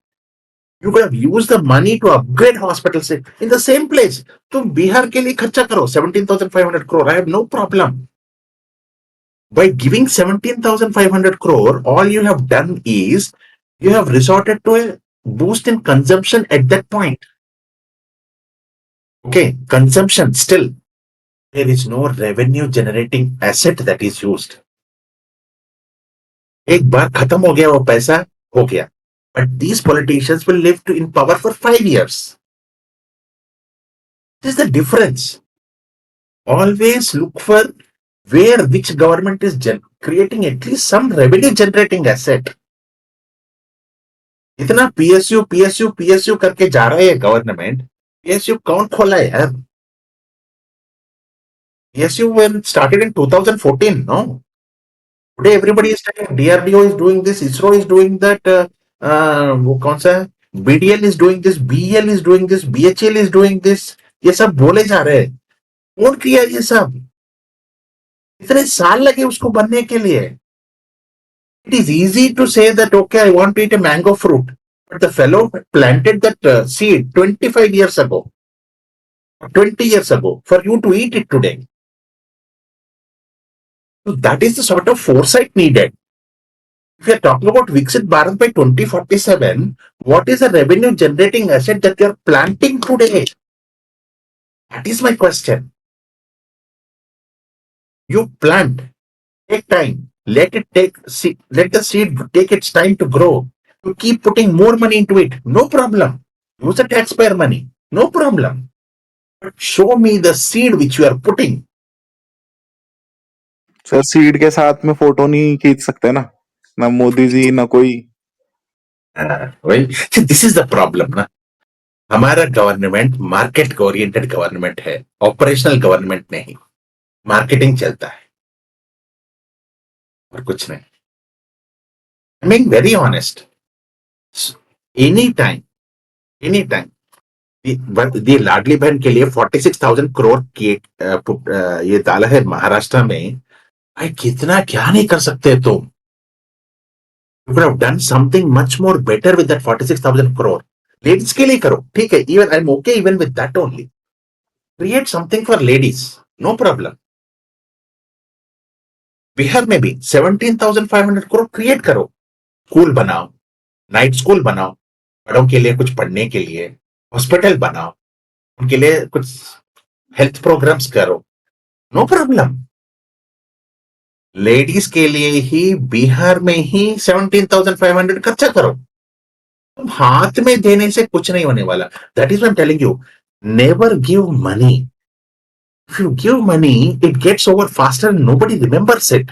You could have used the money to upgrade hospitals in the same place. तुम बिहार के लिए खर्चा करो 17,500 crore. I have no problem. By giving 17,500 crore, all you have done is you have resorted to a boost in consumption at that point. Okay, consumption still. There is no revenue generating asset that is used. एक बार खत्म हो गया वो पैसा हो गया. But these politicians will live in power for 5 years. This is the difference. Always look for where which government is creating at least some revenue generating asset. इतना PSU करके जा रहा है गवर्नमेंट. PSU कौन खोला है यार? PSU when started in 2014, no? Today everybody is saying DRDO is doing this, ISRO is doing that, वो कौन सा है? BDL is doing this, BEL is doing this, BHL is doing this. ये सब बोले जा रहे हैं. कौन किया ये सब? इतने साल लगे उसको बनने के लिए. It is easy to say that, okay, I want to eat a mango fruit. But the fellow planted that seed 25 years ago, 20 years ago, for you to eat it today. So that is the sort of foresight needed. If you are talking about Viksit Bharat by 2047, what is the revenue generating asset that you are planting today? That is my question. You plant, take time, let the seed take its time to grow. You keep putting more money into it, no problem. Use the taxpayer money, no problem. But show me the seed which you are putting. Sir seed के साथ में photo नहीं खींच सकते ना मोदी जी ना कोई. Well, this is the problem, ना. हमारा गवर्नमेंट मार्केट ओरिएंटेड गवर्नमेंट है, ऑपरेशनल गवर्नमेंट नहीं. मार्केटिंग चलता है और कुछ नहीं. I mean very honest. Any time ये लाडली बहन के लिए 46,000 करोड़ की ये डाला है महाराष्ट्र में. भाई कितना क्या नहीं कर सकते तुम. You could have done something much more better with that 46,000 crore. Ladies के लिए करो, ठीक है. Even I'm okay even with that only. Create something for ladies, no problem. Bihar में भी 17,500 crore create करो. स्कूल बनाओ, नाइट स्कूल बनाओ, बड़ों के लिए कुछ पढ़ने के लिए, हॉस्पिटल बनाओ, उनके लिए कुछ हेल्थ प्रोग्राम्स करो, नो प्रॉब्लम. लेडीज के लिए ही बिहार में ही 17,500 खर्चा करो. तुम हाथ में देने से कुछ नहीं होने वाला. That is I am telling you, never give money. If you give money it gets over faster, nobody remembers it.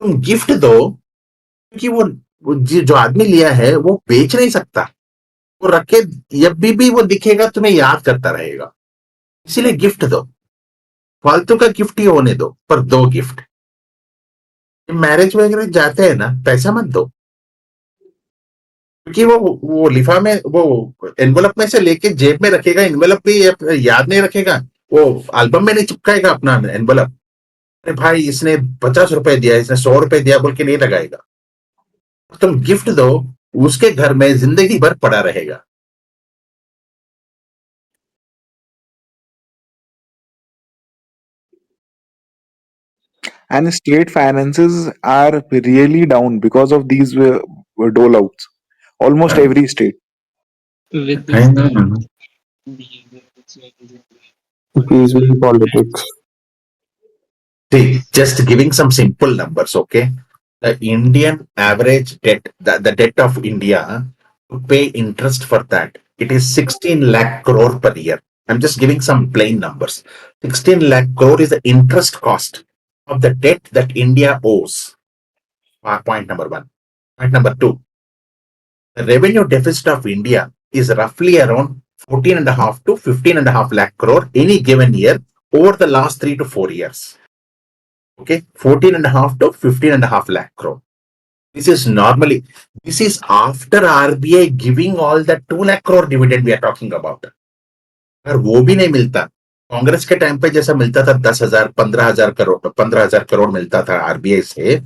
तुम गिफ्ट दो, क्योंकि वो जो आदमी लिया है वो बेच नहीं सकता. वो रखे जब भी वो दिखेगा तुम्हें याद करता रहेगा. इसीलिए गिफ्ट दो. फालतू का गिफ्ट ही होने दो, पर दो गिफ्ट. मैरिज वगैरह जाते हैं ना, पैसा मत दो, क्योंकि वो लिफा में वो एनवेलप में से लेके जेब में रखेगा. एनवेलप भी याद नहीं रखेगा. वो एल्बम में नहीं चिपकाएगा अपना एनवेलप. अरे भाई इसने 50 रुपए दिया, इसने 100 रुपए दिया बोल के नहीं लगाएगा. तुम गिफ्ट दो, उसके घर में जिंदगी भर पड़ा रहेगा. And state finances are really down because of these dole outs. Almost every state. With this behavior, it's like PSV politics. See, just giving some simple numbers, okay? The Indian average debt, the debt of India, to pay interest for that, it is 16 lakh crore per year. I'm just giving some plain numbers. 16 lakh crore is the interest cost of the debt that India owes. Point number one. Point number two, the revenue deficit of India is roughly around 14.5 to 15.5 lakh crore any given year over the last 3 to 4 years. Okay, 14.5 to 15.5 lakh crore. This is normally, this is after RBI giving all that 2 lakh crore dividend we are talking about. अगर वो भी नहीं मिलता, कांग्रेस के time पे जैसा मिलता था 10,000 15,000 करोड़ मिलता था आरबीआई से,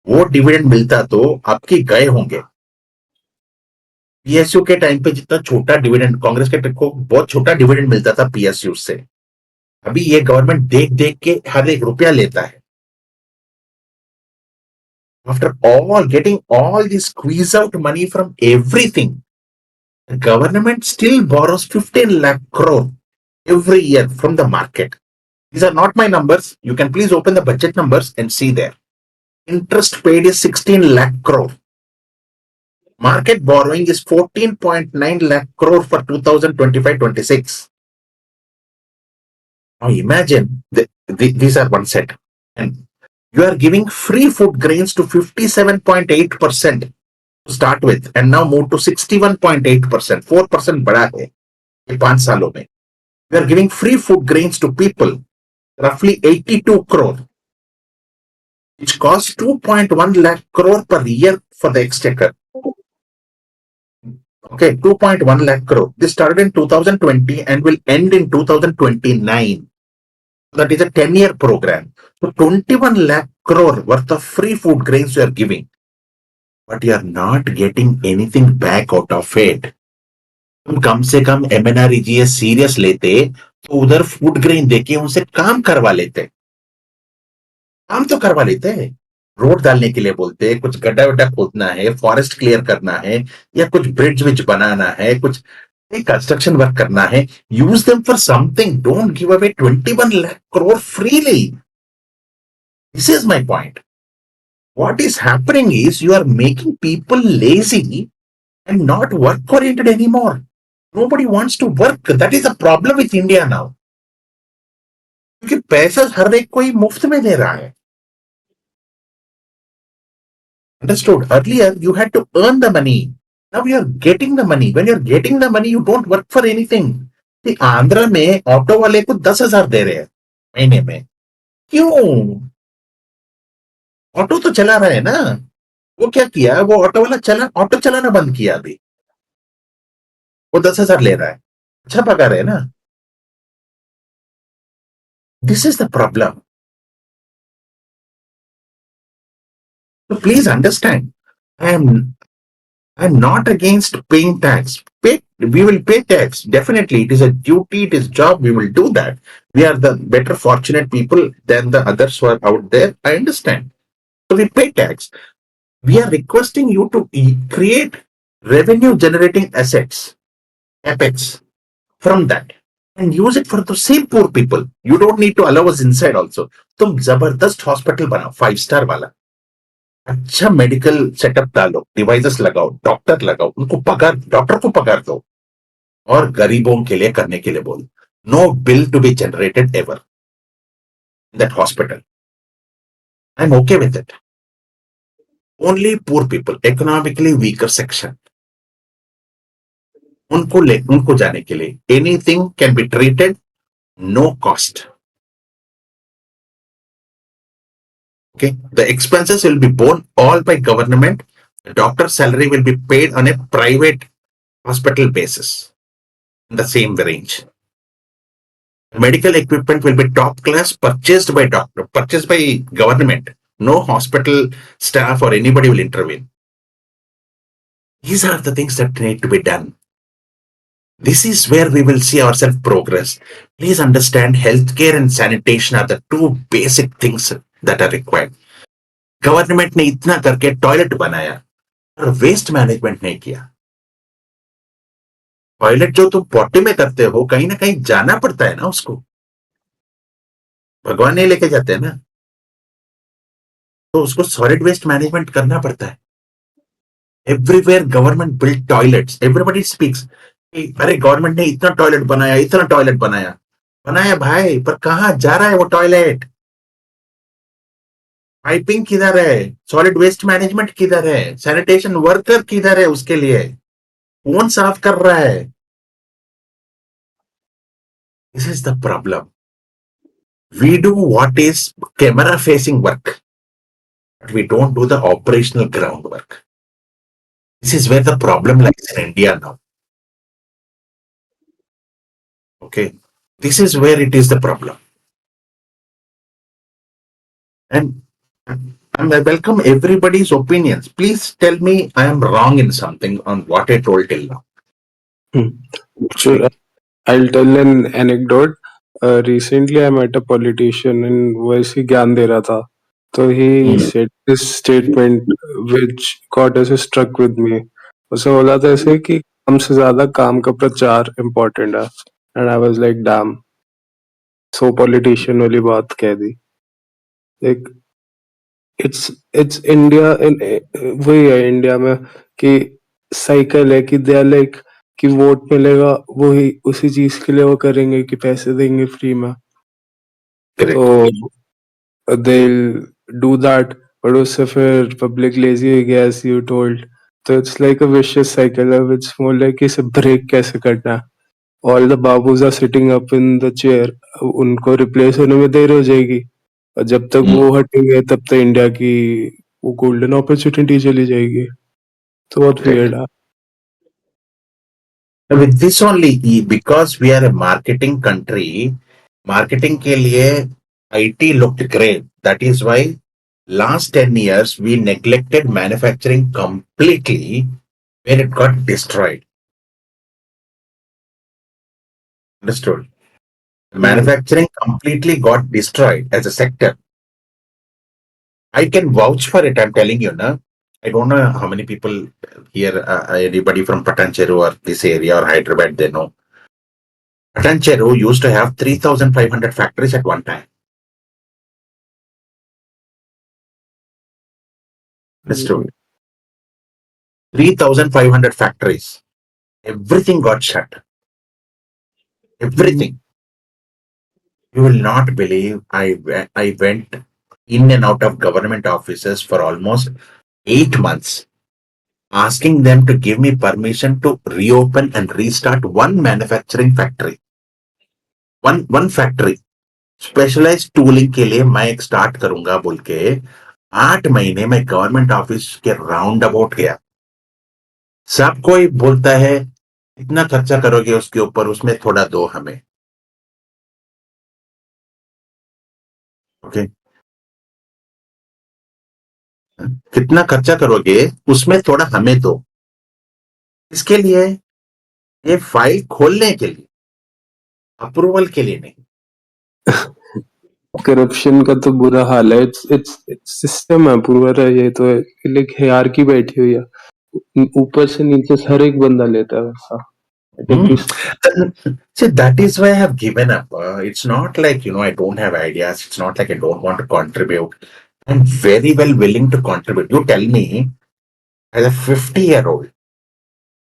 वो डिविडेंड मिलता तो आपकी गए होंगे। पीएसयू के टाइम पे जितना छोटा डिविडेंड कांग्रेस के को बहुत छोटा डिविडेंड मिलता था पीएसयू से, अभी ये गवर्नमेंट देख देख के हर एक रुपया लेता है। After all getting all this squeeze out money from everything, the government still borrows 15 lakh crore every year from the market. These are not my numbers. You can please open the budget numbers and see there. Interest paid is 16 lakh crore. Market borrowing is 14.9 lakh crore for 2025-26. Now imagine, these are one set. And you are giving free food grains to 57.8% to start with, and now move to 61.8%. 4% बढ़ा है ये 5 सालों में. You are giving free food grains to people, roughly 82 crore, which costs 2.1 lakh crore per year for the exchequer. Okay, 2.1 lakh crore. This started in 2020 and will end in 2029. That is a 10-year program. So 21 lakh crore worth of free food grains you are giving, but you are not getting anything back out of it. तुम कम से कम MNREGS serious लेते तो उधर food grain देके उनसे काम करवा लेते, काम तो करवा लेते। रोड डालने के लिए बोलते, कुछ गड्ढा वड्ढा खोदना है, फॉरेस्ट क्लियर करना है, या कुछ ब्रिज विज बनाना है, कुछ कंस्ट्रक्शन वर्क करना है, use them for something, don't give away 21 lakh crore freely. This is my point. What is happening is you are making people lazy and not work oriented anymore. Nobody wants to work. That is the problem with India now. क्योंकि पैसा हर एक कोई मुफ्त में दे रहा है. Understood? Earlier you had to earn the money. Now you are getting the money. When you are getting the money, you don't work for anything. See, Andhra में auto वाले को 10,000 दे रहे हैं महीने में. क्यों? ऑटो तो चला रहा है ना. वो क्या किया, वो ऑटो वाला ऑटो चलाना बंद किया, अभी वो 10,000 ले रहा है, अच्छा पगार है ना. This is the problem. So please understand, I'm not against paying tax. We will pay tax. Definitely, it is a duty, it is job. We will do that. We are the better fortunate people than the others who are out there. I understand. So we pay tax. We are requesting you to create revenue generating assets, apex, from that, and use it for the same poor people. You don't need to allow us inside also. तुम जबरदस्त hospital बनाओ, 5 star वाला, अच्छा medical setup डालो, devices लगाओ, doctor लगाओ, उनको पगार, डॉक्टर को पगार दो, और गरीबों के लिए करने के लिए बोलो. No bill to be generated ever in that hospital. I am okay with it. Only poor people, economically weaker section, उनको जाने के लिए anything can be treated, no cost. Okay, the expenses will be borne all by government. The doctor's salary will be paid on a private hospital basis in the same range. Medical equipment will be top class, purchased by government. No hospital staff or anybody will intervene. These are the things that need to be done. This is where we will see ourselves progress. Please understand, healthcare and sanitation are the two basic things that are required. Government ने इतना करके toilet बनाया और waste management नहीं किया. Toilet जो तुम potty में करते हो, कहीं ना कहीं जाना पड़ता है ना उसको, भगवान नहीं लेके जाते हैं ना, तो उसको सॉलिड वेस्ट मैनेजमेंट करना पड़ता है. Everywhere government build toilets. Everybody speaks, अरे गवर्नमेंट ने इतना टॉयलेट बनाया, इतना टॉयलेट बनाया. बनाया भाई, पर कहां जा रहा है वो टॉयलेट? पाइपिंग किधर है, सॉलिड वेस्ट मैनेजमेंट किधर है, सैनिटेशन वर्कर किधर है, उसके लिए कौन साफ कर रहा है? This is the problem. We do what is camera facing work, but we don't do the operational groundwork. This is where the problem lies in India now. Okay, this is where it is the problem. And I welcome everybody's opinions. Please tell me I am wrong in something on what I told till now. Hmm. So I'll tell an anecdote. Recently, I met a politician and वो ऐसे ज्ञान दे रहा था. So he said this statement which got us struck with me. उसे बोला था ऐसे कि काम से ज्यादा काम का प्रचार important है. And I was like, damn. So politician वाली बात कह दी. Like it's India in वही है इंडिया में कि साइकिल है कि दे आर लाइक कि वोट मिलेगा वही उसी चीज के लिए वो करेंगे कि पैसे देंगे फ्री में Correct. तो they'll do that but उससे फिर पब्लिक लेजी हो गया as you told तो it's like a vicious cycle it's more like इसे ब्रेक कैसे करना है all the babus are sitting up in the chair उनको रिप्लेस होने में देर हो जाएगी और जब तक वो हटेंगे तब तक इंडिया की वो गोल्डन अपॉर्चुनिटी चली जाएगी तो बहुत Correct. weird है With this only, because we are a marketing country, marketing के लिए IT looked great. That is why last 10 years we neglected manufacturing completely, where it got destroyed. Understood? Manufacturing completely got destroyed as a sector. I can vouch for it. I'm telling you, na. I don't know how many people here, anybody from Patancheru or this area or Hyderabad, they know. Patancheru used to have 3,500 factories at one time. Understood? 3,500 factories. Everything got shut. Everything. You will not believe I went in and out of government offices for almost 8 months, asking them to give me permission to reopen and restart one manufacturing factory. One factory. Specialize tooling के लिए मैं एक start करूंगा बोल के 8 महीने में government office के राउंड अबाउट गया. सब कोई बोलता है इतना खर्चा करोगे उसके ऊपर, उसमें थोड़ा दो हमें. ओके, कितना खर्चा करोगे उसमें थोड़ा हमें दो. इसके लिए, ये फाइल खोलने के लिए, अप्रूवल के लिए नहीं. करप्शन का तो बुरा हाल है इट्स सिस्टम है पूरा ये तो एक हायरार्की बैठी हुई है ऊपर से नीचे से हर एक बंदा लेता है वैसा See, that is why I have given up. It's not like, I don't have ideas. It's not like I don't want to contribute. I'm very well willing to contribute. You tell me, as a 50-year-old,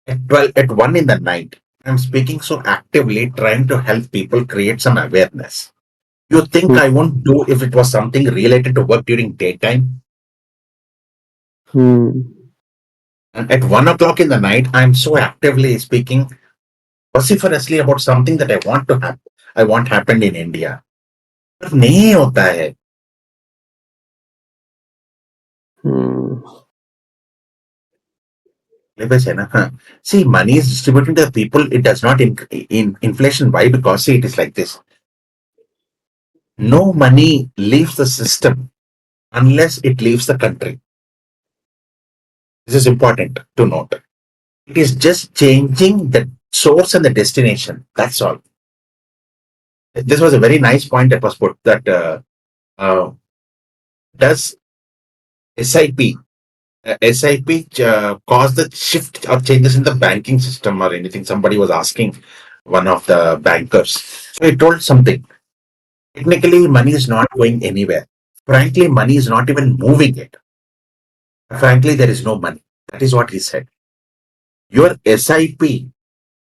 at 1 in the night, I'm speaking so actively, trying to help people create some awareness. You think I won't do if it was something related to work during daytime? And at 1 o'clock in the night, I'm so actively speaking vociferously about something that I want happened in India. पर नहीं होता है. See, money is distributed to the people. It does not in inflation. Why? Because see, it is like this. No money leaves the system unless it leaves the country. This is important to note. It is just changing the source and the destination. That's all. This was a very nice point that was put, that does SIP cause the shift or changes in the banking system or anything? Somebody was asking one of the bankers. So he told something. Technically, money is not going anywhere. Frankly, money is not even moving it. Frankly, there is no money. That is what he said. Your SIP,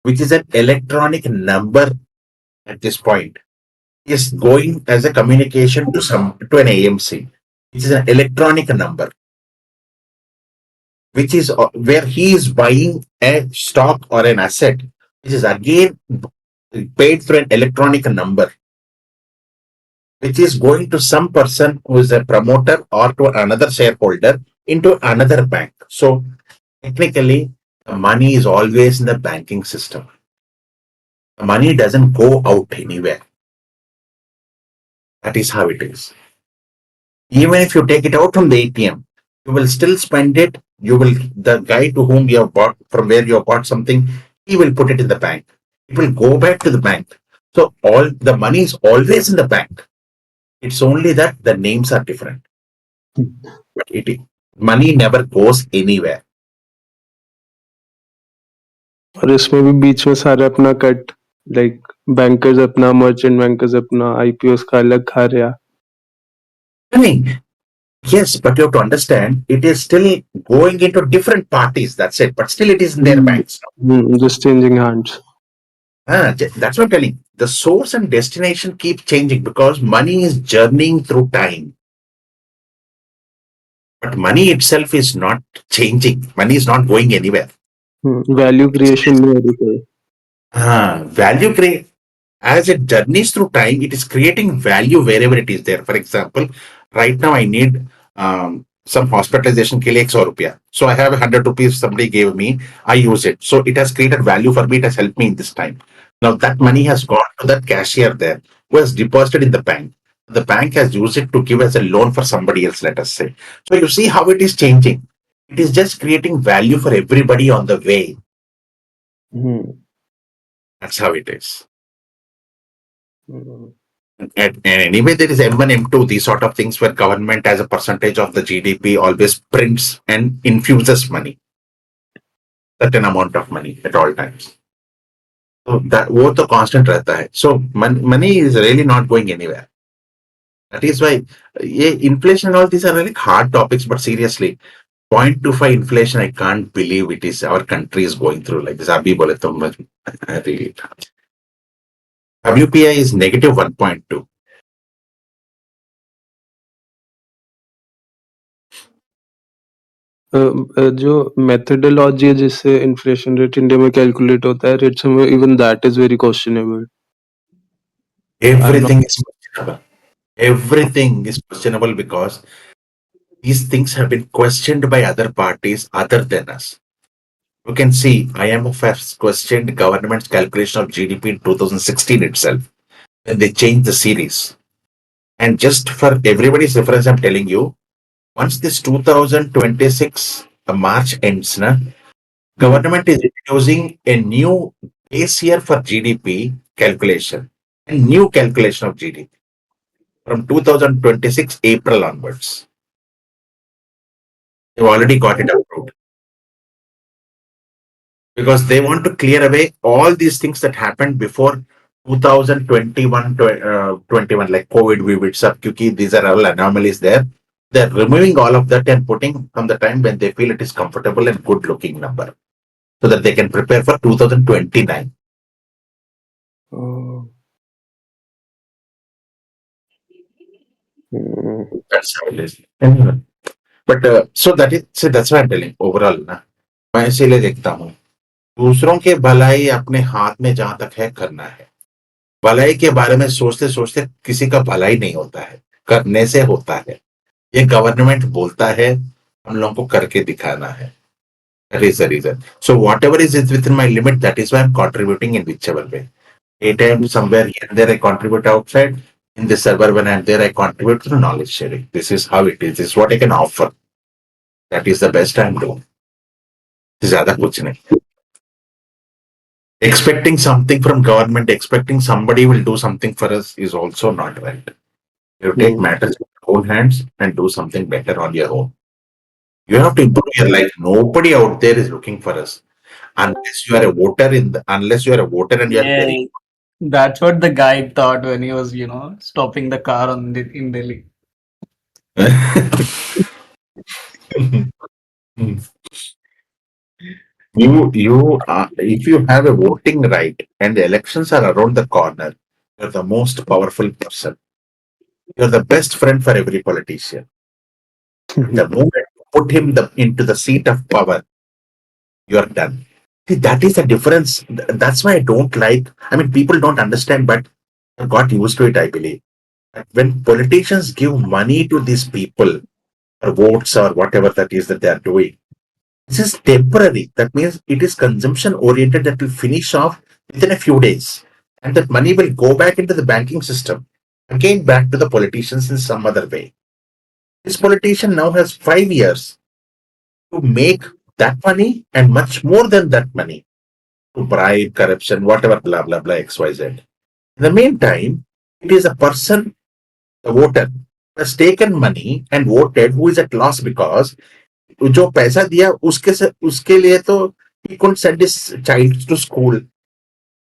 which is an electronic number at this point, is going as a communication to an AMC. which is an electronic number, which is where he is buying a stock or an asset, which is again paid through an electronic number, which is going to some person who is a promoter or to another shareholder into another bank. So technically, the money is always in the banking system. The money doesn't go out anywhere. That is how it is. Even if you take it out from the ATM, you will still spend it. The guy to whom you have bought, from where you have bought something, he will put it in the bank. It will go back to the bank. So all the money is always in the bank. It's only that the names are different. But money never goes anywhere. और इसमें भी बीच में सारे अपना cut, like bankers अपना, merchant bankers अपना, IPOs का अलग खा रहा. I mean, yes, but you have to understand, it is still going into different parties. That's it. But still, it is in their banks. Just changing hands. That's what I'm telling. The source and destination keep changing because money is journeying through time. But money itself is not changing. Money is not going anywhere. Value creation नहीं हो रही कोई. Value create as it journeys through time, it is creating value wherever it is there. For example, right now I need some hospitalization ke liye 100 rupiya. So I have 100 rupees somebody gave me. I use it. So it has created value for me. It has helped me in this time. Now that money has gone to that cashier there who has deposited in the bank. The bank has used it to give as a loan for somebody else, let us say. So you see how it is changing. It is just creating value for everybody on the way. That's how it is. And anyway, there is M1, M2, these sort of things where government as a percentage of the GDP always prints and infuses money, certain amount of money at all times. So that वो तो constant रहता है. So money is really not going anywhere. That is why inflation and all these are really hard topics, but seriously, 0.25 inflation, I can't believe it is our country is going through like this. अभी बोले तो I really can't. WPI is negative 1.2. जो methodology है जिससे inflation rate India में calculate होता है, rates में even that is very questionable. Everything is questionable. Everything is questionable because these things have been questioned by other parties other than us. You can see IMF has questioned government's calculation of GDP in 2016 itself when they changed the series. And just for everybody's reference, I'm telling you, once this 2026 March ends, government is introducing a new base year for GDP calculation, a new calculation of GDP from 2026 April onwards. They've already got it approved. Because they want to clear away all these things that happened before 2021, 21, like COVID, Vivid stuff, because these are all anomalies there. They're removing all of that and putting from the time when they feel it is comfortable and good looking number so that they can prepare for 2029. That's how it is. Anyway. But so that's why I'm telling overall ना मैं इसीलिए देखता हूँ दूसरों के भलाई अपने हाथ में जहां तक है करना है. भलाई के बारे में सोचते सोचते किसी का भलाई नहीं होता है, करने से होता है. ये गवर्नमेंट बोलता है, हम लोगों को करके दिखाना है. That is the reason. So whatever is within my limit, that is why I'm contributing in whichever way. Anytime somewhere here and there I contribute outside. In this server when I'm there, I contribute through knowledge sharing. This is how it is. This is what I can offer. That is the best I'm doing. ज़्यादा कुछ नहीं. Expecting something from government, expecting somebody will do something for us is also not right. You take matters in your own hands and do something better on your own. You have to improve your life. Nobody out there is looking for us unless you are a voter unless you are a voter and you are Yeah, very. that's what the guy thought when he was, stopping the car in Delhi. If you have a voting right and the elections are around the corner, you're the most powerful person. You're the best friend for every politician. The moment you put him into the seat of power, you are done. See, that is the difference. That's why I don't like. I mean, people don't understand, but I've got used to it. I believe when politicians give money to these people or votes or whatever that is that they are doing, this is temporary. That means it is consumption oriented. That will finish off within a few days, and that money will go back into the banking system again back to the politicians in some other way. This politician now has 5 years to make that money and much more than that money to bribe, corruption, whatever, blah, blah, blah, XYZ. In the meantime, it is a person, the voter, who has taken money and voted who is at loss because जो पैसा दिया उसके लिए तो he couldn't send his child to school,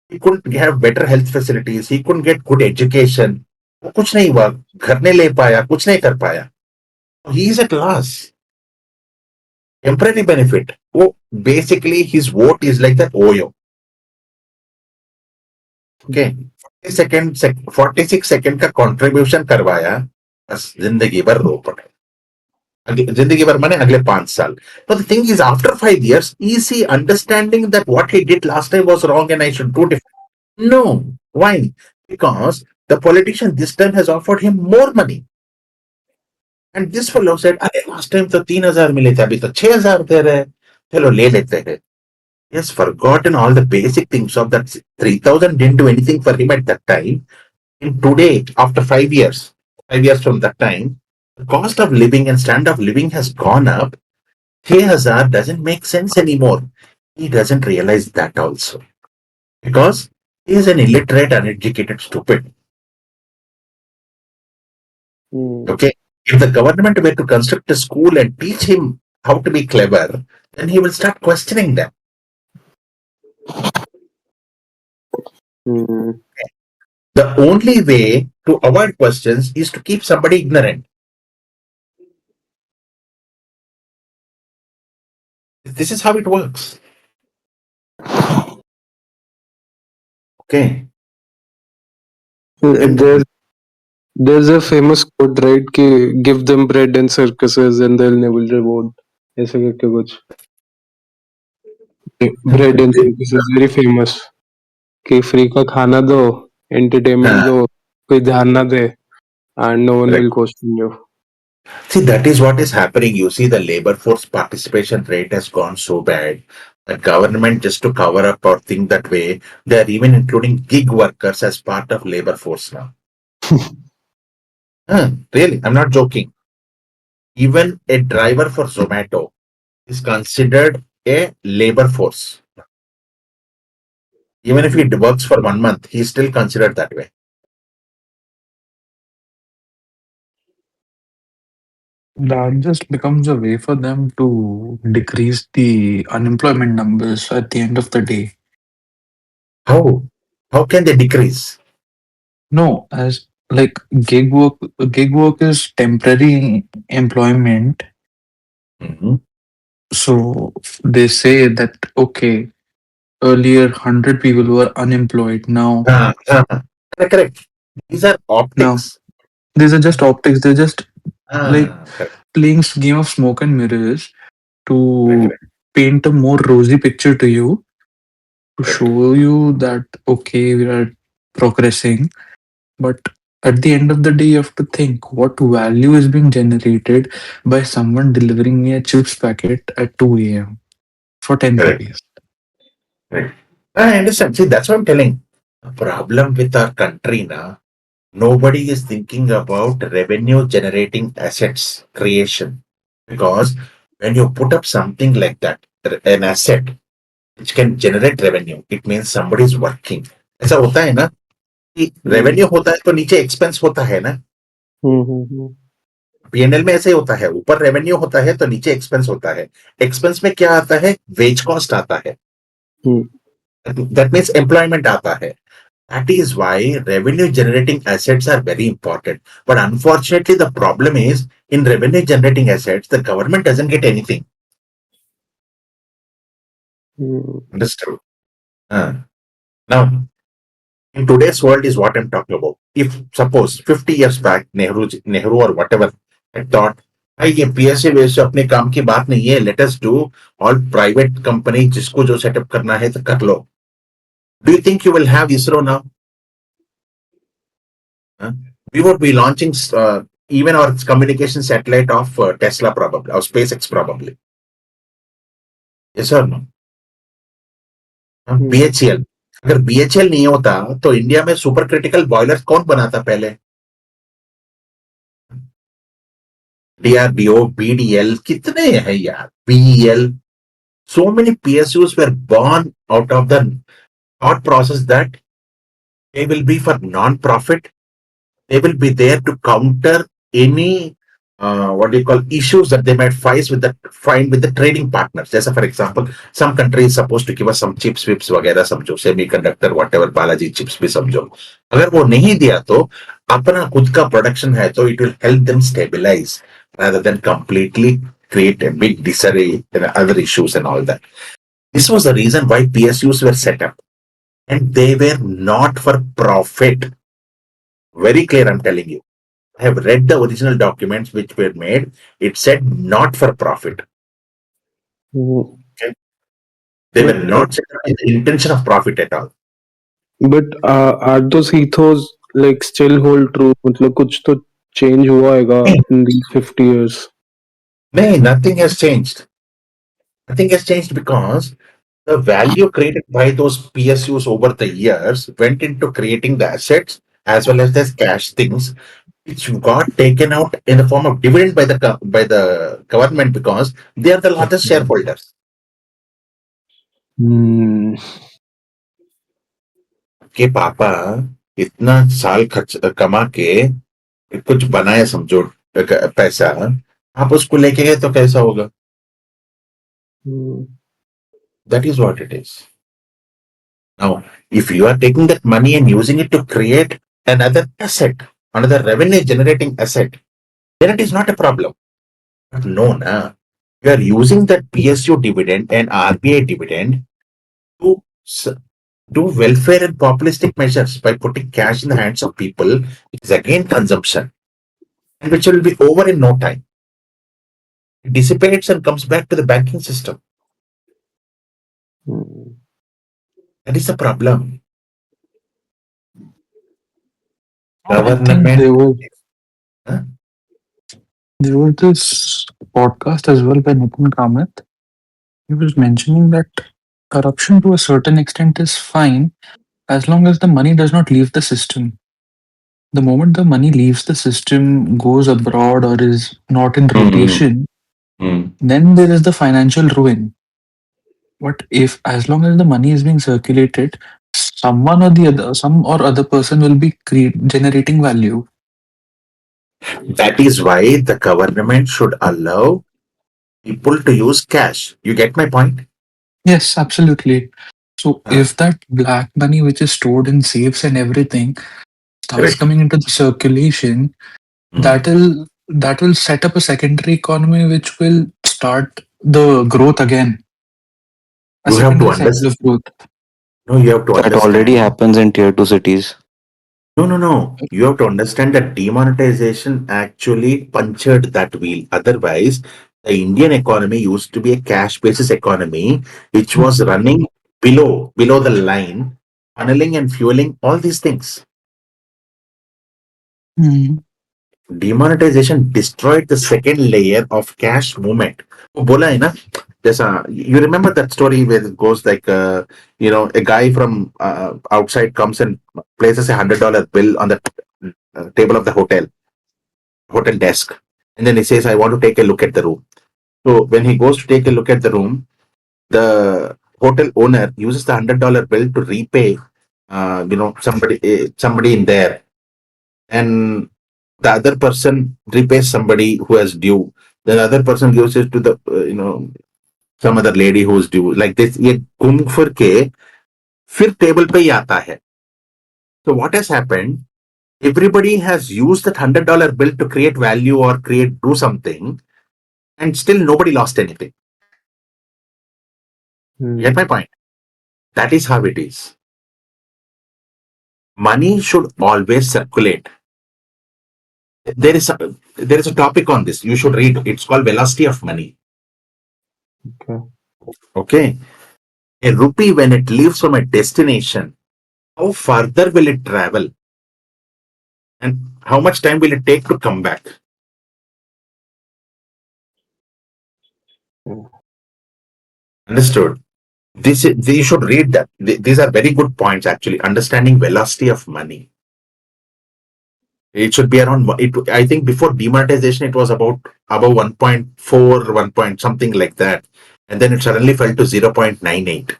he couldn't have better health facilities, he couldn't get good education. वो कुछ नहीं हुआ, घर नहीं ले पाया, कुछ नहीं कर पाया. He is at loss. Temporary benefit. वो basically his vote is like that OYO. Okay. 46 second का कंट्रीब्यूशन करवाया, बस जिंदगी भर रो पड़े. जिंदगी भर माने अगले 5 साल. But the thing is, after 5 years, is he understanding that what he did last time was wrong and I should do different? No. Why? Because the politician this time has offered him more money. And this fellow said, अरे last time तो 3,000 मिले थे, अभी तो 6,000 दे रहे, चलो ले लेते हैं. He has forgotten all the basic things of that. 3,000 didn't do anything for him at that time. In today, after 5 years, 5 years from that time, the cost of living and standard of living has gone up. 3,000 doesn't make sense anymore. He doesn't realize that also. Because he is an illiterate, uneducated, stupid. Okay? If the government were to construct a school and teach him how to be clever, then he will start questioning them. The only way to avoid questions is to keep somebody ignorant. This is how it works. Okay. There's a famous quote, right? कि give them bread and circuses and they'll never reward. ऐसे करके कुछ. Bread and circuses very famous. कि free का खाना दो, entertainment दो, कोई ध्यान ना दे, and no one will question you. See, that is what is happening. You see, the labor force participation rate has gone so bad. The government, just to cover up or think that way, they are even including gig workers as part of labor force now. Really, I'm not joking. Even a driver for Zomato is considered a labor force. Even if he works for 1 month, he's still considered that way. That just becomes a way for them to decrease the unemployment numbers at the end of the day. How? How can they decrease? No, as like gig work is temporary employment. Mhm. So they say that okay, earlier 100 people were unemployed. Now Correct. These are optics. these are just optics. They're just like Correct. playing game of smoke and mirrors to Correct. paint a more rosy picture to you, to Correct. show you that okay, we are progressing. But at the end of the day, you have to think what value is being generated by someone delivering me a chips packet at 2 a.m. for 10 Correct. rupees. Right. I understand. See, that's what I'm telling. The problem with our country now, nobody is thinking about revenue generating assets creation. Because when you put up something like that, an asset which can generate revenue, it means somebody is working. ऐसा होता है ना कि revenue होता है तो नीचे expense होता है ना. पीएनएल में ऐसे ही होता है, ऊपर रेवेन्यू होता है तो नीचे एक्सपेंस होता है. एक्सपेंस में क्या आता है? वेज कॉस्ट आता है. That means employment आता है. That is why revenue generating assets are very important. But unfortunately, the problem is in revenue generating assets, the government doesn't get anything. Understood? Now, in today's world is what I'm talking about. If suppose 50 years back, Nehru or whatever had thought भाई ये PSA वेस अपने काम की बात नहीं है. Let us do all private company जिसको जो सेटअप करना है तो कर लो. Do you think you will have ISRO now? We would be launching even our communication satellite of Tesla probably or SpaceX probably. Yes or no? BHL. अगर BHL नहीं होता तो इंडिया में सुपर क्रिटिकल बॉयलर कौन बनाता पहले? DRDO, BDL कितने हैं यार? BEL. So many PSUs were born out of the thought process that they will be for non-profit. They will be there to counter any what do you call issues that they might find with the trading partners. जैसा for example, some country is supposed to give us some chips, विप्स वगैरह समझो, semiconductor, whatever, Balaji chips भी समझो. अगर वो नहीं दिया तो अपना खुद का प्रोडक्शन है तो it will help them stabilize rather than completely create a big disarray and other issues and all that. This was the reason why PSUs were set up, and they were not for profit. Very clear, I'm telling you. I have read the original documents which were made. It said not for profit. Okay? They were But not set up with the intention of profit at all. are those ethos like still hold true? मतलब कुछ तो change हुआ होगा in these 50 years. No, nothing has changed. Nothing has changed because the value created by those PSUs over the years went into creating the assets as well as the cash things, which got taken out in the form of dividend by the government because they are the largest shareholders. के पापा इतना साल खर्च कमा के कुछ बनाए समझो पैसा, आप उसको लेके गए तो कैसा होगा? That is what it is. Now, if you are taking that money and using it to create another asset, another revenue generating asset, then it is not a problem. But no, na. You are using that PSU dividend and RBI dividend to do welfare and populistic measures by putting cash in the hands of people, which is again consumption, and which will be over in no time. It dissipates and comes back to the banking system. That is the problem. I think Government. Huh? there was this podcast as well by Nitin Kamath. He was mentioning that corruption to a certain extent is fine as long as the money does not leave the system. The moment the money leaves the system, goes abroad, or is not in rotation, then there is the financial ruin. But if, as long as the money is being circulated, someone or the other, some or other person will be generating value. That is why the government should allow people to use cash. You get my point? Yes, absolutely. So Ah. if that black money, which is stored in safes and everything, starts Correct. coming into the circulation, that will set up a secondary economy which will start the growth again. A You have to secondary cycle of growth. No, you have to That already understand. happens in tier 2 cities. No. You have to understand that demonetization actually punctured that wheel. Otherwise, the Indian economy used to be a cash basis economy, which was running below the line, funneling and fueling all these things. Demonetization destroyed the second layer of cash movement. वो बोला है ना, जैसा you remember that story where it goes like a guy from outside comes and places $100 bill on the table of the hotel desk, and then he says, I want to take a look at the room. So when he goes to take a look at the room, the hotel owner uses the $100 bill to repay somebody in there, and the other person repays somebody who has due. The other person gives it to the some other lady who is due. Like this, ये घूम फिर के फिर table पे ही आता है. So what has happened? Everybody has used that $100 bill to create value or do something, and still nobody lost anything. Get my point? That is how it is. Money should always circulate. There is a topic on this. You should read. It's called velocity of money. Okay. Okay. A rupee, when it leaves from a destination, how further will it travel? And how much time will it take to come back? Yeah. Understood? You should read that. These are very good points, actually. Understanding velocity of money. It should be around, I think before demonetization, it was about above 1.4, 1 point something like that. And then it suddenly fell to 0.98.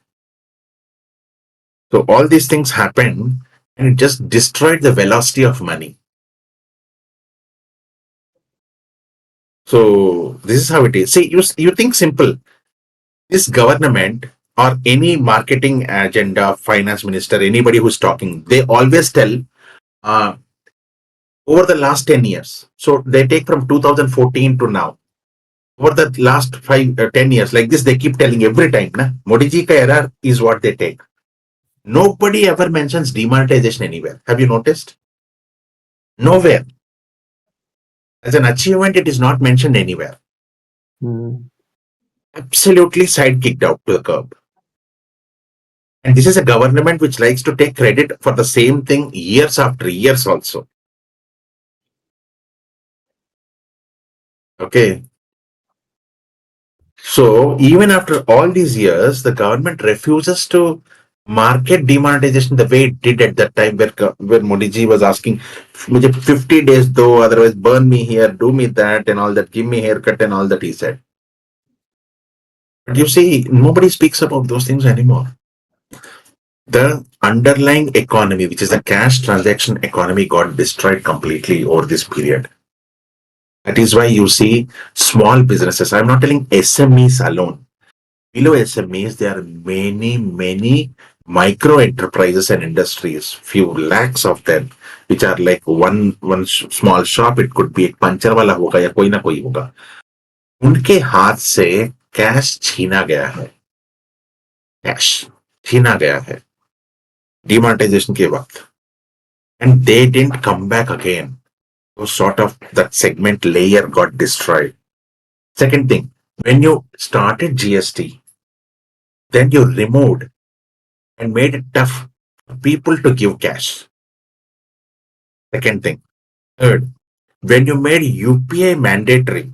So all these things happened and it just destroyed the velocity of money. So this is how it is. See, you think simple. This government or any marketing agenda, finance minister, anybody who's talking, they always tell uh, over the last 10 years. So they take from 2014 to now. Over the last 10 years, like this, they keep telling every time, na, Modi ji ka error is what they take. Nobody ever mentions demonetization anywhere. Have you noticed? Nowhere. As an achievement, it is not mentioned anywhere. Mm. Absolutely side kicked out to the curb. And this is a government which likes to take credit for the same thing years after years also. Okay. So even after all these years, the government refuses to market demonetization the way it did at that time where Modi ji was asking, "Mujhe 50 days though, otherwise burn me here, do me that and all that, give me haircut and all that," he said. But you see, nobody speaks about those things anymore. The underlying economy, which is a cash transaction economy, got destroyed completely over this period. That is why you see small businesses. I'm not telling SMEs alone. Below SMEs, there are many micro enterprises and industries, few lakhs of them, which are like one small shop. It could be एक puncture वाला होगा या कोई ना कोई होगा. उनके हाथ से कैश छीना गया है. कैश छीना गया है डिमोनेटाइजेशन के वक्त. And they didn't come back again. So sort of that segment layer got destroyed. Second thing, when you started GST, then you removed and made it tough for people to give cash. Second thing. Third, when you made UPI mandatory,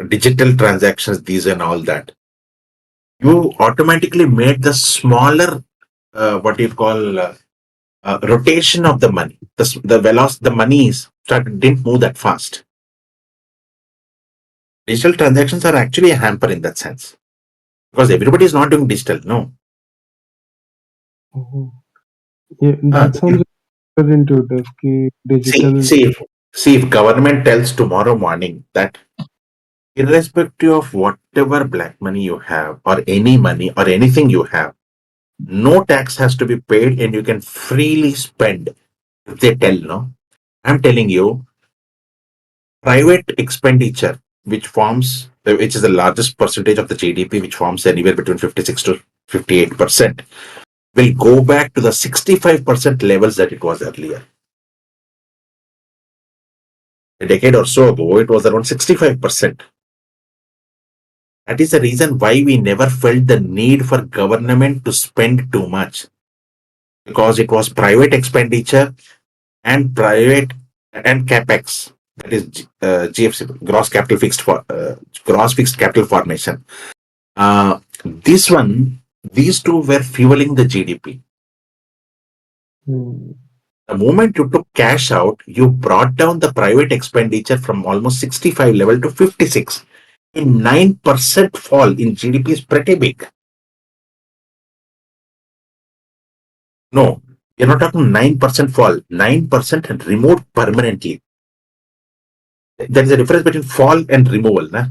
digital transactions, these and all that, you automatically made the smaller, what you call, rotation of the money. The velocity, the monies didn't move that fast. Digital transactions are actually a hamper in that sense because everybody is not doing digital. No. Mhm. Yeah, that sounds very intuitive. Ki digital. See, if government tells tomorrow morning that irrespective of whatever black money you have or any money or anything you have, no tax has to be paid and you can freely spend. If they tell, no, I'm telling you, private expenditure, which is the largest percentage of the GDP, which forms anywhere between 56 to 58%, will go back to the 65% levels that it was earlier. A decade or so ago, it was around 65%. That is the reason why we never felt the need for government to spend too much, because it was private expenditure and private and capex, that is GFC, gross fixed capital formation. These two were fueling the GDP. Hmm. The moment you took cash out, you brought down the private expenditure from almost 65 level to 56. A 9% fall in GDP is pretty big. No, you're not talking 9% fall, 9% and removed permanently. There is a difference between fall and removal. Na?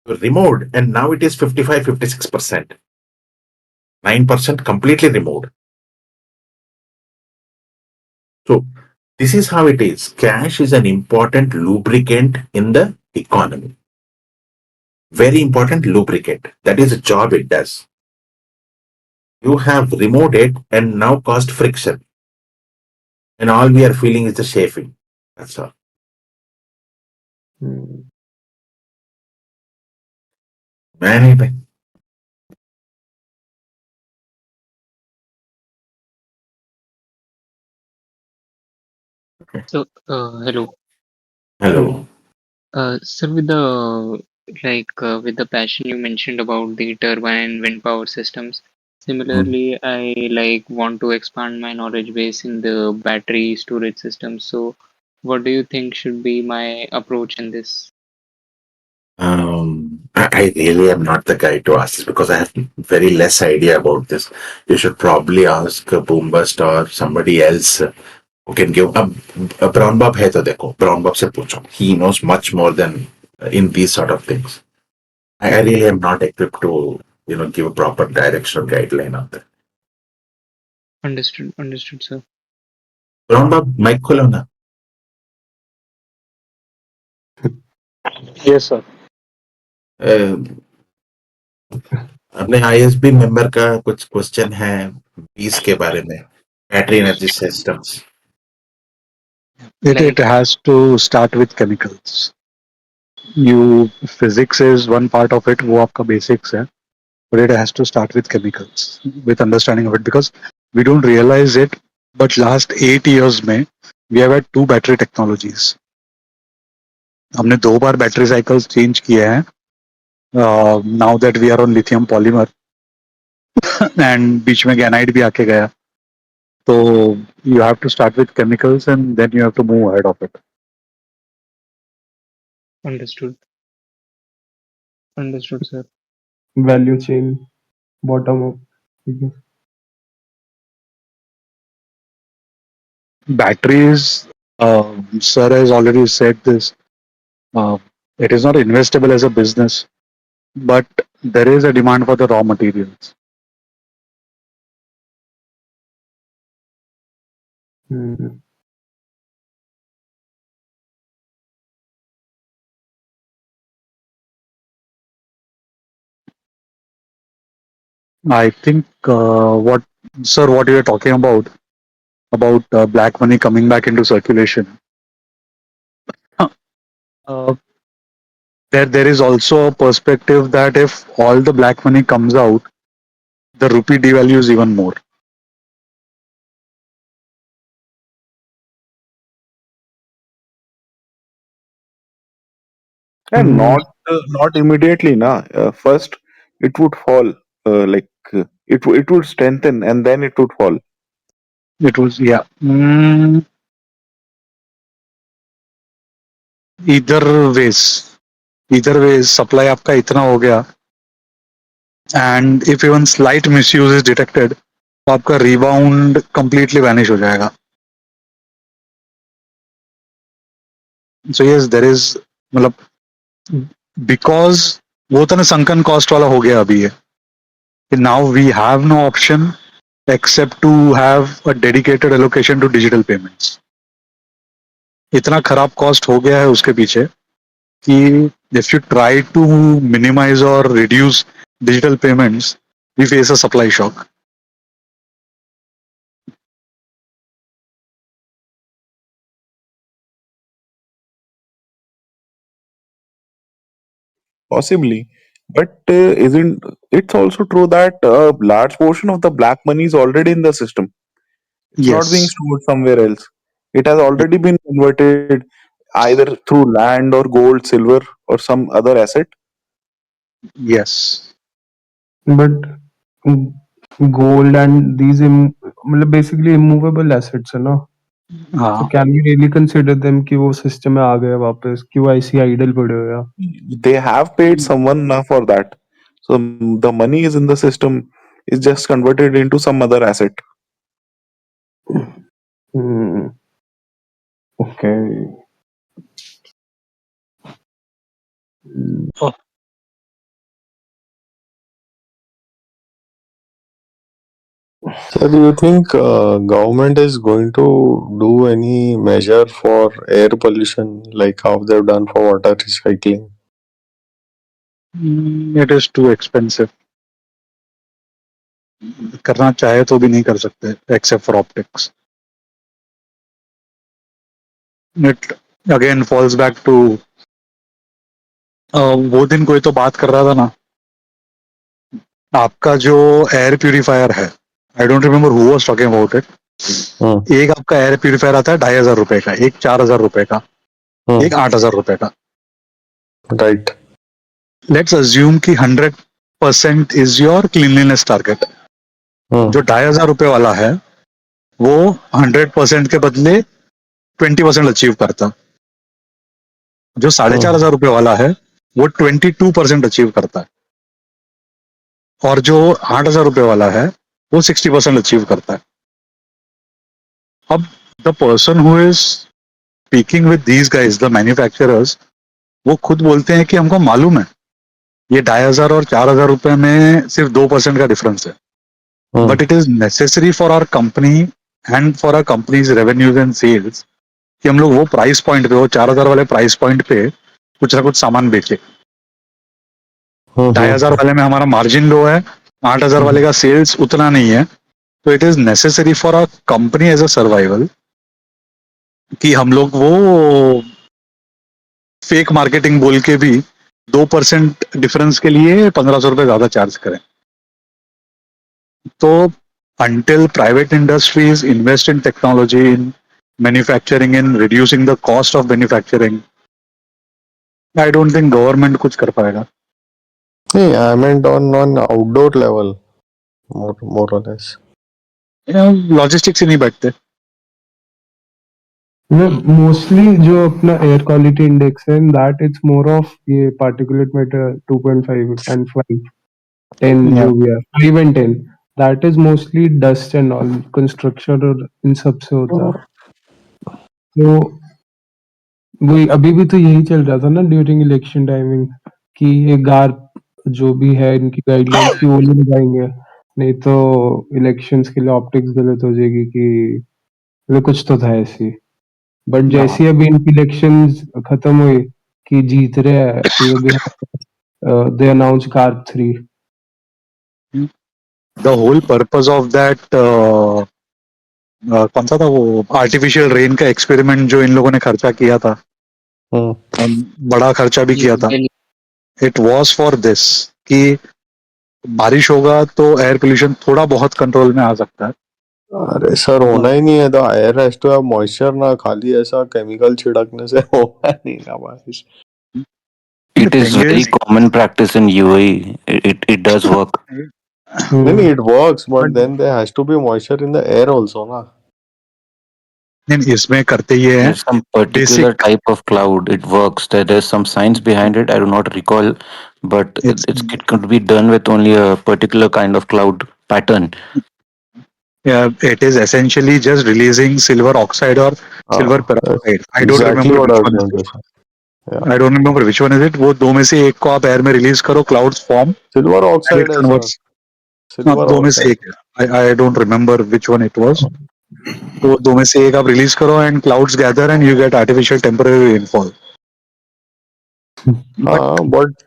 Removed and now it is 55, 56%. 9% completely removed. So this is how it is. Cash is an important lubricant in the economy. Very important lubricant. That is the job it does. You have removed it and now caused friction. and all we are feeling is the chafing. That's all. Hmm. Anyway, So, hello. hello. Sir, with the passion you mentioned about the turbine and wind power systems, Mm. similarly, I want to expand my knowledge base in the battery storage systems. So, what do you think should be my approach in this? I really am not the guy to ask this because I have very less idea about this. You should probably ask Boombust or somebody else who can give. Brown Bob है तो देखो Brown Bob से पूछो. He knows much more than in these sort of things. I really am not equipped to give a proper direction or guideline on that. Understood, sir. Brown Bob mic खोलो ना. Yes, sir. अपने ISB member का कुछ question है बीस के बारे में battery energy systems. It has to start with chemicals. You physics is one part of it, वो आपका basics है, but it has to start with chemicals, with understanding of it because we don't realize it. But last 8 years में we have had two battery technologies. हमने 2 बार battery cycles change किए हैं. Now that we are on lithium polymer and बीच में granite भी आके गया. So you have to start with chemicals and then you have to move ahead of it. Understood, sir. Value chain, bottom up. Okay. Batteries, sir has already said this. Uh, it is not investable as a business, but there is a demand for the raw materials. Hmm. I think what, sir, what you are talking about black money coming back into circulation. Uh, there is also a perspective that if all the black money comes out, the rupee devalues even more. And Hmm. not immediately, na. First, it would fall. It would strengthen and then it would fall. It was, yeah. Either ways, either ways, supply आपका इतना हो गया, and if even slight misuse is detected, तो आपका rebound completely vanish हो जाएगा. So yes, there is, मतलब because वो तो ना sunken cost वाला हो गया अभी है. Now we have no option except to have a dedicated allocation to digital payments. इतना खराब cost हो गया है उसके पीछे कि if you try to minimize or reduce digital payments, we face a supply shock. Possibly. But isn't it's also true that a large portion of the black money is already in the system? It's not being Yes, stored somewhere else. It has already been converted either through land or gold, silver, or some other asset. yes. But mm, gold and these मतलब basically immovable assets है ना. So हाँ, can we really consider them कि वो system में आ गए वापस कि वो ऐसे ही idle पड़े हो या? They have paid someone for that. So the money is in the system, is just converted into some other asset. Hmm. Okay. Hmm. oh, So, do you think government is going to do any measure for air pollution, like how they've done for water recycling? it is too expensive. करना चाहे तो भी नहीं कर सकते except for optics. it again falls back to वो दिन कोई तो बात कर रहा था ना, आपका जो एयर प्यूरिफायर है, I don't remember who was talking about it, एक आपका एयर प्यूरिफायर आता है 2,500 रुपए का, एक 4,000 रुपए का, एक 8,000 रुपए का. राइट. लेट्स अज्यूम कि 100% इज योर क्लीनलीनेस टारगेट. जो 2,500 रुपए वाला है वो 100% के बदले 20% अचीव करता. जो 4,500 रुपए वाला है वो 22% अचीव करता है. और जो 8,000 रुपए वाला है वो 60% अचीव करता है. अब the person who is speaking with these guys, the manufacturers, वो खुद बोलते हैं कि हमको मालूम है ये 2,500 और 4,000 रुपए में सिर्फ 2% का डिफरेंस है, but it is necessary for our company and for our companies revenues and sales कि हम लोग वो प्राइस पॉइंट पे, वो 4,000 वाले प्राइस पॉइंट पे कुछ ना कुछ सामान बेचे. 2,500 वाले में हमारा मार्जिन लो है, 8,000 वाले का सेल्स उतना नहीं है, तो it is necessary for our company as a survival कि हम लोग वो फेक मार्केटिंग बोल के भी 2% डिफरेंस के लिए 1,500 रुपए ज्यादा चार्ज करें. तो until private industries invest in technology, in manufacturing, in reducing the cost of manufacturing, I don't think government कुछ कर पाएगा. नहीं, I meant on outdoor level, more or less. Logistics ही नहीं बैठते. मोस्टली जो अपना एयर क्वालिटी इंडेक्स है, दैट इट्स मोर ऑफ ये पार्टिकुलेट मैटर 2.5 एंड 5 10 जो भी है 5 and 10, that is mostly dust and all construction और इन सब से होता है. तो वही अभी भी तो यही चल रहा था ना ड्यूरिंग इलेक्शन टाइमिंग कि ये गार जो भी है इनकी गाइडलाइंस की वो नहीं लगाएंगे, नहीं तो इलेक्शंस के लिए ऑप्टिक्स गलत हो जाएगी कि वो कुछ तो था ऐसी. बट जैसे अभी इनकी इलेक्शंस खत्म हुई कि जीत रहे हैं, they announce car 3. The whole purpose of that कौन सा था वो आर्टिफिशियल रेन का एक्सपेरिमेंट जो इन लोगों ने खर्चा किया था, बड़ा खर्चा भी किया था, इट वॉज फॉर दिस कि बारिश होगा तो एयर पोल्यूशन थोड़ा बहुत कंट्रोल में आ सकता है. अरे सर, होना ही नहीं है. तो air has to have moisture ना, खाली ऐसा केमिकल छिड़कने से होगा नहीं ना बारिश. It is very common practice in UAE. It does work. नहीं, it works, but then there has to be moisture in the air also ना. नहीं, इसमें करते ये हैं There's some particular type of cloud. It works. There's some science behind it. I do not recall, but it could be done with only a particular kind of cloud pattern. It is essentially just releasing silver oxide or silver peroxide. I don't remember which one is it. I don't remember which one is it. वो दो में से एक को आप air में release करो, clouds form. Silver oxide है सर. सिल्वर दो में से एक. I don't remember which one it was. तो दो में से एक आप रिलीज करो and clouds gather and you get artificial temporary rainfall. But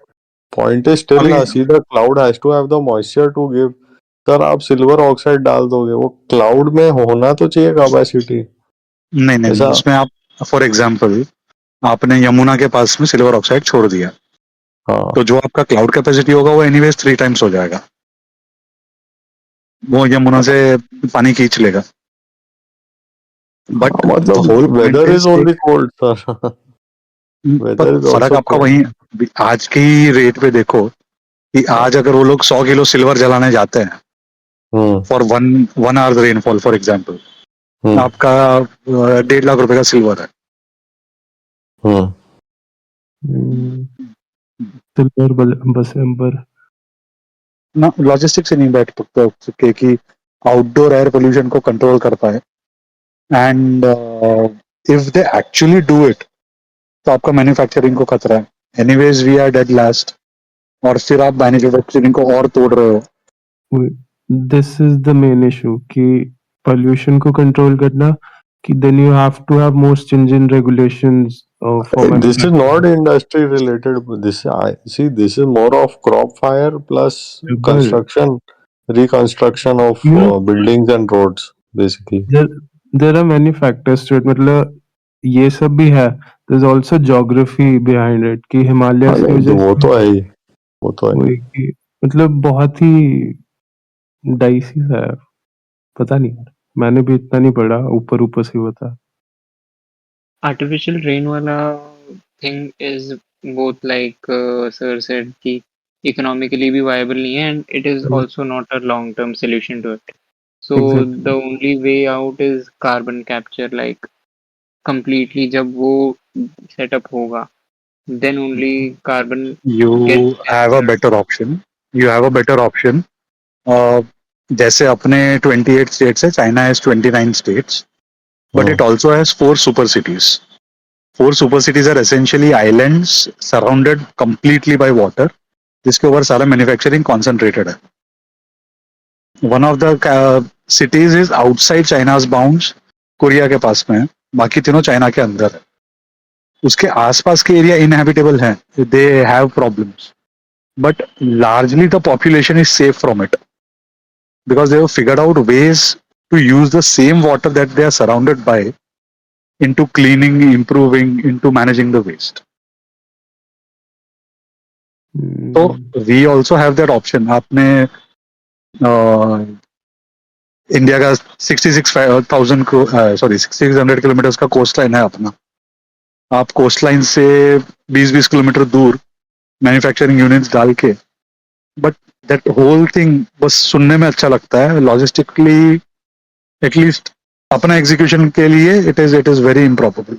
point is still ना, see the cloud has to have the moisture to give. Sir आप silver oxide डाल दोगे, वो क्लाउड में होना तो चाहिए कैपेसिटी. नहीं, उसमें आप फॉर एग्जांपल आपने यमुना के पास में सिल्वर ऑक्साइड छोड़ दिया, तो जो आपका क्लाउड कैपेसिटी होगा वो एनीवेज 3 times हो जाएगा. वो यमुना से पानी खींच लेगा. बट मतलब weather is only cold sir. फर्क आपका वही आज की रेट पे देखो कि आज अगर वो लोग 100 किलो सिल्वर जलाने जाते हैं for one hour rainfall for example, आपका 1.5 लाख रुपए का सिल्वर है. ना लॉजिस्टिक्स से नहीं बैठ सकते कि आउटडोर एयर पोल्यूशन को कंट्रोल कर पाए. And if they actually do it तो आपका मैन्युफैक्चरिंग को खतरा है. Anyways we are dead last, और फिर आप मैन्युफैक्चरिंग को और तोड़ रहे हो. This is the main issue कि पोल्यूशन को कंट्रोल करना, कि then you have to have more stringent regulations for This is not industry related. This is more of crop fire plus construction, reconstruction of buildings and roads basically. There are many factors to it. मतलब ये सब भी है. There's also geography behind it कि हाँ Himalayas की नहीं वजह वो से तो है ही, वो तो है ही. वही कि मतलब बहुत ही डाइसी सा है. पता नहीं यार, मैंने भी इतना नहीं पढ़ा, ऊपर ऊपर से बता. आर्टिफिशियल रेन वाला thing is both like sir said कि इकोनॉमिकली भी वायबल नहीं है and it is also not a long term solution to it. So the exactly. Only way out is carbon capture, like completely जब वो setup होगा then only carbon You gets have a captured. better option. You have a better option. Uh, जैसे अपने 28 states है, China has 29 states, but it हाँ. also has 4 super cities. 4 super cities are essentially islands surrounded completely by water, जिसके ऊपर सारा manufacturing concentrated है. One of the cities is outside China's bounds, Korea के पास में है, बाकी तीनों चाइना के अंदर है. उसके आसपास के एरिया इनहेबिटेबल हैं, they have problems, but largely the population is safe from it because they have figured out ways to use the same water that they are surrounded by into cleaning, improving, into managing the waste. So we also have that option. आपने India का 66,000 sorry 6,600 kilometre का coast line है अपना. आप coast line से 20-20 kilometre दूर manufacturing units डाल के, बट दैट होल थिंग बस सुनने में अच्छा लगता है, लॉजिस्टिकली एटलीस्ट अपना एग्जीक्यूशन के लिए इट इज वेरी इम्प्रॉबेबल.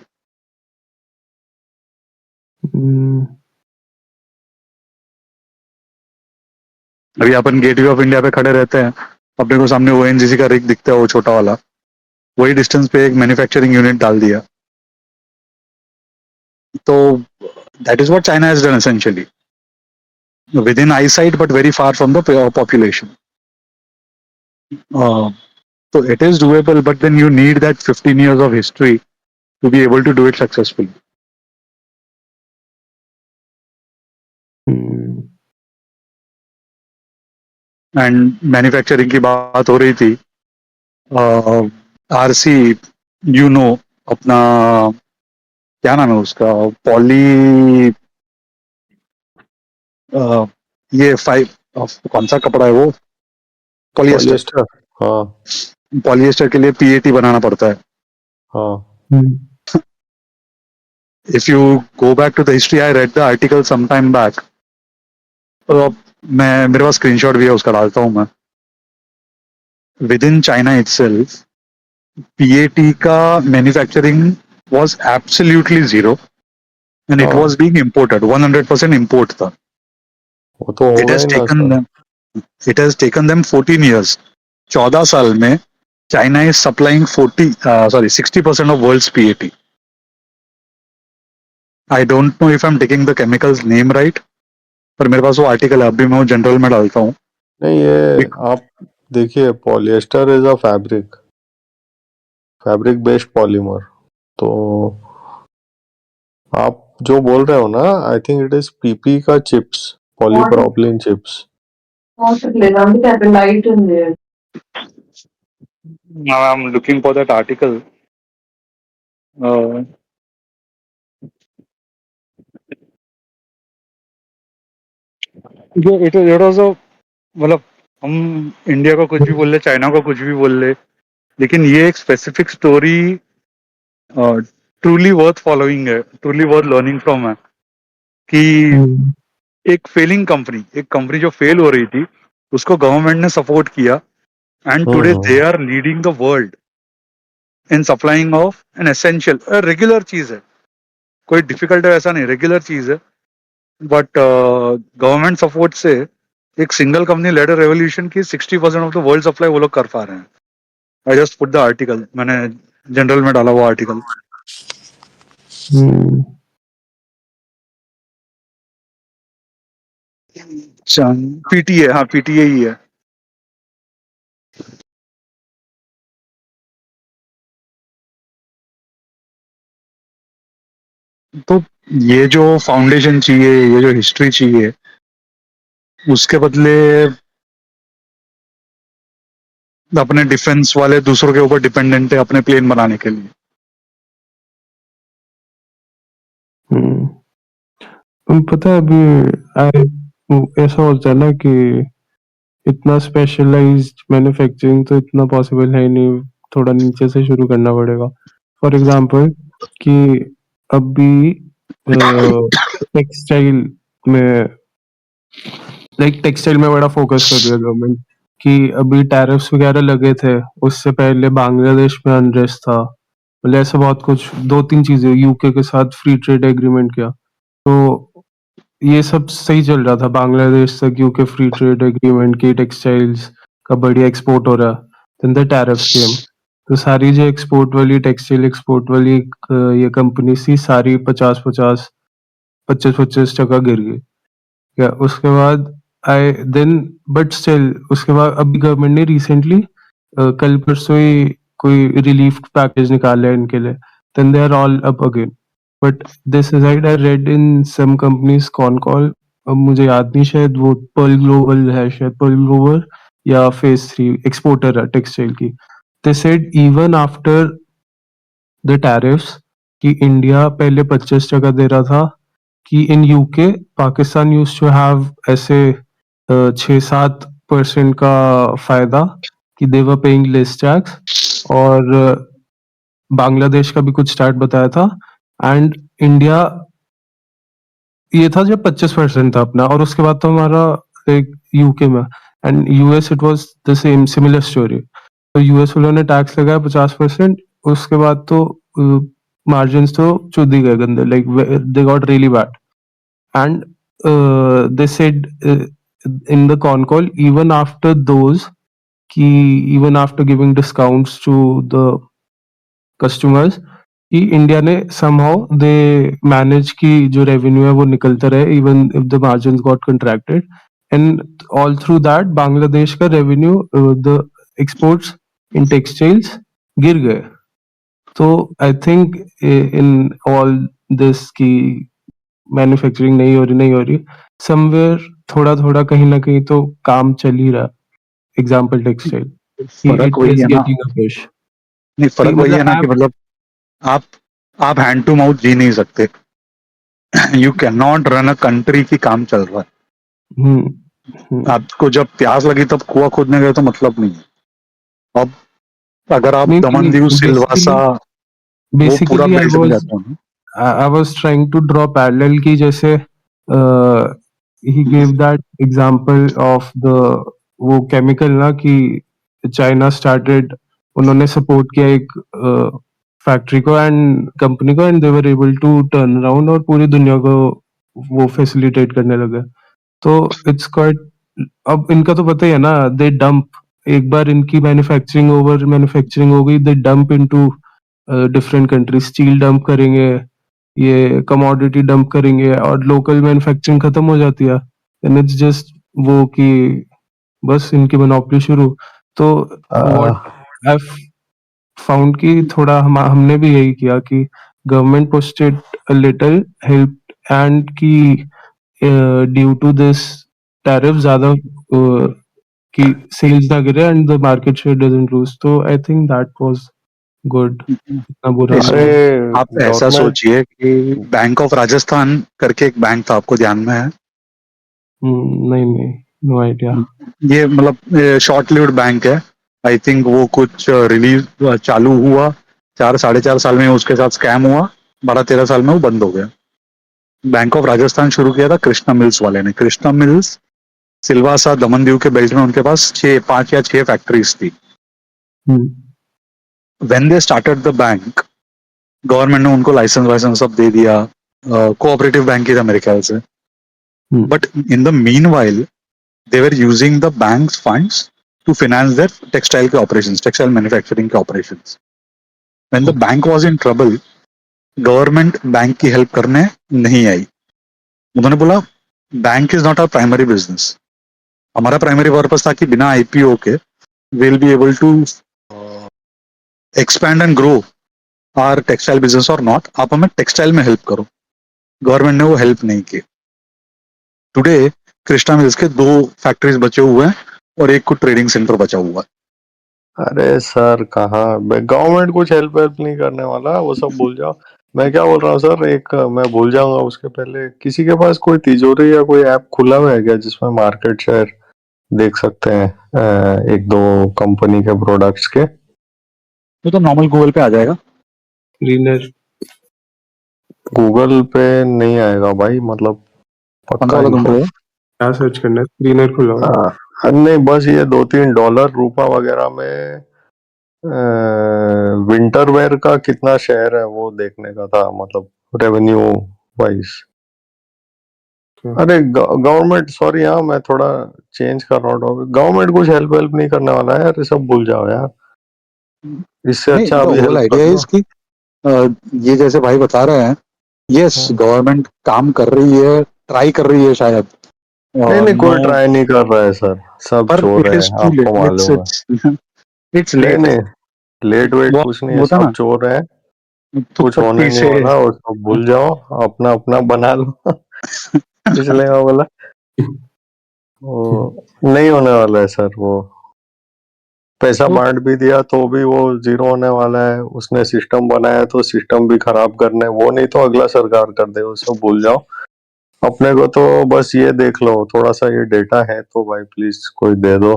अभी अपन गेटवे ऑफ इंडिया पे खड़े रहते हैं, अपने को सामने ओएनजीसी का रिग दिखता है, वो छोटा वाला, वही डिस्टेंस पे एक मैन्युफैक्चरिंग यूनिट डाल दिया. तो that is what China has done essentially within eyesight but very far from the population. तो it is doable, but then you need that 15 years of history to be able to do it successfully. And manufacturing की बात हो रही थी, RC, you know, अपना क्या नाम है उसका, पॉली, ये फाइव, कौन सा कपड़ा है वो, पॉलिएस्टर. पॉलिएस्टर. हाँ. पॉलिएस्टर के लिए पीएटी बनाना पड़ता है. हाँ. If you go back to the history, I read the article some time back, तो मैं, मेरे पास स्क्रीनशॉट भी है उसका, डालता हूँ मैं. With in China itself PAT का manufacturing was absolutely zero and it हाँ. was being imported, 100% import था. वो तो It होगा has ही ना taken sir. them, it has taken them 14 years. 14 साल में China is supplying 60% of world's PAT. I don't know if I'm taking the chemicals name right, पर मेरे पास वो आर्टिकल है, अभी मैं वो जनरल में डालता हूँ. नहीं ये आप देखिए, polyester is a fabric, fabric based polymer. तो आप जो बोल रहे हो ना, I think it is PP का chips, polypropylene chips. Now I'm looking for that article. Uh, it was a, मतलब हम इंडिया को कुछ भी बोल ले, चाइना को कुछ भी बोल ले, लेकिन ये एक specific story truly worth following है, ट्रूली वर्थ लर्निंग फ्रॉम है. कि एक फेलिंग कंपनी, एक कंपनी जो फेल हो रही थी, उसको गवर्नमेंट ने सपोर्ट किया and today they are leading the world in supplying of an essential, regular चीज है, कोई डिफिकल्ट है ऐसा नहीं, रेगुलर चीज है, बट गवर्नमेंट सपोर्ट से एक सिंगल कंपनी लेड रेवोल्यूशन की 60% ऑफ द वर्ल्ड सप्लाई वो लोग कर पा रहे हैं. I just put the article, मैंने जनरल में डाला वो आर्टिकल. पीटीए, हाँ पीटीए ही है. तो ये जो फाउंडेशन चाहिए, ये जो हिस्ट्री चाहिए, उसके बदले अपने डिफेंस वाले दूसरों के ऊपर डिपेंडेंट है अपने प्लेन बनाने के लिए. पता है अभी ऐसा होता है ना कि इतना स्पेशलाइज्ड मैन्युफैक्चरिंग तो इतना पॉसिबल है ही नहीं, थोड़ा नीचे से शुरू करना पड़ेगा। फॉर एग्जांपल कि अभी टेक्सटाइल में टेक्सटाइल में बड़ा फोकस कर रही है गवर्नमेंट कि अभी टैरिफ्स वगैरह लगे थे, उससे पहले बांग्लादेश में अनरेस्ट था, मतलब ऐसा बहुत कुछ, दो तीन चीजें, यूके के साथ फ्री ट्रेड एग्रीमेंट किया, तो ये सब सही चल रहा था बांग्लादेश तक, यूके फ्री ट्रेड एग्रीमेंट की, टेक्सटाइल्स का बढ़िया एक्सपोर्ट हो रहा, देन द टैरिफ्स केम, तो सारी जो एक्सपोर्ट वाली टेक्सटाइल एक्सपोर्ट वाली ये कंपनी थी, सारी 25% गिर गई। या उसके बाद आई देन बट स्टिल उसके बाद अभी गवर्नमेंट ने रिसेंटली कल परसों ही कोई रिलीफ पैकेज निकाला है इनके लिए, then they are all up again, but this is I read in some companies con call, अब मुझे याद नहीं, शायद वो पर्ल ग्लोबल है, शायद पर्ल ग्लोबल या फेज 3 एक्सपोर्टर है टेक्सटाइल की, they said even after the tariffs कि इंडिया पहले 25% दे रहा था, कि in UK Pakistan used to have ऐसे 6-7% का फायदा, कि they were paying less tax, और बांग्लादेश का भी कुछ स्टार्ट बताया था, एंड इंडिया ये था जब 25% था अपना, और उसके बाद तो हमारा एक यूके में, and US it was the same similar story, तो यूएस वालों ने टैक्स लगाया 50%, उसके बाद तो मार्जिन तो चुद ही गए गंदे, they got really bad, and they said in the con call, even after those कि even after giving discounts to the customers, कि इंडिया ने somehow they manage कि जो revenue है वो निकलता रहे even if the margins got contracted, and all through that Bangladesh का revenue, the exports in textiles गिर गए, तो I think in all this की मैन्युफैक्चरिंग नहीं हो रही, समवेयर थोड़ा थोड़ा कहीं ना कहीं तो काम चल ही रहा, एग्जाम्पल टेक्सटाइल, फर्क इट वही इज है ना, गेटिंग अ पुश, नहीं कि फर्क वही है मतलब ना कि आप मतलब आप आप हैंड टू माउथ जी नहीं सकते। You can not run a country की काम चल रहा है, आपको जब प्यास लगी तब कुआं खोदने गए तो मतलब नहीं है। अब अगर आप नहीं दमन नहीं दीव बेसिकली सिलवासा वो पूरा बेसिकली बेल्ट में जाते हो ना। I was trying to draw parallel कि जैसे he gave that example of the वो केमिकल ना, कि चाइना स्टार्टेड, उन्होंने सपोर्ट किया एक फैक्ट्री को एंड कंपनी को, and they were able to turn around और पूरी दुनिया को वो फैसिलिटेट करने लगे, तो इट्स क्वाइट, अब इनका तो पता ही है ना, दे डंप, एक बार इनकी मैन्युफैक्चरिंग हो गई, they dump into different country, steel dump करेंगे, ये कमोडिटी डंप करेंगे, और लोकल मैन्युफैक्चरिंग खत्म हो जाती है, एंड इट्स जस्ट वो कि बस इनकी मोनोपोली शुरू, तो व्हाट आई फाउंड कि थोड़ा हमने भी यही किया कि government pushed it a little, help, and कि ड्यू टू दिस टैरिफ ज्यादा कि सेल्स ना गिरे and the market share doesn't lose, तो I think that was good, इतना बुरा नहीं अरे हुआ। आप ऐसा गवर्नमेंट सोचिए कि बैंक ऑफ राजस्थान करके एक बैंक था, आपको ध्यान में है? नहीं नहीं, नो आइडिया। ये मतलब शॉर्ट लिव्ड बैंक है। आई थिंक वो कुछ रिलीज चालू हुआ 4 साढ़े 4 साल में, उसके साथ स्कैम हुआ, 12-13 साल में वो बंद हो गया। बैंक ऑफ राजस्थान शुरू किया था कृष्णा मिल्स वाले ने। कृष्णा मिल्स सिलवासा दमन दीव के बेल्ट में उनके पास 5 या 6 फैक्ट्रीज थी। When they started the bank, government ने उनको लाइसेंस वाइसेंस सब दे दिया, कोऑपरेटिव बैंक ही था मेरे ख्याल से। But in the mean while they were using the bank's funds to finance their textile के operations, textile manufacturing के operations. When the bank was in trouble, government bank की help करने नहीं आई। उन्होंने बोला bank is not our primary business, हमारा primary purpose था कि बिना आईपीओ के we'll be able to expand and grow our textile business or not, आप हमें टेक्सटाइल में हेल्प करो। गवर्नमेंट ने वो हेल्प नहीं की। टुडे कृष्णा मिल्स के 2 फैक्ट्रीज बचे हुए हैं और एक को ट्रेडिंग सेंटर बचा हुआ है। अरे सर कहाँ, गवर्नमेंट कुछ हेल्प वेल्प नहीं करने वाला, वो सब भूल जाओ। मैं क्या बोल रहा हूँ सर, एक मैं भूल जाऊंगा उसके पहले, किसी के पास कोई तिजोरी या कोई ऐप खुला हुआ है क्या जिसमें मार्केट शेयर देख सकते हैं एक दो कंपनी के प्रोडक्ट्स के? तो नॉर्मल गूगल पे आ जाएगा। क्लीनर गूगल पे नहीं आएगा भाई, मतलब कौन सा पक्का वाला ढूंढ इन्फो। रहे हो? क्या सर्च करना है? क्लीनर खुलाओ। नहीं, बस ये $2-3 रुपया वगैरह में विंटर वेयर का कितना शेयर है वो देखने का था, मतलब रेवेन्यू वाइज। अरे गवर्नमेंट, सॉरी, हाँ मैं थोड़ा चेंज कर रहा हूँ। गवर्नमेंट कुछ हेल्प वेल्प नहीं करने वाला है यार, ये सब भूल जाओ यार, इससे नहीं, अच्छा द अभी होल हेल्प आइडिया कर लो। इज कि ये जैसे भाई बता रहे हैं, यस हाँ। गवर्नमेंट काम कर रही है, ट्राई कर रही है शायद। नहीं नहीं, नो, कोई ट्राई नहीं कर रहा है सर, सब पर चोर इट है, इज टू आपको लेट, इट्स मालूम है। इट्स इट्स नहीं लेट। नहीं, लेट वेट वो कुछ नहीं है, वो था सब ना, चोर है, कुछ होने थुकपट्टी नहीं से। वाला, वो सब भूल जाओ, अपना अपना बना लो। इसलिए मैं बोला वो नहीं होने वाला है सर, वो पैसा तो बांट भी दिया तो भी वो जीरो होने वाला है, उसने सिस्टम बनाया तो सिस्टम भी खराब करने, वो नहीं तो अगला सरकार कर दे, वो सब भूल जाओ। अपने को तो बस ये देख लो, थोड़ा सा ये डेटा है तो भाई प्लीज कोई दे दो,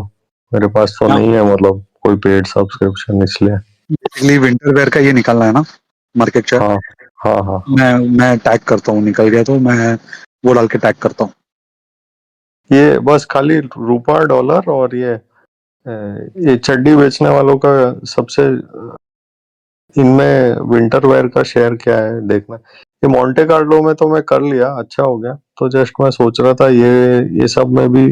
मेरे पास तो नहीं है, मतलब कोई पेड सब्सक्रिप्शन, इसलिए। बेसिकली विंटर वेयर का ये निकालना है ना मार्केट शेयर। हाँ हाँ हाँ। मैं टैग करता हूँ, निकल गया तो मैं वो डाल के टैग करता हूँ। ये बस खाली रुपया डॉलर और ये चड्डी बेचने वालों का सबसे इनमें विंटर वेयर का शेयर क्या है देखना। ये मोंटे कार्लो में तो मैं कर लिया, अच्छा हो गया, तो जस्ट मैं सोच रहा था ये सब में भी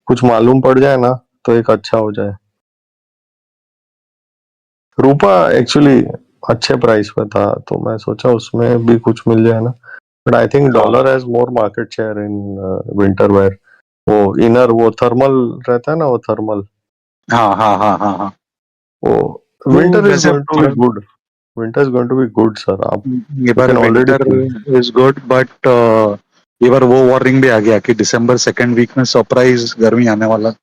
कुछ मालूम पड़ जाए ना तो एक अच्छा हो जाए। रूपा एक्चुअली अच्छे प्राइस पे था तो मैं सोचा उसमें भी कुछ मिल जाए ना, बट आई थिंक हाँ dollar has more market share in winter wear. वो इनर, वो थर्मल रहता है ना, वो थर्मल, हाँ हाँ हाँ हाँ हाँ। वो वो विंटर इज वैसे going to be good, winter is going to be good sir, आप ये यू बार can already winter see. Is good, but ये बार वो वार्निंग भी आ गया कि दिसंबर सेकेंड वीक में सरप्राइज गर्मी आने वाला।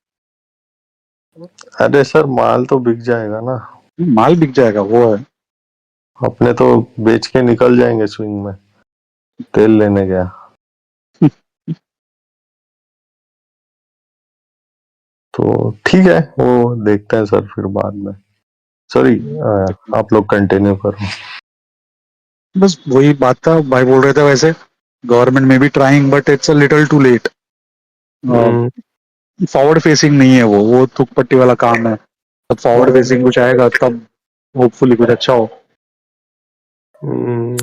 अरे सर माल तो बिक जाएगा ना, माल बिक जाएगा वो है। अपने तो बेच के निकल जाएंगे स्विंग में, तेल लेने गया तो ठीक है, वो देखते हैं सर फिर बाद में। सॉरी, आप लोग कंटिन्यू करो। बस वही बात था, भाई बोल रहे थे वैसे गवर्नमेंट में भी trying, but it's a little too late. Hmm, forward facing नहीं है वो थुक पट्टी वाला काम है। तब फॉरवर्ड हाँ, फेसिंग कुछ आएगा तब होपफुली कुछ अच्छा हो। हम्म,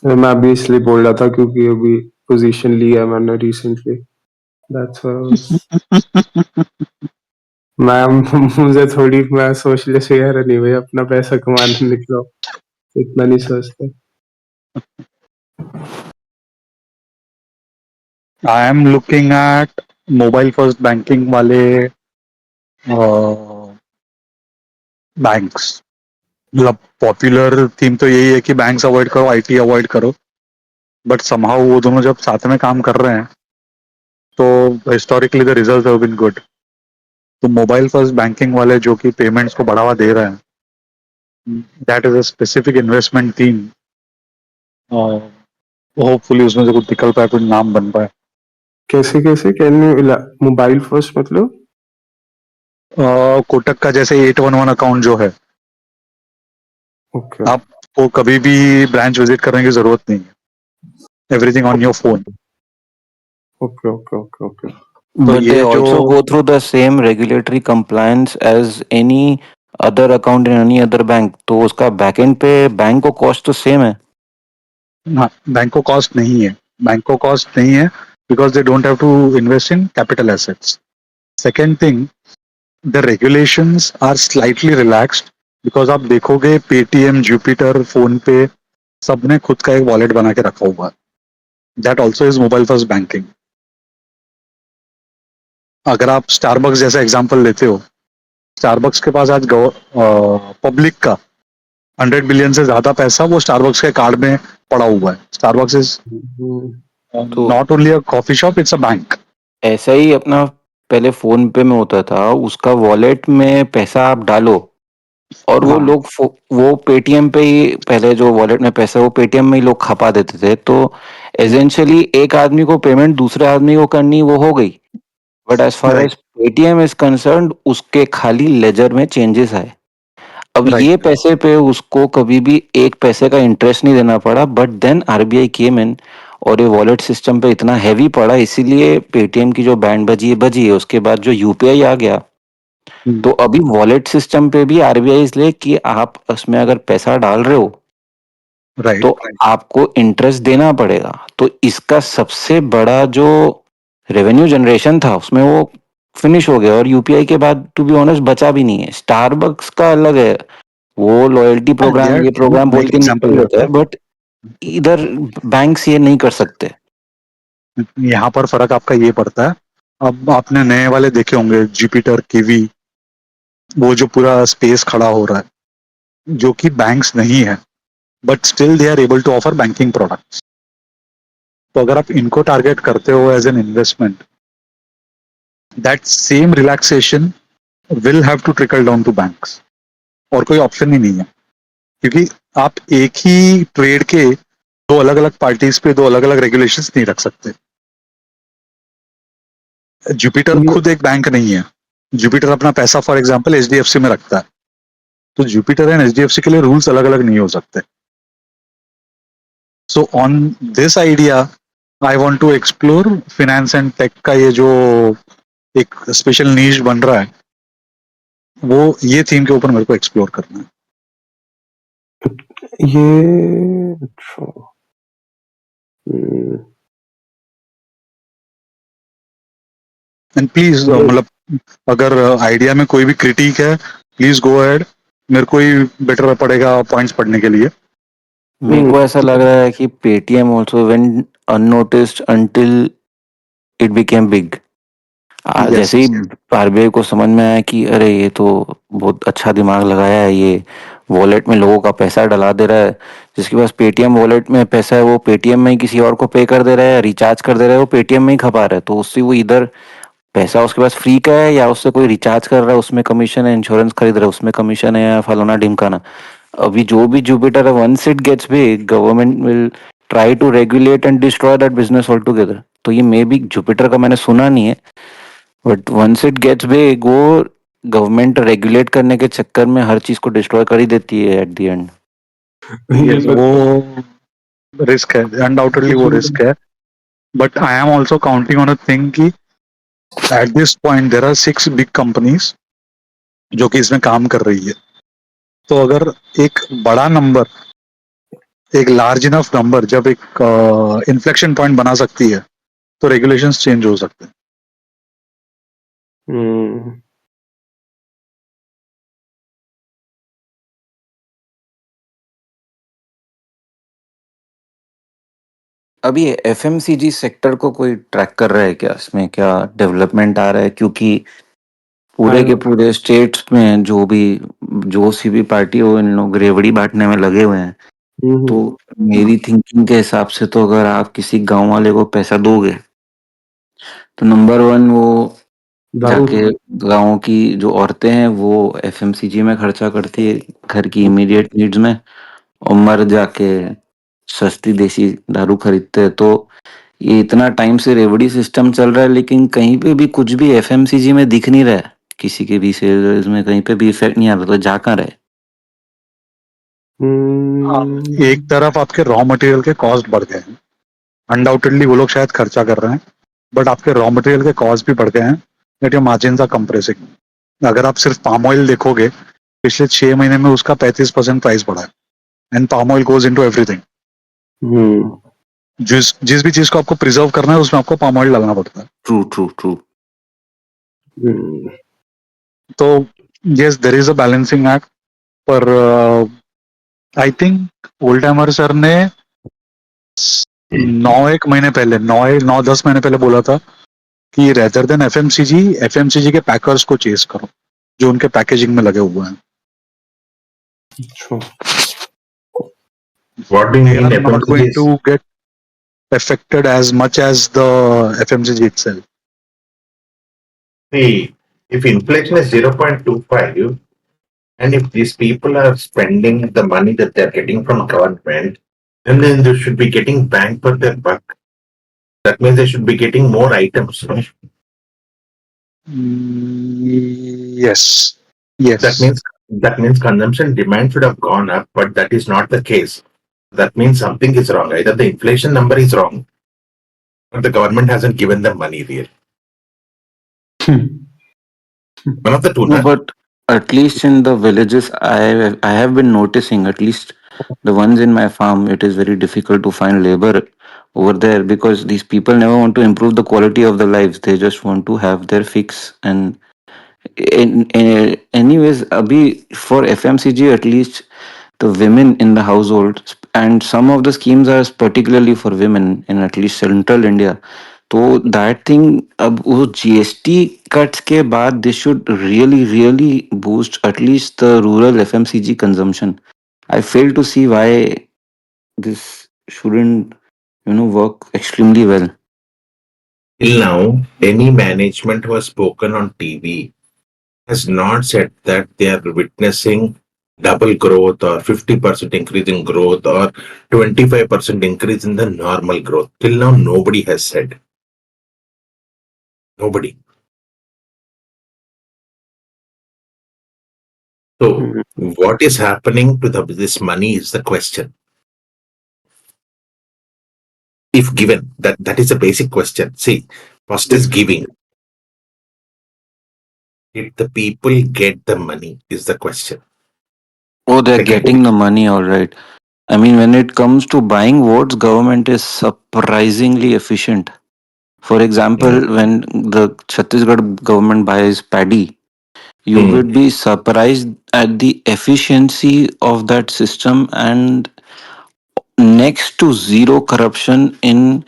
मैं अभी इसलिए बोल रहा था क्योंकि अभी पोजीशन लिया है मैंने रिसेंटली, दैट्स मैम। मुझे थोड़ी, मैं सोशलिस्ट यार नहीं भाई, अपना पैसा कमाने निकलो, इतना नहीं सोचते। I am looking at mobile first banking वाले बैंक्स। मतलब पॉपुलर थीम तो यही है कि बैंक्स अवॉइड करो, आईटी अवॉइड करो, बट समहाउ वो दोनों जब साथ में काम कर रहे हैं तो historically the results have been good. तो मोबाइल फर्स्ट बैंकिंग वाले जो कि पेमेंट्स को बढ़ावा दे रहे हैं, that is a specific investment theme. Hopefully उसमें से कुछ निकल पाए, कुछ नाम बन पाए। कैसे कैसे, कैन यू, मोबाइल फर्स्ट मतलब? कोटक का जैसे 811 अकाउंट जो है, ओके आपको कभी भी ब्रांच विजिट करने की जरूरत नहीं है, everything on your phone. Okay okay okay okay. तो But they ये जो also go through the same regulatory compliance as any other account in any other bank. तो उसका बैकएंड पे बैंक को कॉस्ट तो सेम है। हाँ, बैंक को कॉस्ट नहीं है, बैंक को कॉस्ट नहीं है because they don't have to invest in capital assets. Second thing, the regulations are slightly relaxed because आप देखोगे पेटीएम, जुपिटर, फोन पे सबने खुद का एक वॉलेट बना के रखा हुआ है। That also is mobile first banking. अगर आप स्टारबक्स जैसा एग्जाम्पल लेते हो, स्टारबक्स के पास आज पब्लिक का 100 बिलियन से ज्यादा पैसा वो स्टारबक्स के कार्ड में पड़ा हुआ है। स्टारबक्स इज तो not only a coffee shop, it's a bank. ऐसा ही अपना पहले फोन पे में होता था, उसका वॉलेट में पैसा आप डालो और वो हाँ लोग वो पेटीएम पे ही पहले जो वॉलेट में पैसा वो पेटीएम में ही लोग खपा देते थे, तो एसेंशियली एक आदमी को पेमेंट दूसरे आदमी को करनी वो हो गई, but as far right as Paytm is concerned उसके खाली लेजर में चेंजेस आए। अब राइट ये पैसे पे उसको कभी भी एक पैसे का इंटरेस्ट नहीं देना पड़ा, बट देन आरबीआई केम इन और ये वॉलेट सिस्टम पे इतना हैवी पड़ा, इसीलिए पेटीएम की जो बैंड बजी है उसके बाद जो यूपीआई आ गया। तो अभी वॉलेट सिस्टम पे भी आरबीआई इसलिए कि आप उसमें अगर पैसा डाल रहे हो राइट तो आपको इंटरेस्ट देना पड़ेगा। तो इसका सबसे बड़ा जो रेवेन्यू जनरेशन था उसमें वो फिनिश हो गया, और यूपीआई के बाद टू बी ऑनेस्ट बचा भी नहीं है। स्टारबक्स का अलग है, वो लॉयल्टी दे प्रोग्राम आर ये प्रोग्राम मैं बोल एक के एग्जांपल निकल ले लेता रहा है, बट इधर बैंक्स ये नहीं कर सकते। था, यहाँ पर फर्क आपका ये पड़ता है। अब आपने नए वाले देखे होंगे जुपिटर कीवी, वो जो पूरा स्पेस खड़ा हो रहा है, जो कि बैंक्स नहीं है, but still they are able to offer banking products. तो अगर आप इनको टारगेट करते हो as an investment, that same relaxation will have to trickle down to banks, और कोई ऑप्शन ही नहीं है। क्योंकि आप एक ही ट्रेड के दो अलग अलग पार्टीज पे दो अलग अलग रेगुलेशंस नहीं रख सकते। जुपिटर ये खुद एक बैंक नहीं है। जुपिटर अपना पैसा फॉर एग्जांपल एचडीएफसी में रखता है, तो जुपिटर एंड एचडीएफसी के लिए रूल्स अलग अलग नहीं हो सकते। So on this idea I want to explore finance and tech का ये जो एक स्पेशल नीश बन रहा है, वो ये थीम के ऊपर मेरे को एक्सप्लोर करना है। ये अच्छा हम्म, एंड प्लीज ये मतलब अगर आइडिया में कोई भी क्रिटिक है, प्लीज गो अहेड। मेरे को ही बेटर पड़ेगा पॉइंट्स पढ़ने के लिए। मेरे को ऐसा लग रहा है कि Paytm also went unnoticed until it became big. Yes जैसे ही आरबीआई को समझ में आया कि अरे ये तो बहुत अच्छा दिमाग लगाया है, ये वॉलेट में लोगों का पैसा डला दे रहा है, जिसके पास पेटीएम वॉलेट में पैसा है वो पेटीएम में ही किसी और को पे कर दे रहा है, रिचार्ज कर दे रहा है, वो पेटीएम में ही खपा रहा है, तो उससे वो इधर पैसा उसके पास फ्री का है या उससे कोई रिचार्ज कर रहा है उसमें कमीशन है, इंश्योरेंस खरीद रहा है उसमें कमीशन है, या फलाना ढिमकाना। अभी जो भी जुपिटर है once it gets big government will try to regulate and destroy that business altogether. तो ये मे बी जुपिटर का मैंने सुना नहीं है, but once it gets big वो गवर्नमेंट रेगुलेट करने के चक्कर में हर चीज को डिस्ट्रॉय कर ही देती है एट द एंड। ये यस पर वो रिस्क है, अनडाउटेडली वो रिस्क है। But I am also counting on a thing कि at this point there are 6 big companies जो कि इसमें काम कर रही है। तो अगर एक बड़ा नंबर, एक लार्ज इनफ नंबर जब एक इन्फ्लेक्शन पॉइंट बना सकती है, तो रेगुलेशंस चेंज हो सकते हैं। हम्म, अभी एफएमसीजी सेक्टर को कोई ट्रैक कर रहा है क्या, इसमें क्या डेवलपमेंट आ रहा है? क्योंकि पूरे के I- पूरे स्टेट्स में जो सी भी पार्टी हो इन लोग रेवड़ी बांटने में लगे हुए हैं। तो हम्म, मेरी थिंकिंग के हिसाब से तो अगर आप किसी गांव वाले को पैसा दोगे तो नंबर वन वो दारू जाके गाँव की जो औरतें हैं वो एफएमसीजी में खर्चा करती है घर की इमीडिएट नीड्स में, और मर्द जाके सस्ती देसी दारू खरीदते हैं। तो ये इतना टाइम से रेवड़ी सिस्टम चल रहा है लेकिन कहीं पे भी कुछ भी एफएमसीजी में दिख नहीं रहा है, किसी के भी सेल्स में कहीं पे भी इफेक्ट नहीं आ रहा, तो जा कहाँ रहे? एक हम्म, तरफ आपके रॉ मटेरियल के कॉस्ट बढ़ गए हैं, अनडाउटेडली वो लोग शायद खर्चा कर रहे हैं, बट आपके रॉ मटेरियल के कॉस्ट भी बढ़ गए हैं, that your margin are compressing. अगर आप सिर्फ पाम ऑयल देखोगे, पिछले 6 महीने में उसका 35% प्राइस बढ़ा है, and palm oil goes into everything. Hmm, जिस जिस भी चीज को आपको प्रिजर्व करना है उसमें आपको पाम ऑयल डालना पड़ता है। True true true. हम्म, तो yes there is a balancing act, पर I think old timer sir ने 9 एक महीने पहले 9 9 10 महीने पहले बोला था कि रेदर देन एफएमसीजी के पैकर्स को चेस करो जो उनके पैकेजिंग में लगे हुए हैं। अच्छा What do you They mean are not going FMCGs? to get affected as much as the FMCG itself. See, if inflation is 0.25, And if these people are spending the money that they're getting from government, then they should be getting bang for their buck. That means they should be getting more items. No? Yes. That Yes. means that means consumption demand should have gone up, but that is not the case. That means something is wrong. Either the inflation number is wrong, or the government hasn't given them money really. One of the two, No, na? but at least in the villages, I have been noticing, at least the ones in my farm, it is very difficult to find labor over there because these people never want to improve the quality of their lives. They just want to have their fix. And anyways, abhi for FMCG at least the women in the household, and some of the schemes are particularly for women in at least central India. तो that thing अब वो GST cuts के बाद they should really really boost at least the rural FMCG consumption. I fail to see why this shouldn't, work extremely well. Till now, any management who has spoken on TV has not said that they are witnessing double growth or 50% increase in growth or 25% increase in the normal growth. Till now, nobody has said. Nobody. So, what is happening to this money is the question. If given, that is a basic question. See, first is giving. Did the people get the money is the question. Oh, they're Second, getting the money, all right. I mean, when it comes to buying votes, government is surprisingly efficient. For example, when the Chhattisgarh government buys paddy, you would be surprised at the efficiency of that system and next to zero corruption in,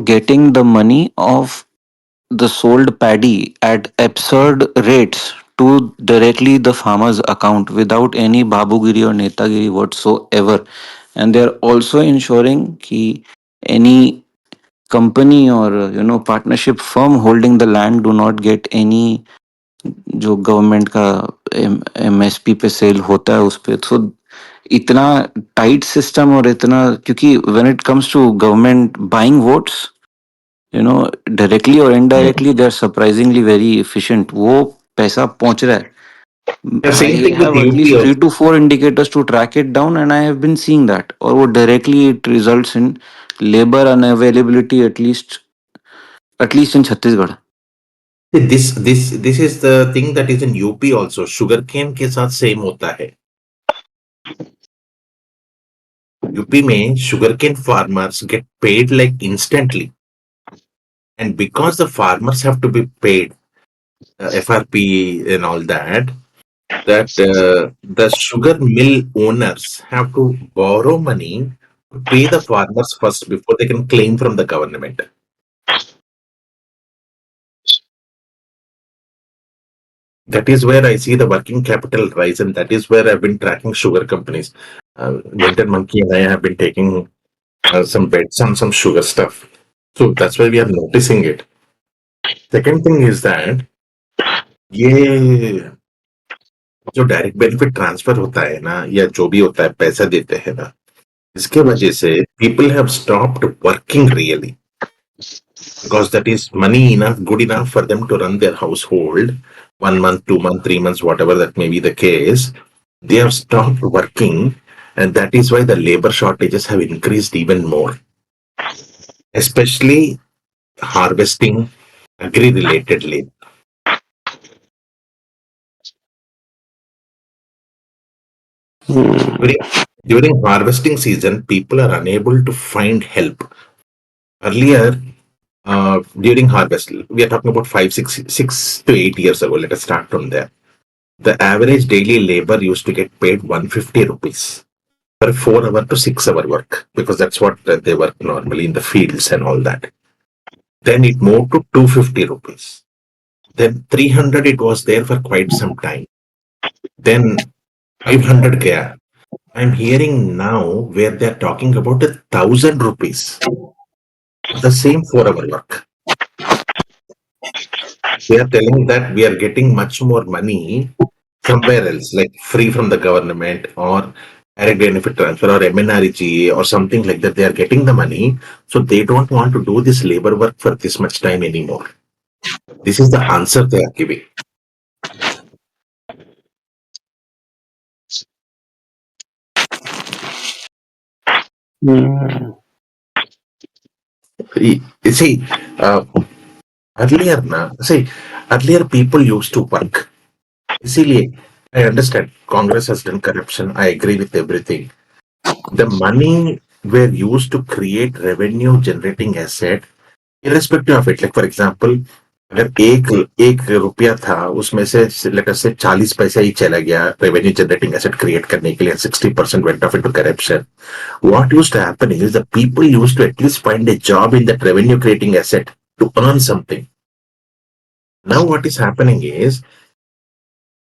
getting the money of the sold paddy at absurd rates to directly the farmer's account without any babugiri or netagiri whatsoever. And they're also ensuring कि any company or partnership firm holding the land do not get any जो government का MSP पे cell होता है उस पे. तो इतना टाइट सिस्टम और इतना, क्योंकि when it comes to government buying votes, directly और indirectly they are surprisingly very efficient. वो पैसा पहुंच रहा है. the same I thing with have at UP least three also. to four indicators to track it down, and I have been seeing that. और वो directly it results in labor unavailability at least in Chhattisgarh. This is the thing that is in UP also. Sugarcane के साथ same होता है. UP में sugarcane farmers get paid like instantly, and because the farmers have to be paid FRP and all that, the sugar mill owners have to borrow money to pay the farmers first before they can claim from the government. That is where I see the working capital rise, and that is where I've been tracking sugar companies. Winter Monkey and I have been taking some bets on some sugar stuff. So that's why we are noticing it. Second thing is that ये जो direct benefit transfer होता है ना या जो भी होता है पैसा देते हैं ना इसके वजह से people have stopped working really because that is money enough good enough for them to run their household 1 month 2 month 3 months whatever that may be the case. They have stopped working, and that is why the labor shortages have increased even more, especially harvesting agri related labor. During harvesting season, people are unable to find help. Earlier, during harvest, we are talking about 6 to 8 years ago. Let us start from there. The average daily labor used to get paid 150 rupees for 4 hour to 6 hour work because that's what they work normally in the fields and all that. Then it moved to 250 rupees. Then 300 it was there for quite some time. Then 500 gaya. I'm hearing now where they're talking about 1,000 rupees for the same 4 hour work. They are telling that we are getting much more money somewhere else, like free from the government or direct benefit transfer or MNREGA or something like that. They are getting the money, so they don't want to do this labor work for this much time anymore. This is the answer they are giving. Hmm. You see, earlier people used to work. Easily, I understand Congress has done corruption. I agree with everything. The money were used to create revenue generating asset irrespective of it. Like for example, अगर एक रुपया था उसमें से let us से 40 पैसा ही चला गया रेवेन्यू जनरेटिंग एसेट क्रिएट करने के लिए 60% went off into corruption. What used to happen is the people used to at least find a job in that revenue creating asset to earn something. Now what is happening is,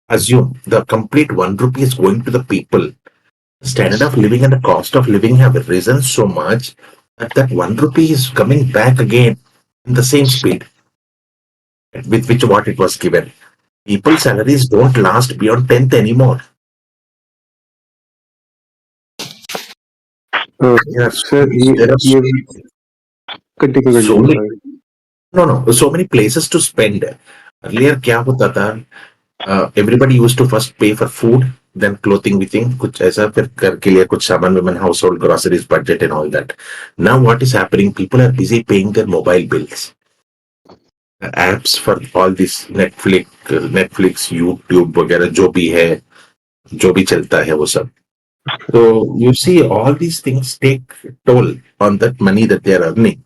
assume the complete 1 rupee is going to the people. Standard of living and the cost of living have risen so much that that 1 rupee is coming back again in the same speed with which what it was given. People's salaries don't last beyond 10th anymore. There are Sir, there are continue, so many sorry. so many places to spend. Earlier क्या होता था, everybody used to first pay for food, then clothing we think कुछ ऐसा, फिर घर के लिए कुछ सामान women household groceries budget and all that. Now what is happening, people are busy paying their mobile bills. The apps for all this Netflix, YouTube वगैरह जो भी है, जो भी चलता है वो सब. So you see all these things take toll on that money that they are earning.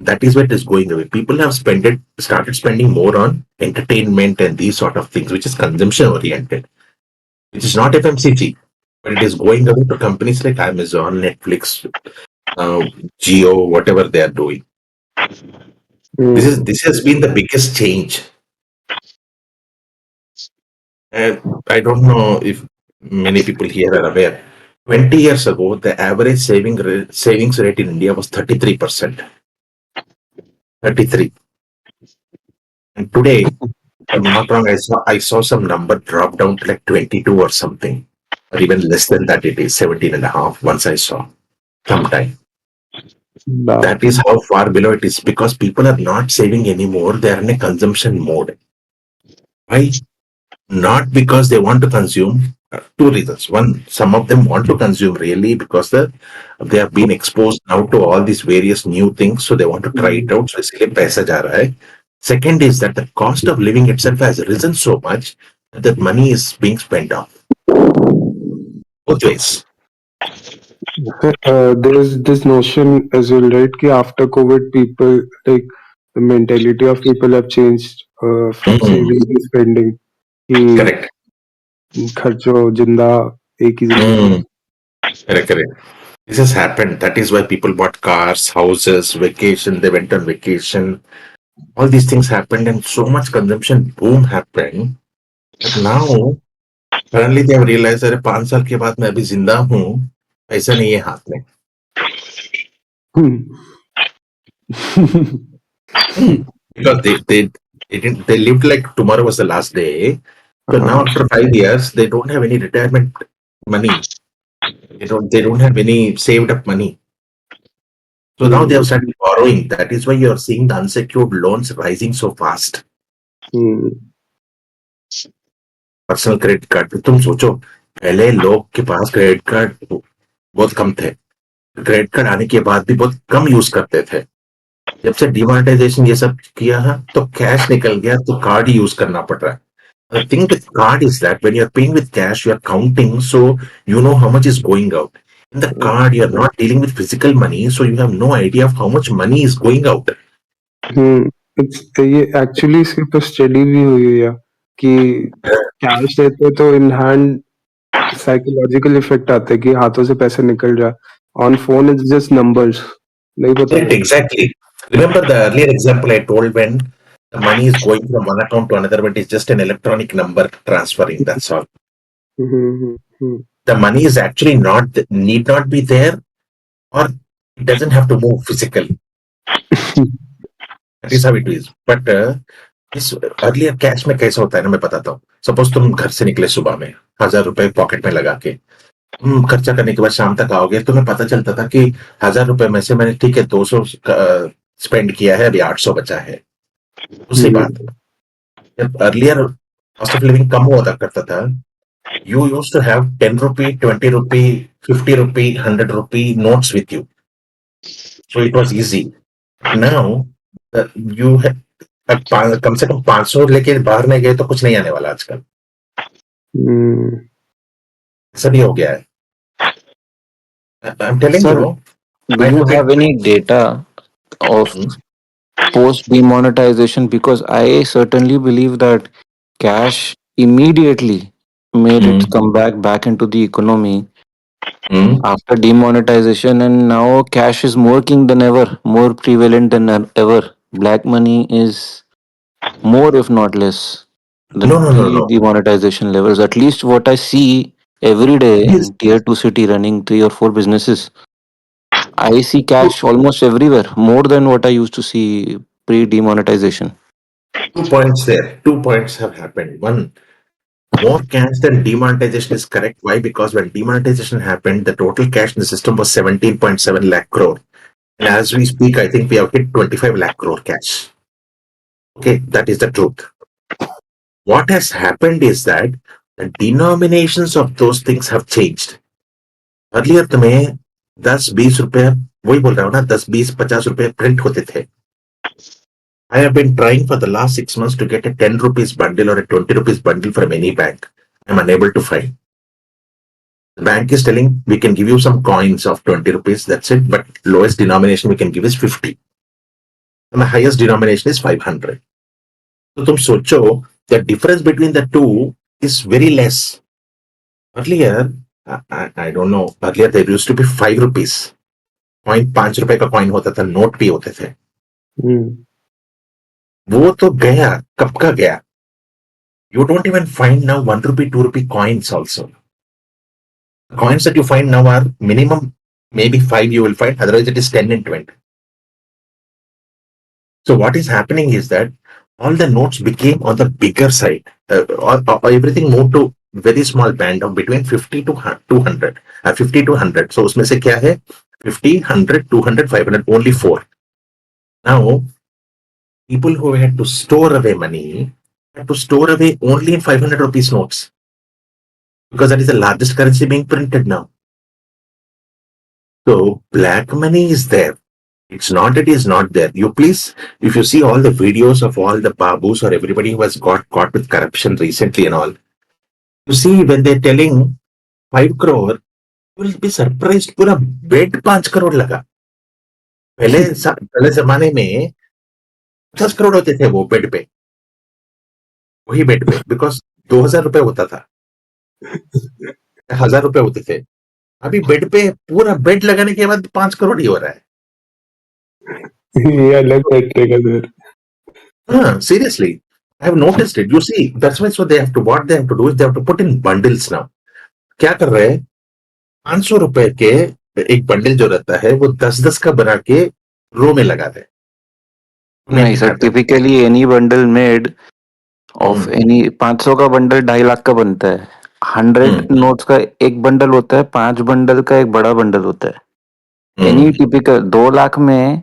That is what is going away. People have started spending more on entertainment and these sort of things, which is consumption oriented, which is not FMCG, but it is going away to companies like Amazon, Netflix, Geo, whatever they are doing. This has been the biggest change. I don't know if many people here are aware. 20 years ago, the average savings rate in India was 33%. 33. And today, if I'm not wrong, I saw some number drop down to like 22 or something, or even less than that. It is 17 and a half. Once I saw sometime. That is how far below it is, because people are not saving anymore. They are in a consumption mode. Why? Not because they want to consume. Two reasons. One, some of them want to consume really because they have been exposed now to all these various new things, so they want to try it out. So इसलिए पैसा जा रहा है. Second is that the cost of living itself has risen so much that money is being spent on both ways. There's this notion as well, right? Ki after COVID, people like the mentality of people have changed from saving to spending. कि Correct. खर्चो जिंदा एक ही जिंदगी है. Correct. This has happened. That is why people bought cars, houses, vacation. They went on vacation. All these things happened, and so much consumption boom happened. But now, suddenly they have realized, अरे 5 साल के बाद मैं अभी जिंदा हूँ, ऐसा नहीं है हाथ में. Because they lived like tomorrow was the last day. So now after 5 years, they don't have any retirement money. They don't have any saved up money. So now they have started borrowing. That is why you are seeing the unsecured loans rising so fast. Personal credit card पे तुम सोचो, पहले लोग के पास credit card बहुत कम थे. Credit card आने के बाद भी बहुत कम यूज करते थे. जब से डिमोनेटाइजेशन ये सब किया है तो कैश निकल गया, तो कार्ड ही यूज करना पड़ रहा है. The thing with card is that when you're paying with cash, you're counting, so you know how much is going out. In the card, you're not dealing with physical money, so you have no idea of how much money is going out. ये actually इसके ऊपर study भी हुई है कि cash देते तो in hand psychological effect आते हैं कि हाथों से पैसे निकल जाए. On phone it's just numbers. नहीं पता. Exactly. Remember the earlier example I told, when the money is going from one account to another, but it's just an electronic number transferring. That's all. The money is actually need not be there, or it doesn't have to move physically. That is how it is. But this earlier cash में कैसा होता है ना, मैं बताता हूँ. Suppose तुम घर से निकले सुबह में 1,000 रुपए पॉकेट में लगा के, तुम खर्चा करने के बाद शाम तक आओगे, तुम्हें पता चलता था कि 1,000 रुपए में से मैंने ठीक है 200 स्पेंड किया है, अभी 800 बचा है। दूसरी बात, जब अर्लियर कॉस्ट ऑफ लिविंग कम हुआ करता था, you used to have 10 rupee, 20 rupee, 50 rupee, 100 rupee notes with you. So it was easy. Now, you have, अब कम से कम 500 लेके बाहर में गए तो कुछ नहीं आने वाला आजकल, ऐसा भी हो गया है। I'm telling Sir, you, do I you look at have any data of post demonetization? Because I certainly believe that cash immediately made its comeback back into the economy after demonetization, and now cash is more king than ever, more prevalent than ever. Black money is more, if not less, than no. pre-demonetization levels. At least what I see every day Yes. in tier 2 city running 3 or 4 businesses, I see cash almost everywhere, more than what I used to see pre-demonetization. 2 points there. 2 points have happened. One, more cash than demonetization is correct. Why? Because when demonetization happened, the total cash in the system was 17.7 lakh crore. And as we speak, I think we have hit 25 lakh crore cash. Okay, that is the truth. What has happened is that the denominations of those things have changed. Earlier तुम्हें 10-20 रुपए, वही बोल रहा हूँ ना, 10-20-50 रुपए print होते थे. I have been trying for the last 6 months to get a 10 rupees bundle or a 20 rupees bundle from any bank. I'm unable to find. The bank is telling we can give you some coins of 20 rupees, that's it, but lowest denomination we can give is 50. And the highest denomination is 500. So तुम सोचो, the difference between the two is very less. Earlier, I don't know, earlier there used to be 5 rupees. Coin 5 रुपए का coin होता था, note भी होते थे. वो तो गया, कब का गया. You don't even find now 1 rupee, 2 rupee coins also. The coins that you find now are minimum maybe 5 you will find, otherwise it is 10 and 20. So what is happening is that all the notes became on the bigger side. Or everything moved to very small band of between 50 to 200. 50 to 100. So उसमें से क्या है? 50, 100, 200, 500, only 4. Now, people who had to store away money had to store away only in 500 rupees notes, because that is the largest currency being printed now. So black money is there. It's not that it is not there. You please, if you see all the videos of all the babus or everybody who has got caught with corruption recently and all, you see when they're telling 5 crore, you will be surprised. पूरा bed 5 crore लगा. पहले जमाने में 50 crore होते थे वो bed पे, वही बेड पे, बिकॉज 2,000 रुपए होता था, 1,000 रुपए होते थे. अभी बेड पे पूरा बेड लगाने के बाद 5 crore ही हो रहा है. ये अलग मैट्रिक है sir. Seriously, I have noticed it. You see, that's why so what they have to do is they have to put in bundles now. क्या कर रहे हैं? 500 रुपए के एक बंडल जो रहता है वो 10-10 का बना के रो में लगा दे. नहीं sir, typically any bundle made of any 500 का बंडल 2.5 लाख का बनता है. 100 नोट्स का एक बंडल होता है, 5 बंडल का एक बड़ा बंडल होता है. एनी टिपिकल 2 लाख में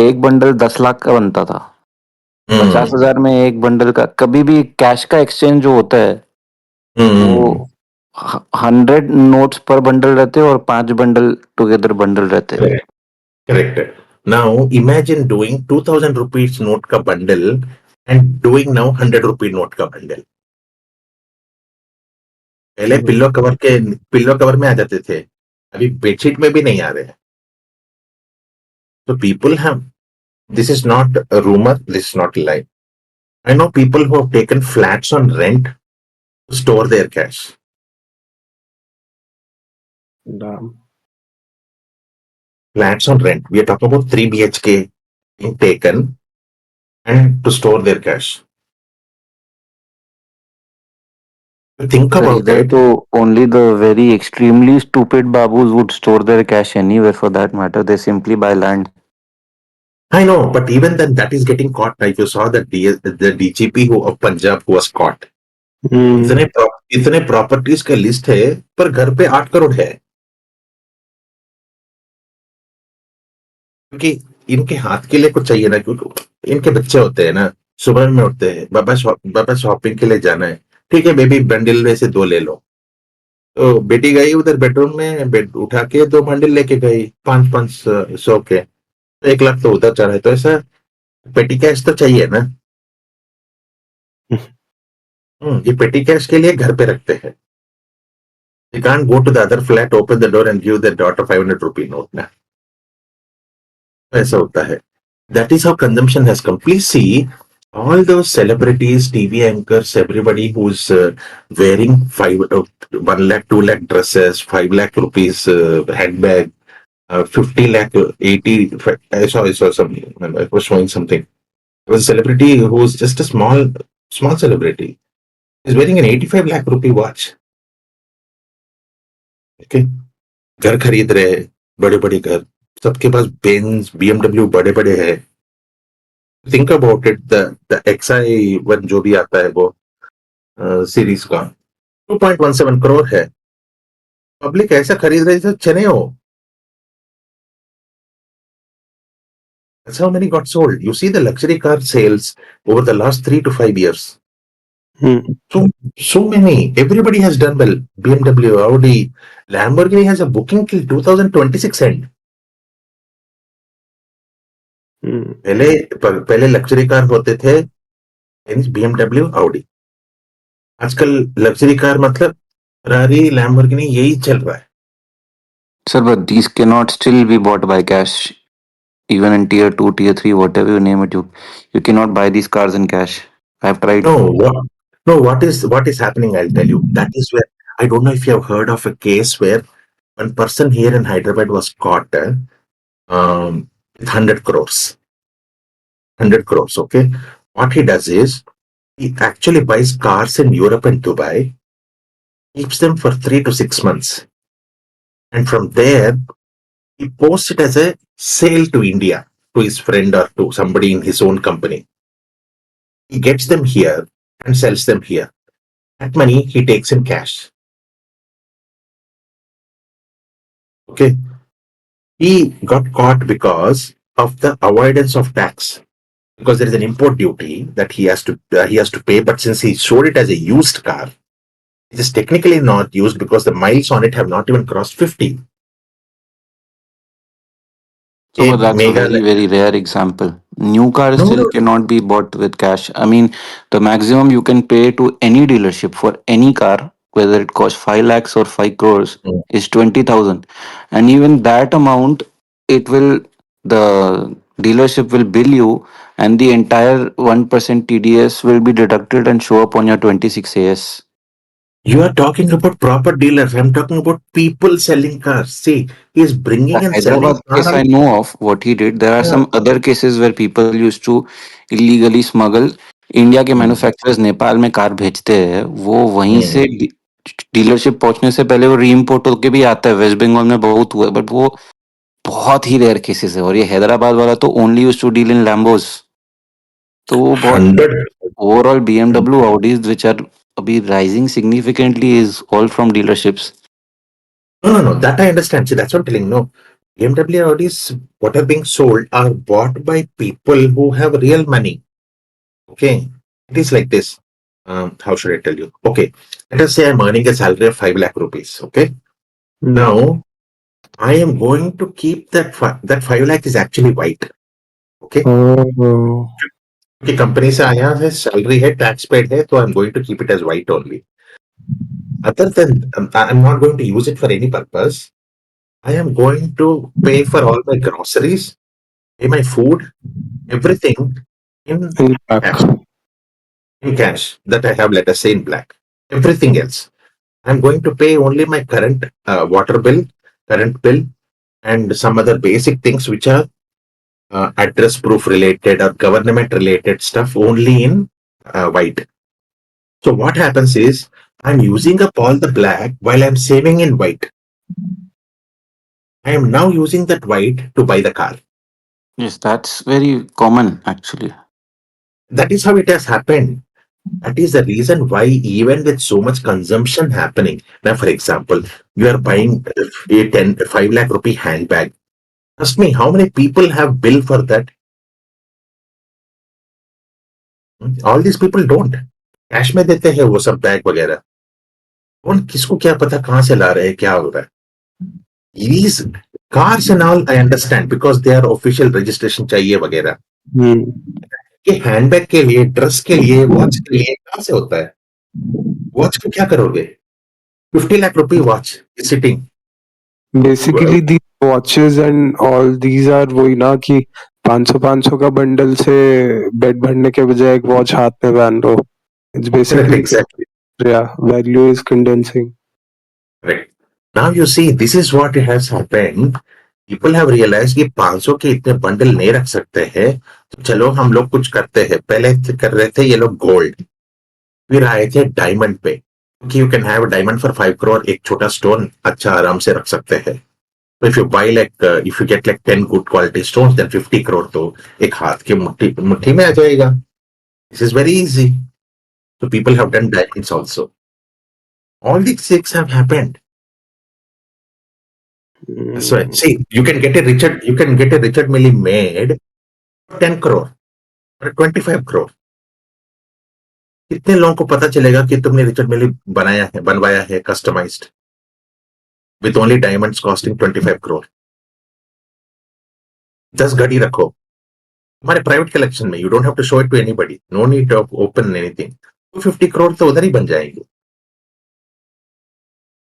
एक बंडल 10 लाख का बनता था. 50,000 में एक बंडल का. कभी भी कैश का एक्सचेंज जो होता है वो 100 नोट्स पर बंडल रहते हैं और 5 बंडल टुगेदर बंडल रहते हैं. Correct. Now imagine doing 2,000 rupees note का bundle and doing now 100 rupee note का bundle. पहले पिल्लो कवर में आ जाते थे, अभी बेडशीट में भी नहीं आ रहे हैं. So people have, this is not a rumor, this is not a lie. I know people who have taken flats on rent to store their cash. Damn. Flats on rent. We are talking about 3 BHK being taken and to store their cash. Think about इधर it. तो only the very extremely stupid babus would store their cash anywhere for that matter. They simply buy land. I know, but even then, that is getting caught. If you saw the DGP of Punjab who was caught, इतने इतने properties का list है, पर घर पे 8 करोड़ है, क्योंकि इनके हाथ के लिए कुछ चाहिए ना, क्योंकि इनके बच्चे होते हैं ना, सुबह में उठते हैं, बाबा शॉपिंग के लिए जाना है, ठीक है बेबी बंडल में से 2 ले लो। तो बेटी गई उधर बेडरूम में, बेड उठा के 2 बंडल लेके गई, 5-5 सौ के, तो 1 लाख तो उधर चढ़ा है। तो ऐसा पेटी कैश तो चाहिए ना। ये पेटी कैश के लिए घर पे रखते हैं। You can't go to the other flat, open the door and give their daughter 500 rupee note ना, ऐसा होता है। That is how consumption has come. Please see all those celebrities, TV anchors, everybody who's wearing 1 lakh, 2 lakh dresses, 5 lakh rupees handbag, 50 lakh, 80. I saw something. I was showing something. There was a celebrity who's just a small celebrity. He's wearing an 85 lakh rupee watch. Okay. घर खरीद रहे हैं, बड़े बड़े घर, सबके पास Benz BMW बड़े बड़े हैं। Think about it, the XI1 जो भी आता है वो सीरीज का 2.17 करोड़ है। पब्लिक ऐसा खरीद रही है, चने हो। That's how many got sold. You see the luxury car sales over the last 3 to 5 years. So many. Everybody has done well. BMW, Audi, Lamborghini has a booking till 2026 end. पहले luxury car होते थे BMW, Audi. आजकल luxury car मतलब Ferrari, Lamborghini यही चल रहा है। Sir, but these cannot still be bought by cash. Even in tier 2, tier 3, whatever you name it, you cannot buy these cars in cash. I have tried. What is happening? I'll tell you. That is where I don't know if you have heard of a case where one person here in Hyderabad was caught with 100 crores. 100 crores. Okay. What he does is he actually buys cars in Europe and Dubai, keeps them for 3 to 6 months, and from there he posts it as a sale to India to his friend or to somebody in his own company. He gets them here and sells them here. That money he takes in cash. Okay. He got caught because of the avoidance of tax. Because there is an import duty that he has to pay, but since he showed it as a used car, it is technically not used because the miles on it have not even crossed 50. So एक that's a Meghalaya very rare example. New cars no still no cannot be bought with cash. I mean, the maximum you can pay to any dealership for any car, whether it costs 5 lakhs or 5 crores, no. is 20,000. And even that amount, it will, the dealership will bill you, and the entire 1% TDS will be deducted and show up on your 26 AS. You are talking about proper dealers. I'm talking about people selling cars. See, he is The bringing and selling Hyderabad case I know of, what he did. There are yeah. some other cases where people used to illegally smuggle. India के Hmm. Manufacturers Nepal में car भेजते हैं, वो वहीं Hmm. से dealership पहुंचने से पहले वो रीइम्पोर्ट होके भी आता है। वेस्ट बंगाल में बहुत हुआ है, बट वो बहुत ही रेयर केसेस है। और ये हैदराबाद वाला तो only used to deal in Lambos. तो वो बहुत 100. Overall BMW, Audis which are अभी rising significantly is all from dealerships. No. That I understand. See, that's what I'm telling you. No. BMW Audis, what are being sold are bought by people who have real money. Okay. It is like this. How should I tell you? Okay. Let us say I'm earning a salary of 5 lakh rupees. Okay. Now, I am going to keep that 5 lakh is actually white. Okay. क्योंकि company से आया है, salary है, tax paid है, तो I am going to keep it as white only. Other than I'm not going to use it for any purpose. I am going to pay for all my groceries, pay my food, everything in cash. In cash that I have, let us say, in black. Everything else, I'm going to pay only my current water bill, current bill, and some other basic things which are address proof related or government related stuff only in white. So what happens is I'm using up all the black while I'm saving in white. I am now using that white to buy the car. Yes, that's very common actually. That is how it has happened. That is the reason why, even with so much consumption happening, now, for example, you are buying a 5 lakh rupee handbag. Trust me, how many people have bill for that? All these people don't. Cash में देते हैं वो सब bag वगैरह. कौन किसको क्या पता कहाँ से ला रहे हैं, क्या हो रहा है. These cars and all I understand because they are official registration चाहिए वगैरह. ये हैंडबैग के लिए, ड्रेस के लिए, वॉच के लिए कहाँ से होता है? वॉच को क्या करोगे? 50 lakh rupee watch is sitting. Basically the watches and all these are वही ना कि 500 का बंडल से बेड भरने के बजाय एक वॉच हाथ में पहन लो. It's Correct, basically exactly. Value is condensing. Correct. Now you see, this is what has happened. People have realized कि 500 के इतने बंडल नहीं रख सकते हैं, तो चलो हम लोग कुछ करते हैं. पहले कर रहे थे ये लोग गोल्ड, फिर आए थे डायमंड पे, क्योंकि you can have diamond for 5 crore. एक छोटा स्टोन अच्छा आराम से रख सकते हैं. So if you buy if you get like 10 good quality stones, then 50 crore तो एक हाथ के मुट्ठी में आ जाएगा. This is very easy. So people have done diamonds also. All these things have happened. That's why. See, you can get a Richard Mille made for 10 crore or 25 crore. कितने लोगों को पता चलेगा कि तुमने रिचर्ड मिली बनवाया है customised with only diamonds costing 25 crore. 10 घड़ी रखो हमारे प्राइवेट कलेक्शन में. You don't have to show it to anybody. No need to open anything. 250 crore तो उधर ही बन जाएंगे.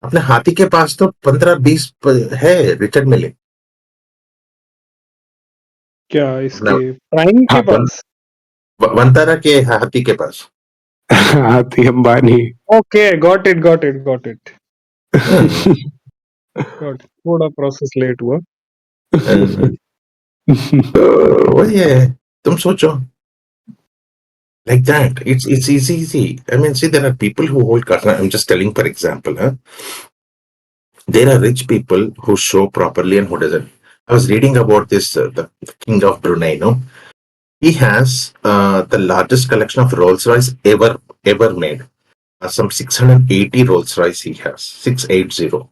अपने हाथी के पास तो 15-20 है रिचर्ड मिले. क्या इसके प्राइम के पास? वंतारा के हाथी के पास. हाथी अंबानी. Okay, got it. थोड़ा प्रोसेस लेट हुआ. वही है. तुम सोचो like that. It's easy. I mean, see, there are people who hold karna. I'm just telling, for example, there are rich people who show properly and who doesn't. I was reading about this, the king of Brunei. No, he has the largest collection of Rolls Royce ever made. Some 680 Rolls Royce he has. 680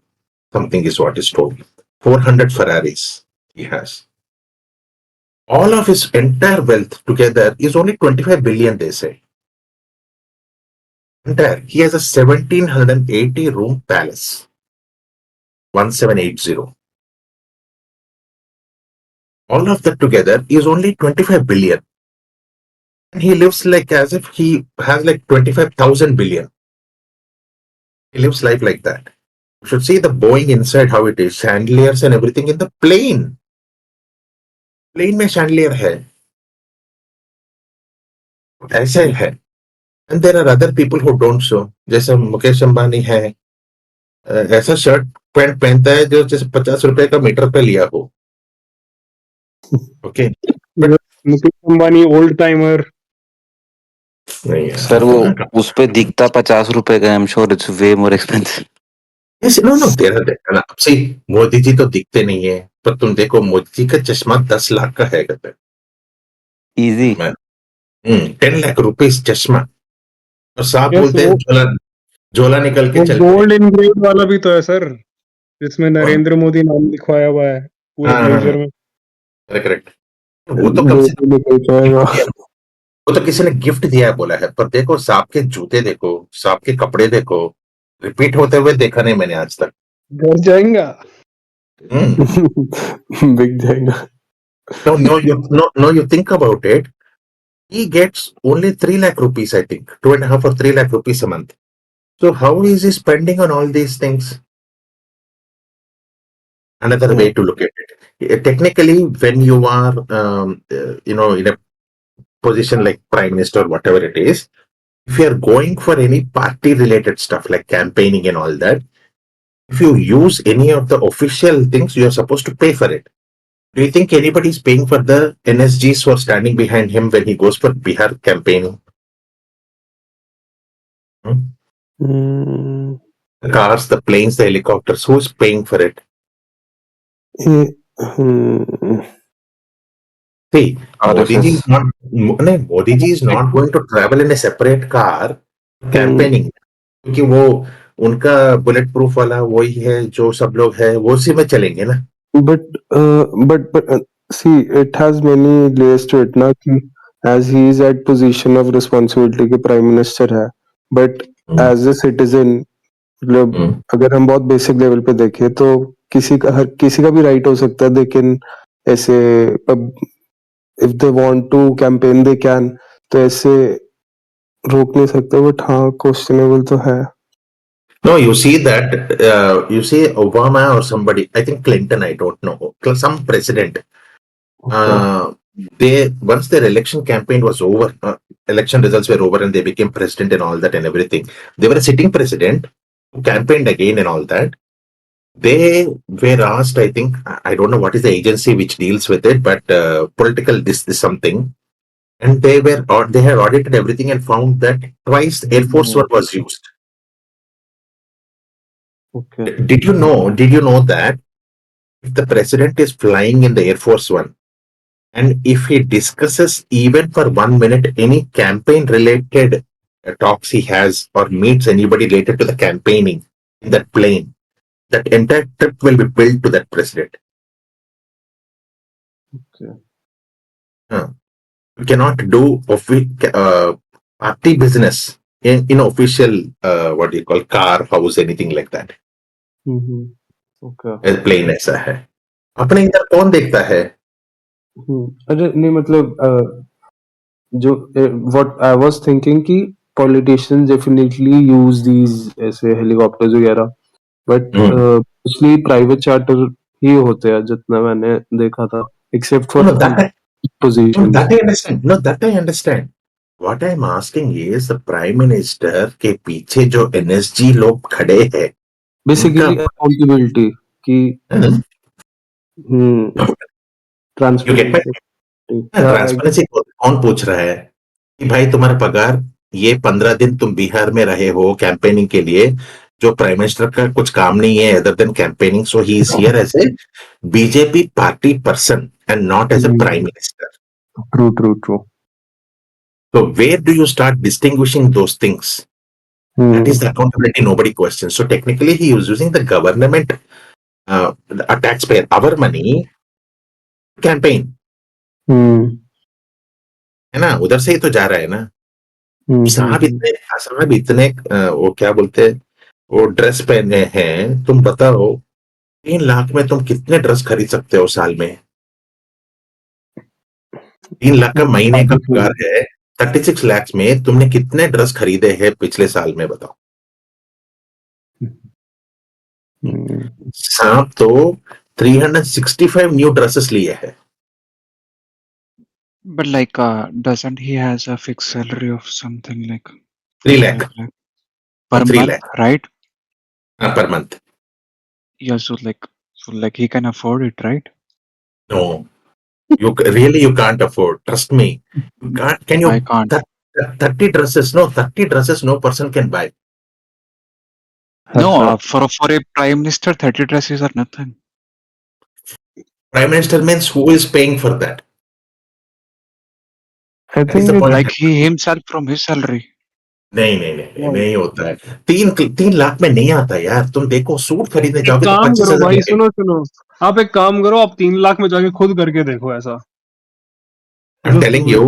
something is what is told. 400 Ferraris he has. All of his entire wealth together is only 25 billion, they say. Entire. He has a 1780 room palace. 1780. All of that together is only 25 billion. And he lives like as if he has like 25,000 billion. He lives life like that. You should see the Boeing inside how it is. Chandeliers and everything in the plane. Plane में chandelier है. ऐसे है. And there are other people who don't show. जैसे मुकेश अंबानी है. ऐसा shirt pant पहनता है जो जैसे 50 रुपए का मीटर पे लिया हो. Okay. Mukesh Ambani old timer. Sir वो उस पे दिखता 50 रुपए का. I am sure it's way more expensive. Yes, no, तेरा see, मोदी जी तो दिखते नहीं है, पर तुम देखो मोदी जी का चश्मा 10 लाख का है. इजी. 10 lakh rupees चश्मा. और साहब Yes, बोलते हैं झोला निकल के वो चल गोल्ड इनग्रेड वाला भी तो है सर, जिसमें नरेंद्र मोदी नाम लिखवाया हुआ है पूरे ब्लेजर में. करेक्ट. वो तो कम से वो तो किसी ने गिफ्ट दिया है बोला है. पर देखो साहब के जूते देखो, साहब के कपड़े देखो, रिपीट होते हुए देखा नहीं मैंने आज तक. घर जाएगा. बिक जाएगा. No, you think about it. He gets only 3 lakh rupees, I think. 2.5 or 3 lakh rupees a month. So how is he spending on all these things? Another way to look at it. Technically, when you are, in a position like prime minister or whatever it is, if you are going for any party-related stuff like campaigning and all that, if you use any of the official things, you are supposed to pay for it. Do you think anybody is paying for the NSGs for standing behind him when he goes for Bihar campaigning? The cars, the planes, the helicopters, who's paying for it? See, Modi ji is RSS. not. No, Modi ji is not going to travel in a separate car campaigning. क्योंकि वो उनका bullet proof वाला वही है जो सब लोग है वो उसी में चलेंगे ना. But see, it has many layers to it ना कि as he is at position of responsibility के prime minister है, but as a citizen मतलब अगर हम बहुत बेसिक लेवल पे देखें तो किसी का भी राइट हो सकता है, they can ऐसे if they want to campaign they can, तो ऐसे रोक नहीं सकते, बट हाँ क्वेश्चनेबल तो है. No, you see that, you see Obama or somebody, I think Clinton, I don't know, some president, they, once their election campaign was over, election results were over and they became president and all that and everything, they were a sitting president who campaigned again and all that. They were asked, I think, I don't know what is the agency which deals with it, but political this something, and they had audited everything and found that twice Air Force One was used. Okay. Did you know that if the president is flying in the Air Force One and if he discusses even for 1 minute any campaign related talks he has or meets anybody related to the campaigning in that plane, that entire trip will be billed to that president. Okay. You cannot do party business in official what do you call car, house, anything like that. Okay. Plain ऐसा है. अपने इधर कौन देखता है? अरे नहीं मतलब जो what I was thinking कि politicians definitely use these ऐसे helicopters वगैरह, but mostly private charter ही होते हैं जितना मैंने देखा था, except for positions. That I understand. No, that I understand. What I'm asking is the Prime Minister के पीछे जो NSG लोग खड़े हैं, Basically accountability कि transparency. ट्रांसपेरेंसी कौन पूछ रहा है कि भाई तुम्हारा पगार ये 15 दिन तुम बिहार में रहे हो कैंपेनिंग के लिए, जो प्राइम मिनिस्टर का कुछ काम नहीं है other than campaigning, so he is here as a BJP party person and not as a prime minister. True. So where do you start distinguishing those things? That is the accountability nobody questions. So technically he is using the government, a taxpayer, our money campaign. है ना, उधर से ही तो जा रहा है ना. साहब इतने वो क्या बोलते हैं, वो ड्रेस पहने हैं, तुम बताओ 3 लाख में तुम कितने ड्रेस खरीद सकते हो साल में? 3 लाख का महीने का पगार है, 36 लाख में तुमने कितने ड्रेस खरीदे हैं पिछले साल में, बताओ. सांप तो 365 न्यू ड्रेसेस लिए है. But like, doesn't he has a fixed salary of something like 3 lakh 5 lakh per 3 month, lakh right? per month. Yeah, so like he can afford it, right? No, you can't afford. Trust me, you can't. Can you? I can't. 30 dresses? No, 30 dresses no person can buy. No, for a prime minister, 30 dresses are nothing. Prime Minister means who is paying for that? I That is think the point. Like he himself from his salary. नहीं होता है. 3 लाख में नहीं आता यार. तुम देखो suit खरीदने एक जाओगे तो काम करो 25,000 भाई, लगेगा. सुनो, आप एक काम करो, आप 3 लाख में जाके खुद करके देखो ऐसा. I'm telling you.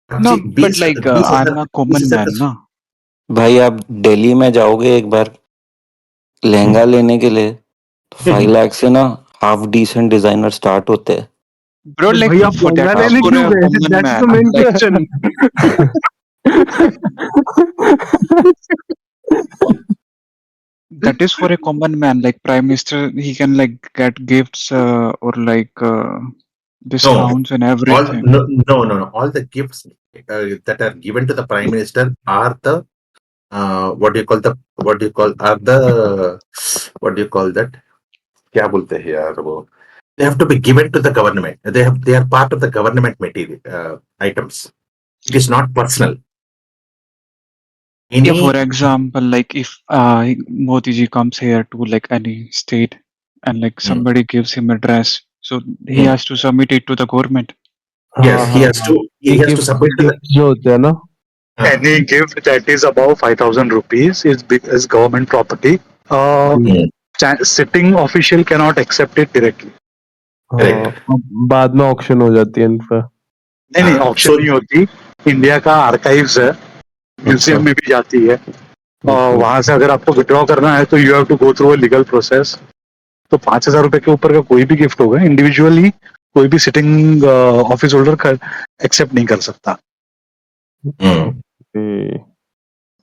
No, but like I'm a common man, no. भाई आप दिल्ली में जाओगे एक बार लहंगा लेने के लिए, 5 लाख से ना हाफ डिसेंट डिजाइनर स्टार्ट होते हैं. Bro, like भाई आप लहंगा that is लेने for क्यों a गए? common That's man. the main Like, question. that is for a common man. Like prime minister, he can like get gifts or like discounts and everything. No. All the gifts that are given to the Prime Minister are the what do you call that? क्या बोलते हैं यार वो? They have to be given to the government. They are part of the government material items. It is not personal. Yeah, for example, like if Modi ji comes here to like any state and like somebody gives him a dress, so he has to submit it to the government. Yes, हाँ he हाँ has हाँ to ये he has to gift submit to the gift जो होते हैं ना Any gift that is above 5,000 rupees is government property. Hmm, Sitting official cannot accept it directly. हाँ correct. अब बाद में ऑक्शन हो जाती है इन पर नहीं नहीं, ऑप्शन So नहीं होती. इंडिया का आर्काइव्स है, अच्छा म्यूजियम में भी जाती है. ओके वहां से अगर आपको विड्रॉ करना है तो you have to go through a legal process. तो 5,000 रुपए के ऊपर का कोई भी गिफ्ट होगा इंडिविजुअली कोई भी सिटिंग ऑफिस होल्डर एक्सेप्ट नहीं कर सकता. hmm, ओके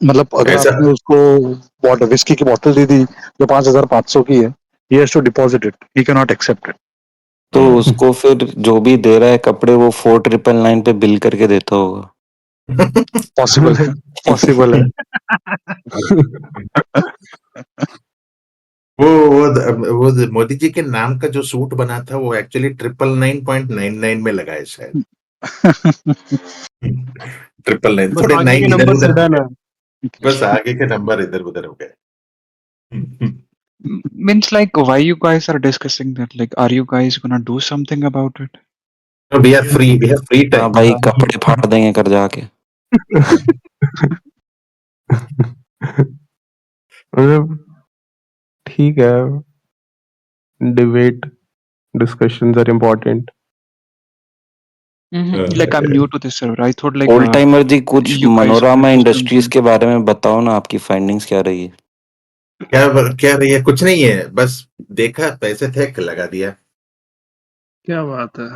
मतलब अगर ऐसा आपने उसको विस्की की बोतल दे दी जो 5,500 की है, he has to deposit it, he cannot accept it. तो hmm. उसको फिर जो भी दे रहा है कपड़े वो 4999 पे बिल करके देता होगा. पॉसिबल है, पॉसिबल है. वो मोदी जी के नाम का जो सूट बना था वो एक्चुअली 999.99 में लगा है शायद. 999 बस थोड़े आगे के नाइन इधर नंबर उधर हो सडन गए. है. बस आगे के नंबर इधर उधर हो गए. Means like why you guys are discussing that? Like, are you guys gonna do something about it? So we are free. We have free हाँ time. भाई कपड़े फाड़ देंगे कर जाके. मतलब ठीक है debate discussions are important Like I'm new to this server. I thought like old timer ji कुछ you guys Manorama gonna do industries something. के बारे में बताओ ना, आपकी फाइंडिंग्स क्या रही है. क्या क्या रही है? कुछ नहीं है, बस देखा पैसे थे लगा दिया. क्या बात है.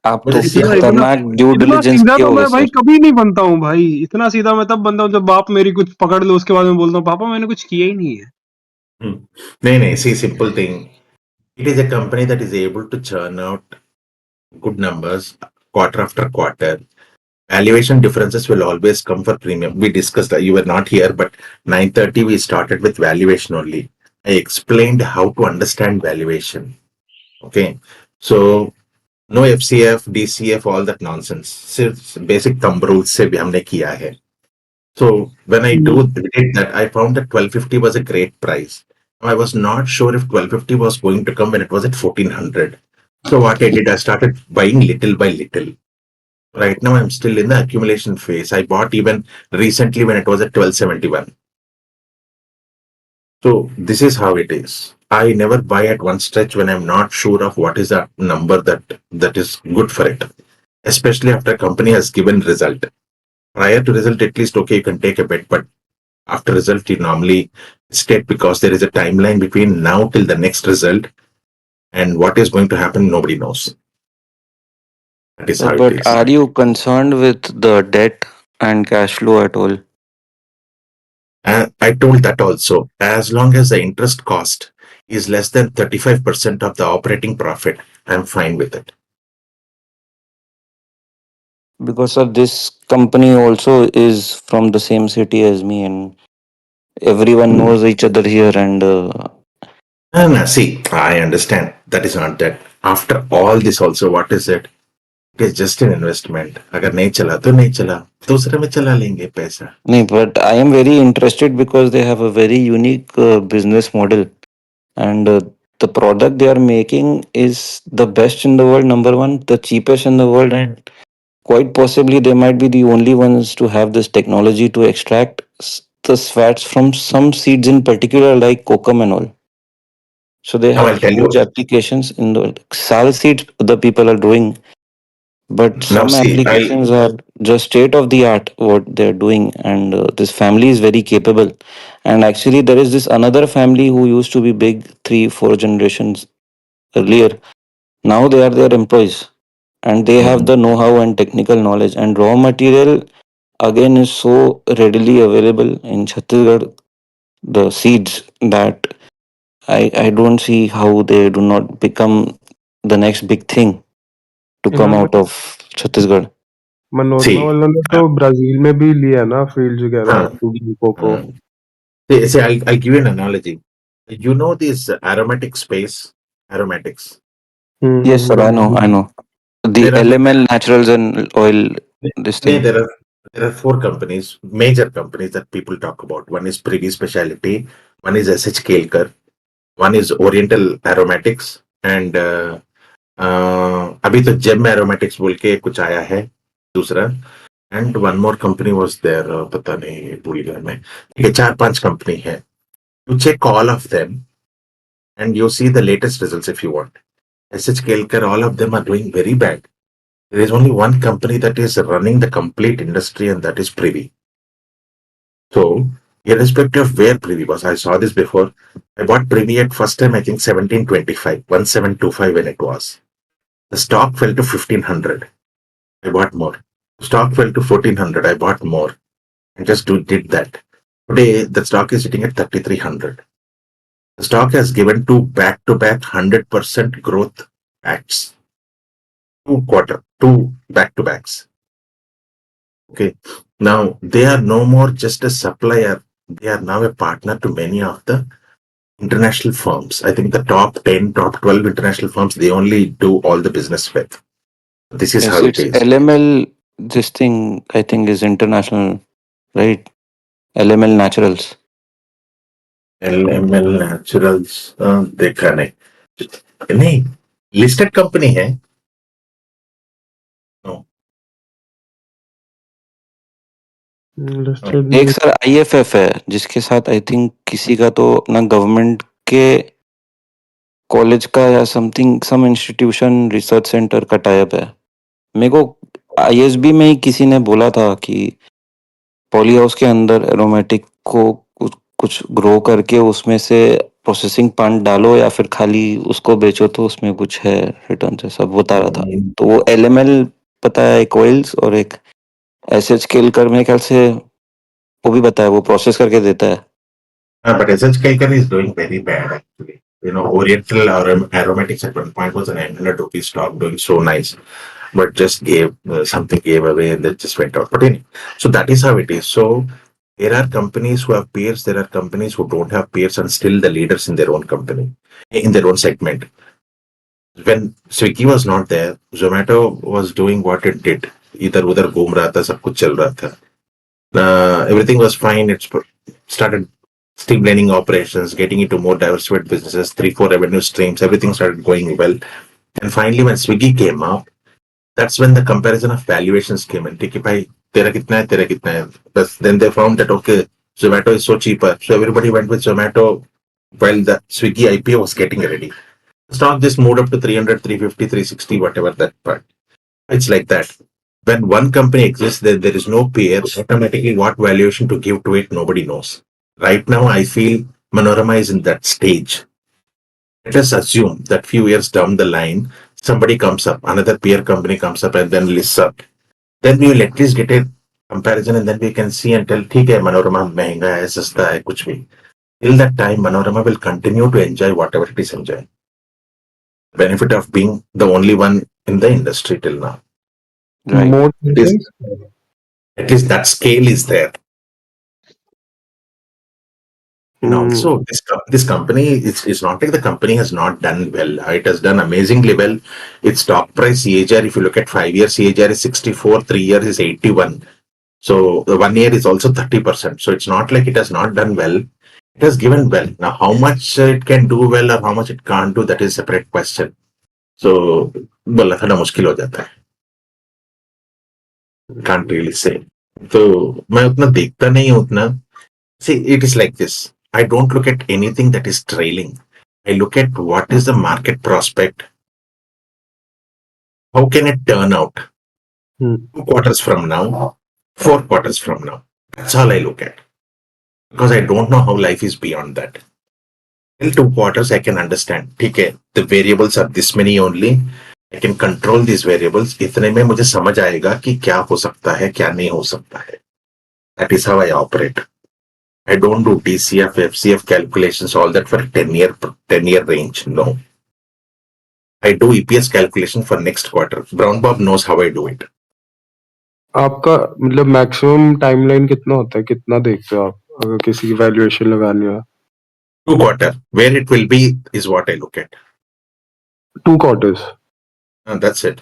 आप तो मुझे इतना सीधा इतना खतरनाक ड्यू इतना डिलिजेंस सीधा किए तो होगे मैं भाई सर. कभी नहीं बनता हूँ भाई. इतना सीधा मैं तब बनता हूँ जब बाप मेरी कुछ पकड़ लो, उसके बाद मैं बोलता हूँ पापा मैंने कुछ किया ही नहीं है. नहीं नहीं, see simple thing. It is a company that is able to churn out good numbers quarter after quarter. Valuation differences will always come for premium. We discussed that. You were not here, but 9:30 we started with valuation only. I explained how to understand valuation. Okay. So no FCF, DCF, all that nonsense. सिर्फ basic thumb rules से भी हमने किया है. So when I did that, I found that 1250 was a great price. I was not sure if 1250 was going to come when it was at 1400. So what I did, I started buying little by little. Right now, I'm still in the accumulation phase. I bought even recently when it was at 1271. So this is how it is. I never buy at one stretch when I'm not sure of what is the number that is good for it. Especially after a company has given result. Prior to result, at least okay, you can take a bet, but after result, you normally step because there is a timeline between now till the next result, and what is going to happen, nobody knows. That is Sir, how it but is. are you concerned with the debt and cash flow at all? I told that also. As long as the interest cost is less than 35% of the operating profit, I'm fine with it. Because of this company also is from the same city as me, and everyone knows each other here. And And see, I understand that is not that. After all this, also, what is it? It is just an investment. अगर नहीं चला तो नहीं चला, दूसरे में चला लेंगे पैसा. no, but I am very interested because they have a very unique business model, and the product they are making is the best in the world. Number one, the cheapest in the world, and quite possibly they might be the only ones to have this technology to extract the fats from some seeds in particular, like kokum and all. So they Now have I'll tell huge you. applications in the sal seeds the people are doing, but Now some see, I applications are just state of the art what they're doing, and this family is very capable. And actually, there is this another family who used to be big 3 4 generations earlier. Now they are their employees, and they have the know-how and technical knowledge. And raw material again is so readily available in Chhattisgarh, the seeds, that I don't see how they do not become the next big thing to come इन्होंने out of Chhattisgarh. Manorama see. वालों ने तो Brazil में भी लिया ना field वगैरह cocoa See, I'll give you an analogy. You know this aromatic space, aromatics. Yes, sir, I know, I know. The There are LML naturals and oil, this yeah, thing. there are four companies, major companies that people talk about. One is Privi Speciality, one is SH Kelkar, one is Oriental Aromatics, and अभी तो GeM aromatics बोल के कुछ आया है दूसरा, and one more company was there, पता नहीं भूल गया मैं। ठीक है, 4-5 कंपनी है। You check all of them and you see the latest results if you want. SH Kelkar, all of them are doing very bad. There is only one company that is running the complete industry, and that is Privy. So, irrespective of where Privy was, I saw this before. I bought Privy at first time, I think 1725, 1725 when it was. The stock fell to 1500. I bought more. Stock fell to 1400. I bought more. And just did that. Today, the stock is sitting at 3300. The stock has given two back-to-back 100% growth acts. Two back-to-backs. Okay. Now, they are no more just a supplier. They are now a partner to many of the international firms. I think the top 10, top 12 international firms, they only do all the business with. This is Yes, how it it's is. LML. This thing I think is international, right? LML Naturals. LML Naturals, देखा नहीं, listed company है। No. Listed एक sir IFF है जिसके साथ I think किसी का तो अपना गवर्नमेंट के कॉलेज का या something some institution research centre का टाइप है। मेरे को ISB में ही किसी ने बोला था कि पॉली हाउस के अंदर एरोमेटिक को कुछ ग्रो करके उसमें से प्रोसेसिंग प्लांट डालो या फिर खाली उसको बेचो तो उसमें कुछ है रिटर्न से सब बता रहा था। तो वो LML पता है, एक ऑयल्स और एक SH केलकर, मेरे ख्याल से वो भी बताया, वो प्रोसेस करके देता है। But SH Kelkar is doing very bad actually. Oriental Aromatics at one point was an 900 rupees stock doing so nice, but just something gave away and then just went out. But anyway, so that is how it is. So there are companies who have peers, there are companies who don't have peers and still the leaders in their own company, in their own segment. When Swiggy was not there, Zomato was doing what it did. इधर उधर घूम रहा था, सब कुछ चल रहा था. Everything was fine. It started streamlining operations, getting into more diversified businesses, 3-4 revenue streams. Everything started going well. And finally, when Swiggy came up, that's when the comparison of valuations came in. ठीक है भाई, तेरा कितना है, तेरा कितना है. But then they found that okay, Zomato is so cheaper, so everybody went with Zomato while the Swiggy IPO was getting ready. The stock just moved up to 300, 350, 360, whatever that part. It's like that. When one company exists, then there is no peer. Automatically, what valuation to give to it, nobody knows. Right now, I feel Manorama is in that stage. Let us assume that few years down the line, somebody comes up, another peer company comes up and then lists up. Then we will at least get a comparison and then we can see and tell, ठीक है, Manorama महंगा है, सस्ता है, कुछ भी. Till that time, Manorama will continue to enjoy whatever it is enjoying. Benefit of being the only one in the industry till now. Right. more At least that scale is there. And also, this company, it's not like the company has not done well. It has done amazingly well. Its stock price CAGR, if you look at 5 years, CAGR is 64, 3 years is 81. So the 1 year is also 30%. So it's not like it has not done well. It has given well. Now, how much it can do well or how much it can't do, that is a separate question. So, बोलना थोड़ा मुश्किल हो जाता है. Can't really say. तो मैं उतना देखता नहीं हूँ उतना. See, it is like this. I don't look at anything that is trailing. I look at what is the market prospect. How can it turn out 2 quarters from now, 4 quarters from now? That's all I look at. Because I don't know how life is beyond that. Till 2 quarters, I can understand. Okay, the variables are this many only. I can control these variables. इतने में मुझे समझ आएगा कि क्या हो सकता है, क्या नहीं हो सकता है. That is how I operate. I don't do DCF, FCF calculations, all that for 10-year range. No. I do EPS calculation for next quarter. Brown Bob knows how I do it. आपका मतलब maximum timeline कितना होता है, कितना देखते हो आप अगर किसी की वैल्यूएशन लगानी हो? 2 quarter. Where it will be is what I look at. 2 quarters. And that's it.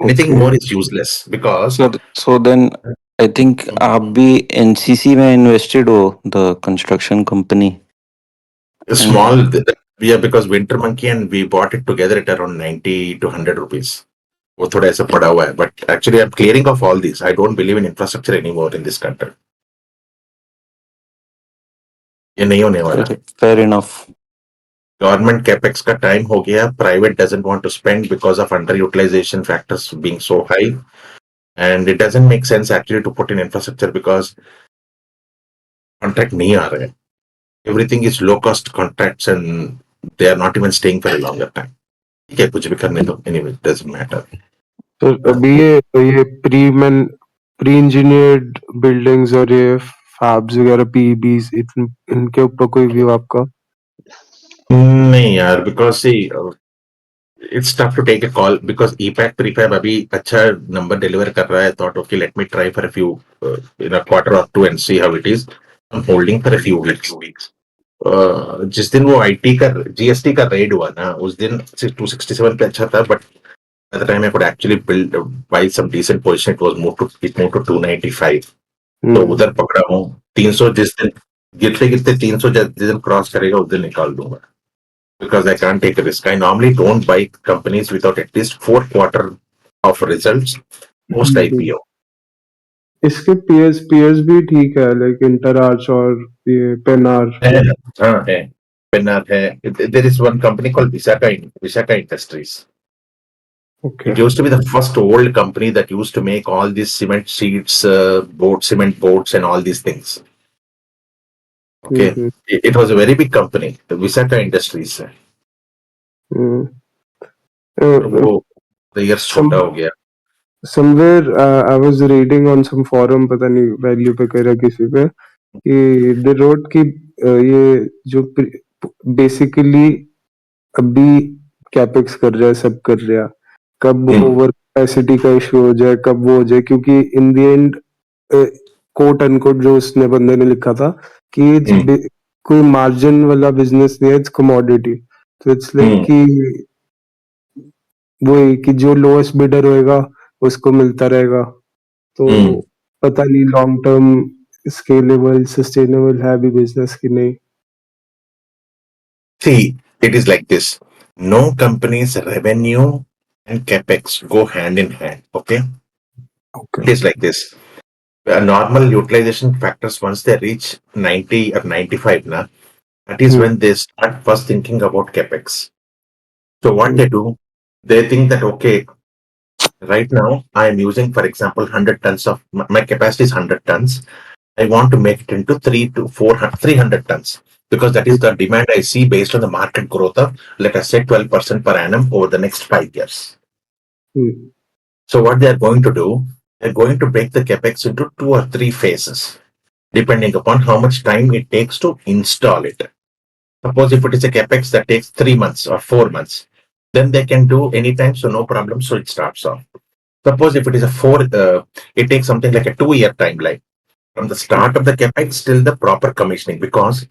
Anything more is useless because So then I think आप भी NCC में invested हो, the construction company. small, Yeah, because Winter Monkey and we bought it together at around 90 to 100 rupees. वो थोड़ा ऐसा पड़ा हुआ है. But actually I'm clearing off all these. I don't believe in infrastructure anymore in this country. ये नहीं होने वाला. Fair enough. Government capex का time हो गया. Private doesn't want to spend because of underutilization factors being so high. And it doesn't make sense actually to put in infrastructure because contract नहीं आ रहे. Everything is low cost contracts and they are not even staying for a longer time. ठीक है कुछ भी करने दो. Anyway, it doesn't matter. तो अभी ये प्री इंजीनियर्ड बिल्डिंग्स और ये फैब्स वगैरह पीईबीज इनके ऊपर कोई व्यू आपका? नहीं यार, because see, it's tough to take a call because EPAC prefab अभी अच्छा number deliver कर रहा है. Thought okay, let me try for a few in a quarter or two and see how it is. I'm holding for a few weeks. जिस दिन वो IT का GST का रेड हुआ ना, उस दिन 267 पे अच्छा था, but by the time I could actually buy some decent position, it moved to 295. तो उधर पकड़ा हूँ. 300 जिस दिन गिरते 300 जिस दिन क्रॉस करेगा उस दिन निकाल दूंगा. Because I can't take a risk. I normally don't buy companies without at least 4 quarter of results post IPO. इसके पीएस भी ठीक है, लाइक इंटरआर्च और ये पेनार. हाँ है, पेनार है. There is one company called Visaka Industries. Okay. It used to be the first old company that used to make all these cement sheets, cement boards and all these things. Okay. It was a very big company, the Visaka Industries. वो the years छोटा हो गया. Somewhere I was reading on some forum, पता नहीं value पे कह रहा किसी पे, कि they wrote कि ये जो बेसिकली अभी कैपेक्स कर रहा है, सब कर रहा, कब ओवर कैपेसिटी का इशू हो जाए, कब वो हो जाए, क्योंकि in the and quote unquote जो उसने बंदे ने लिखा था कि कोई मार्जिन वाला बिजनेस नहीं है, इट्स कमोडिटी. तो इट्स लाइक कि वही कि जो लोएस्ट बिडर होएगा उसको मिलता रहेगा. तो पता नहीं लॉन्ग टर्म स्केलेबल सस्टेनेबल है भी बिजनेस की नहीं. See, it is like this. No company's revenue and capex go hand in hand. Okay. It is like this. Normal utilization factors, once they reach 90 or 95 now, that is when they start first thinking about capex. So what they do, they think that okay, right now I am using, for example, 100 tons of my capacity is 100 tons. I want to make it into 300 tons because that is the demand I see based on the market growth of, let us say, 12% per annum over the next 5 years. So what they are going to do, they're going to break the capex into 2 or 3 phases, depending upon how much time it takes to install it. Suppose if it is a capex that takes 3 months or 4 months, then they can do anytime, so no problem, so it starts off. Suppose if it is it takes something like a 2-year timeline from the start of the capex till the proper commissioning, because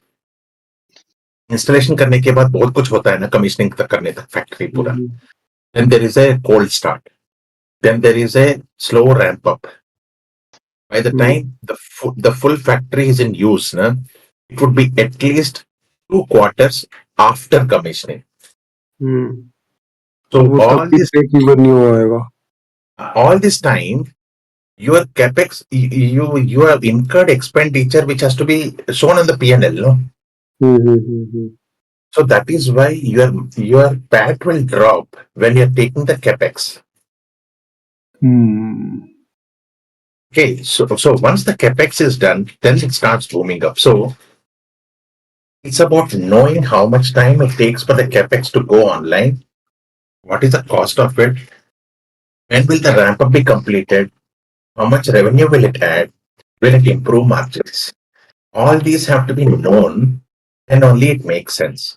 installation करने के बाद बहुत कुछ होता है ना commissioning तक करने तक factory पूरा. Then there is a cold start. Then there is a slow ramp up. By the time the full factory is in use, it would be at least 2 quarters after commissioning. So all this time, your capex, you have incurred expenditure which has to be shown on the P&L, no? So that is why your PAT will drop when you're taking the capex. Okay, so once the capex is done, then it starts booming up. So it's about knowing how much time it takes for the capex to go online. What is the cost of it? When will the ramp up be completed? How much revenue will it add? Will it improve margins? All these have to be known, and only it makes sense.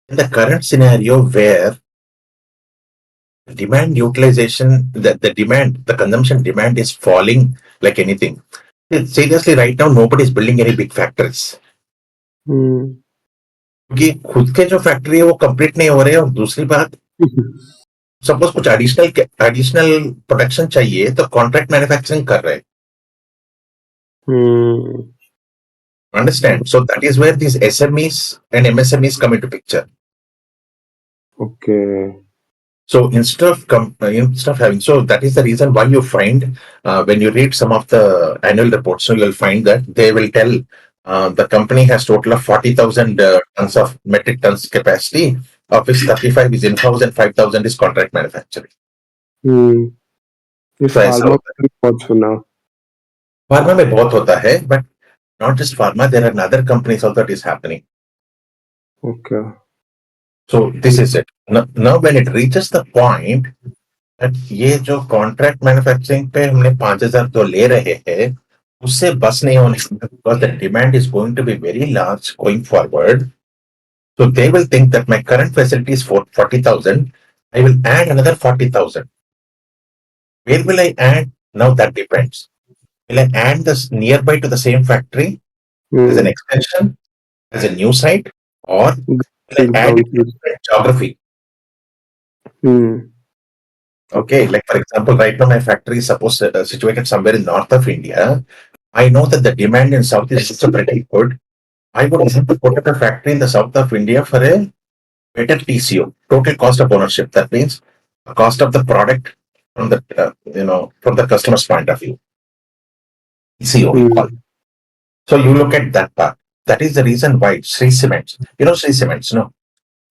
In the current scenario where demand utilization, the consumption demand is falling like anything. Seriously, right now, nobody is building any big factories. क्योंकि खुद के जो factory है वो complete नहीं हो रहे हैं. और दूसरी बात, सपोज कुछ एडिशनल प्रोडक्शन चाहिए तो कॉन्ट्रैक्ट मैन्युफैक्चरिंग कर रहे हैं. Understand? So that is where these SMEs and MSMEs come into picture. Okay. So instead of having, so that is the reason why you find when you read some of the annual reports, so you'll find that they will tell the company has total of 40,000 tons of metric tons capacity, of which 35 is in-house and 5,000 is contract manufacturing. ये So ऐसा pharma होता है. में बहुत सुना. Pharma में बहुत होता है, but not just pharma, there are other companies also that is happening. Okay. So this is it. Now when it reaches the point that ये जो कॉन्ट्रैक्ट मैन्युफैक्चरिंग पे हमने 5,000 तो ले रहे हैं, उससे बस नहीं होने, because the demand is going to be very large going forward. So they will think that my current facility is for 40,000. I will add another 40,000. Where will I add? Now that depends. Will I add this nearby to the same factory as an extension, as a new site, or will I add it in a different geography? Okay, like for example, right now my factory is supposed situated somewhere in north of India. I know that the demand in south is also pretty good. I would want to put up a factory in the south of India for a better TCO, total cost of ownership. That means the cost of the product from the from the customer's point of view. TCO we call it. So you look at that part. That is the reason why Sri Cements, Sri Cements, no?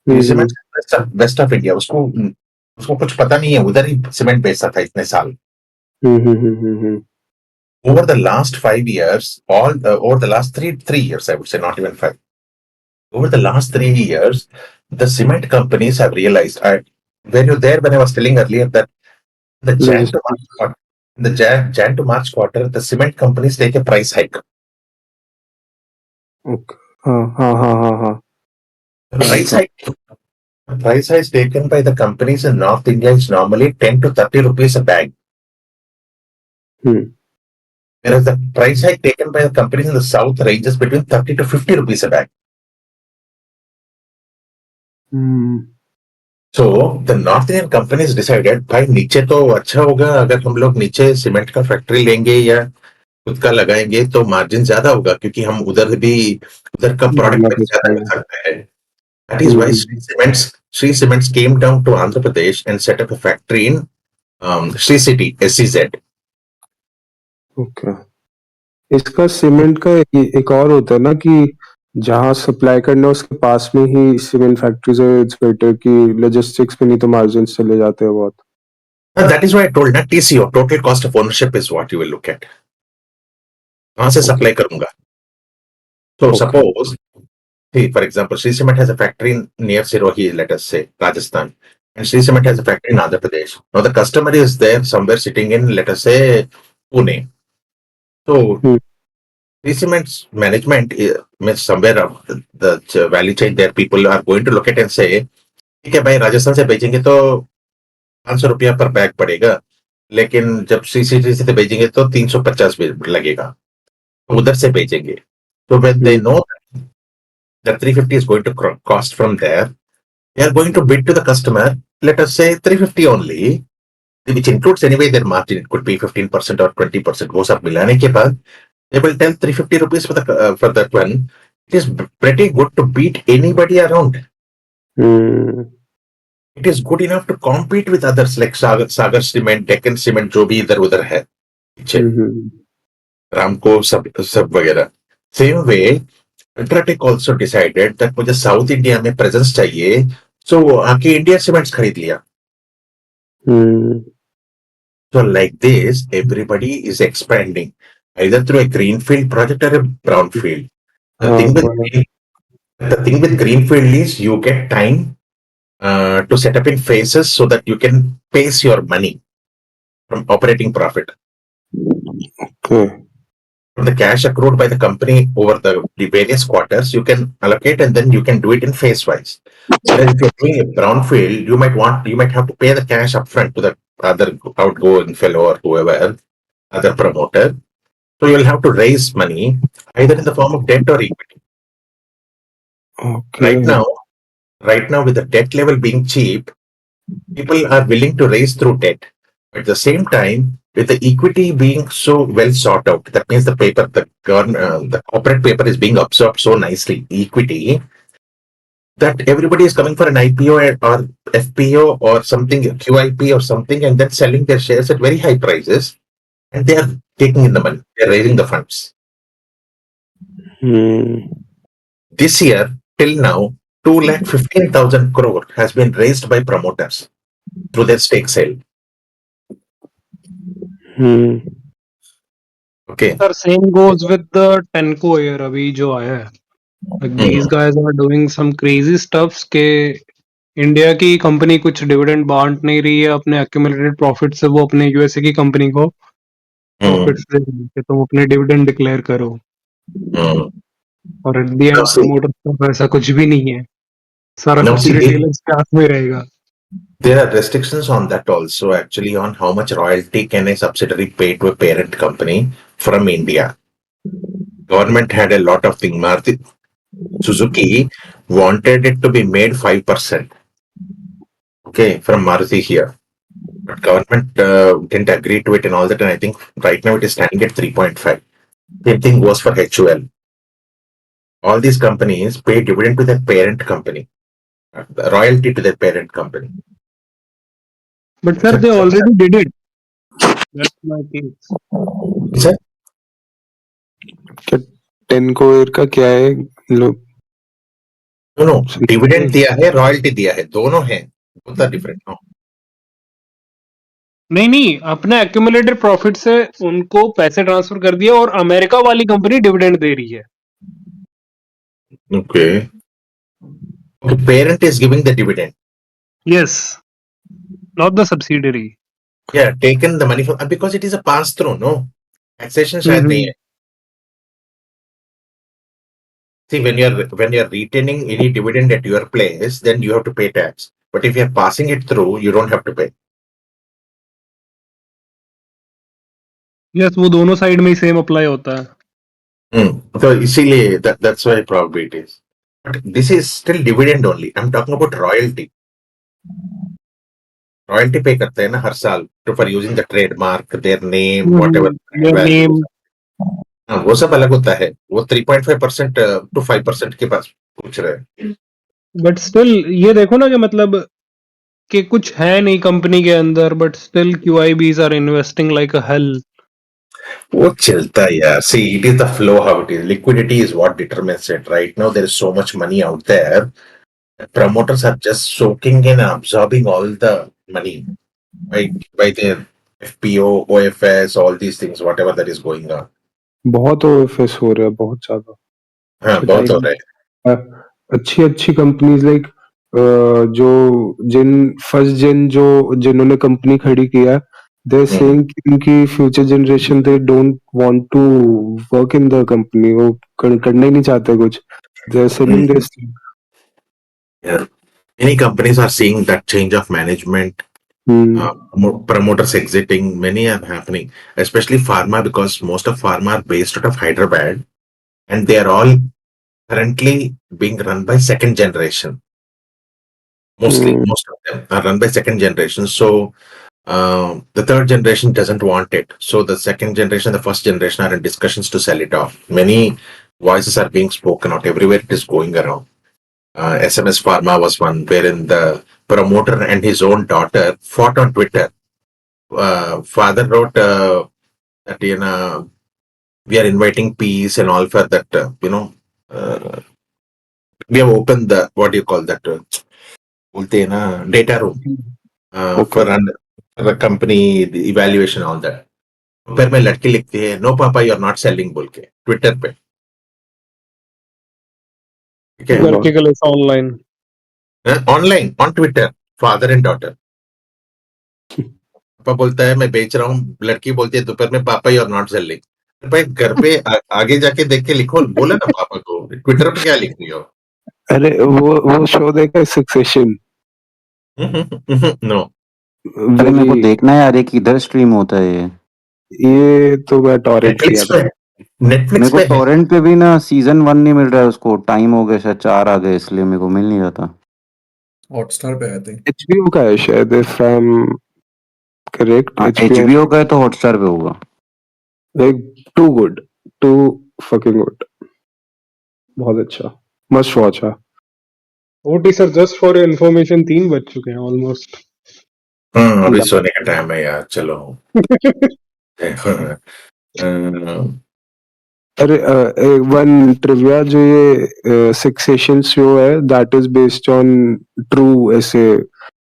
Sri Cements is west of India. उसको कुछ पता नहीं है, उधर ही cement बेचता था इतने साल. Over the last 5 years, over the last three years, I would say, not even 5. Over the last 3 years, the cement companies have realized. Were you there when I was telling earlier that the Jan to March quarter, the cement companies take a price hike. Okay. हाँ. The price hike taken by the companies in North India is normally 10 to 30 rupees a bag. Whereas the price hike taken by the companies in the south ranges between 30 to 50 rupees a bag. So the North Indian companies decided भाई नीचे तो अच्छा होगा, अगर हम लोग नीचे cement का फैक्ट्री लेंगे या खुद का लगाएंगे तो मार्जिन ज्यादा होगा, क्योंकि हम उधर का प्रोडक्ट ज्यादा कर सकते हैं. That is why Sri Cements came down to Andhra Pradesh and set up a factory in Sri City, SEZ. Okay. इसका सीमेंट का एक और होता है ना कि जहाँ सप्लाई करना है उसके पास में ही सीमेंट फैक्ट्रीज है. इट्स बेटर कि लॉजिस्टिक्स में नहीं तो मार्जिन चले जाते हैं बहुत. That is why I told that TCO, total cost of ownership, is what you will look at. कहाँ से सप्लाई करूंगा? So suppose, see, for example, Sri Cement has a factory near Sirohi, let us say, Rajasthan. And Sri Cement has a factory in Andhra Pradesh. Now the customer is there somewhere sitting in, let us say, Pune. So Sri Cement's management means somewhere up the value chain there, people are going to look at and say, ठीक है भाई, राजस्थान से भेजेंगे तो 500 रुपया पर bag पड़ेगा, लेकिन जब सीसीटी से भेजेंगे तो 350 लगेगा, उधर से भेजेंगे. So when they know that 350 is going to cost from there, they are going to bid to the customer, let us say 350 only, which includes anyway their margin. It could be 15% or 20%. वो सब मिलाने के बाद they will tell 350 rupees for that one. It is pretty good to beat anybody around. It is good enough to compete with others like Sagar Cement, Deccan Cement, जो भी इधर उधर है पीछे, रामको सब वगैरह. Same way, Ultratech also decided that मुझे south India में प्रेजेंस चाहिए, so वो आके इंडिया सीमेंट्स खरीद लिया. So like this, everybody is expanding either through a greenfield project or a brownfield. The thing with greenfield is you get time to set up in phases so that you can pace your money from operating profit. Okay. From the cash accrued by the company over the various quarters, you can allocate and then you can do it in phase wise. Whereas if you're doing a brownfield, you might have to pay the cash upfront to the other outgoing fellow or whoever, other promoter. So you'll have to raise money either in the form of debt or equity. Okay. Right now with the debt level being cheap, people are willing to raise through debt. At the same time, with the equity being so well sought out, that means the corporate paper is being absorbed so nicely. Equity, that everybody is coming for an IPO or FPO or something, QIP or something, and then selling their shares at very high prices, and they are taking in the money, they're raising the funds. This year, till now, 2,15,000 crore has been raised by promoters through their stake sale. Okay. Sir, same goes with the Tenco here अभी जो आया है. Like these guys are doing some crazy stuffs के India की company कुछ dividend बांट नहीं रही है अपने accumulated profit से, वो अपने यूएसए की कंपनी को प्रॉफिट्स दे रही है कि तुम अपने डिविडेंड डिक्लेयर करो, और at the Now and see, promoters का ऐसा कुछ भी नहीं है, सारा now कुछ see, रिटेलर्स के हाथ में रहेगा. there are restrictions on that also, actually, on how much royalty can a subsidiary pay to a parent company from India. Government had a lot of things. Maruti Suzuki wanted it to be made 5%. Okay, from Maruti here. But government didn't agree to it and all that, and I think right now it is standing at 3.5. Same thing goes for HUL. All these companies pay dividend to their parent company, royalty to their parent company. But sir, they already did it. That's my case. Sir? क्या टेनको air का क्या है लोग No, dividend दिया है, royalty दिया है, दोनों हैं, both are different. No. नहीं, अपने एक्यूमुलेटेड प्रॉफिट से उनको पैसे ट्रांसफर कर दिया और अमेरिका वाली कंपनी डिविडेंड दे रही है. Okay. The parent is giving the dividend. Yes, not the subsidiary. Yeah, taken the money from, because it is a pass through, no? Taxation शायद नहीं है. See, when you're retaining any dividend at your place, then you have to pay tax. But if you're passing it through, you don't have to pay. Yes, वो दोनों side में ही same apply होता है. So इसीलिए that's why probably it is. But this is still dividend only. I'm talking about royalty. Royalty pay करते हैं ना हर साल for using the trademark, their name, whatever Their value. name. हाँ, वो सब अलग होता है. वो 3.5% to 5% के पास पूछ रहे हैं. बट स्टिल ये देखो ना कि मतलब कि कुछ है नहीं कंपनी के अंदर, but still QIBs are investing like a hell. वो चलता है यार. See, it is the flow how it is. Liquidity is what determines it. Right now, there is so much money out there. Promoters are just soaking in and absorbing all the money by their FPO, OFS, all these things, whatever that is going on. बहुत OFS हो रहा है बहुत ज्यादा. हाँ, बहुत हो रहा है. अच्छी अच्छी कंपनीज लाइक जो फर्स्ट जेन जिन्होंने कंपनी खड़ी किया, दे सेइंग कि उनकी future generation they don't want to work in the company, वो करना ही नहीं चाहते कुछ. They are selling this. Yeah. Many companies are seeing that change of management, promoters exiting, many are happening, especially pharma, because most of pharma are based out of Hyderabad, and they are all currently being run by second generation. Mostly, most of them are run by second generation. So the third generation doesn't want it. So the second generation, the first generation are in discussions to sell it off. Many voices are being spoken out everywhere. It is going around. SMS Pharma was one, wherein the promoter and his own daughter fought on Twitter. Father wrote that we are inviting peace and all for that. We have opened the, what do you call that? बोलते हैं ना, data room for the company the evaluation all that. फिर मैं लड़की लिखती है no पापा you are not selling बोल के ट्विटर पे. लड़के के लिए online online on Twitter, father and daughter. पापा बोलता है मैं बेच रहा हूँ, लड़की बोलती है दोपहर में पापा यू आर नॉट सेलिंग. भाई घर पे आगे जाके देख के लिखो, बोला ना पापा को, ट्विटर पे क्या लिख रही हो. अरे वो शो देखा सक्सेशन? नो. अरे मेरे को देखना है यार, ये किधर स्ट्रीम होता है ये तो मैं टॉरेंट किया था. मेरे को टॉरेंट पे भी ना सीजन 1 नहीं मिल रहा है, उसको टाइम हो गया, शायद 4 आ गए, इसलिए मेरे को मिल नहीं रहा था. हॉटस्टार पे आया था. HBO का है शायद, if I am correct. HBO का है तो हॉटस्टार पे होगा. Like too good, too fucking good, बहुत अच्छा, मस्ट वॉच है. OT sir, just for your information 3 बज चुके हैं ऑलमोस्ट। अभी सोने का टाइम है यार, चलो। अरे वन ट्रिविया, जो ये सक्सेशन शो है that is based on true ऐसे,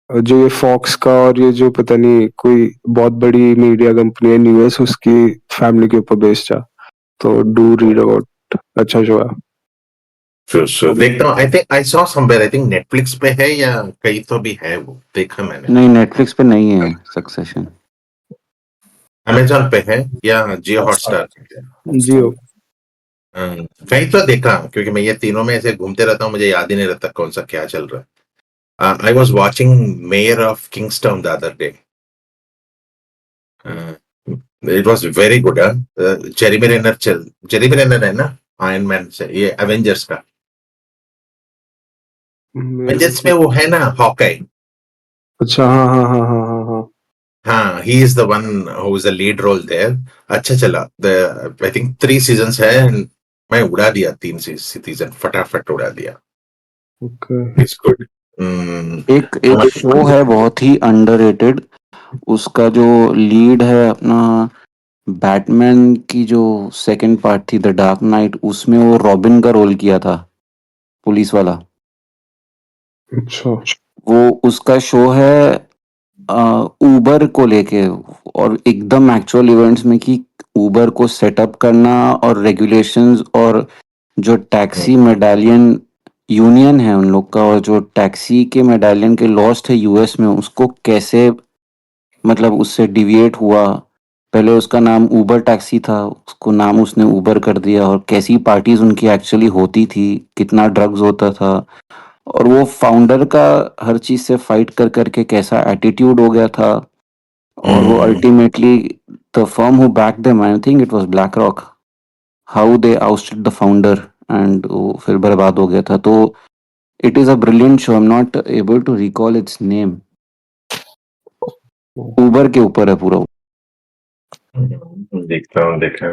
जो ये फॉक्स का और ये जो पता नहीं कोई बहुत बड़ी मीडिया कंपनी है यूएस, उसकी फैमिली के ऊपर बेस्ड है, तो डू रीड अबाउट, अच्छा शो है। सो देखता हूँ। I think I saw somewhere, I think Netflix पे है या कहीं तो भी है, वो देखा मैंने। नहीं, नेटफ्लिक्स पे नहीं है सक्सेशन। अमेजॉन पे है या जियो हॉटस्टार पे है? जियो। कहीं तो देखा, क्योंकि मैं ये तीनों में ऐसे घूमते रहता हूँ, मुझे याद ही नहीं रहता कौन सा क्या चल रहा है। I was watching Mayor of Kingstown the other day. It was very good. Jeremy Renner है ना आयरन मैन से, ये एवेंजर्स का। मेरे को एवेंजर्स में वो है ना हॉकाई। अच्छा, हाँ हाँ हाँ हाँ हाँ हाँ। हाँ, he is the one who is the lead role there. अच्छा चला। आई थिंक 3 सीजन्स है and मैं उड़ा दिया, 3 सीजन फटाफट उड़ा दिया। ओके। It's good. एक शो है बहुत ही अंडररेटेड, उसका जो लीड है अपना, बैटमैन की जो सेकंड पार्ट थी द डार्क नाइट, उसमें वो रॉबिन का रोल किया था, पुलिस वाला। अच्छा। वो उसका शो है उबर को लेके, और एकदम एक्चुअल इवेंट्स में कि उबर को सेटअप करना और रेगुलेशंस, और जो टैक्सी मेडालियन यूनियन है उन लोग का, और जो टैक्सी के मेडालियन के लॉस थे यूएस में, उसको कैसे मतलब उससे डिविएट हुआ। पहले उसका नाम उबर टैक्सी था, उसको नाम उसने उबर कर दिया, और कैसी पार्टीज उनकी एक्चुअली होती थी, कितना ड्रग्स होता था, और वो फाउंडर का हर चीज से फाइट कर करके कैसा एटीट्यूड हो गया था, और वो ultimately the firm who back them, I think it was BlackRock, how they ousted the founder, and वो फिर बर्बाद हो गया था। तो it is a brilliant show, I am not able to recall its name. Uber के ऊपर है पूरा। देखता हूँ, देखा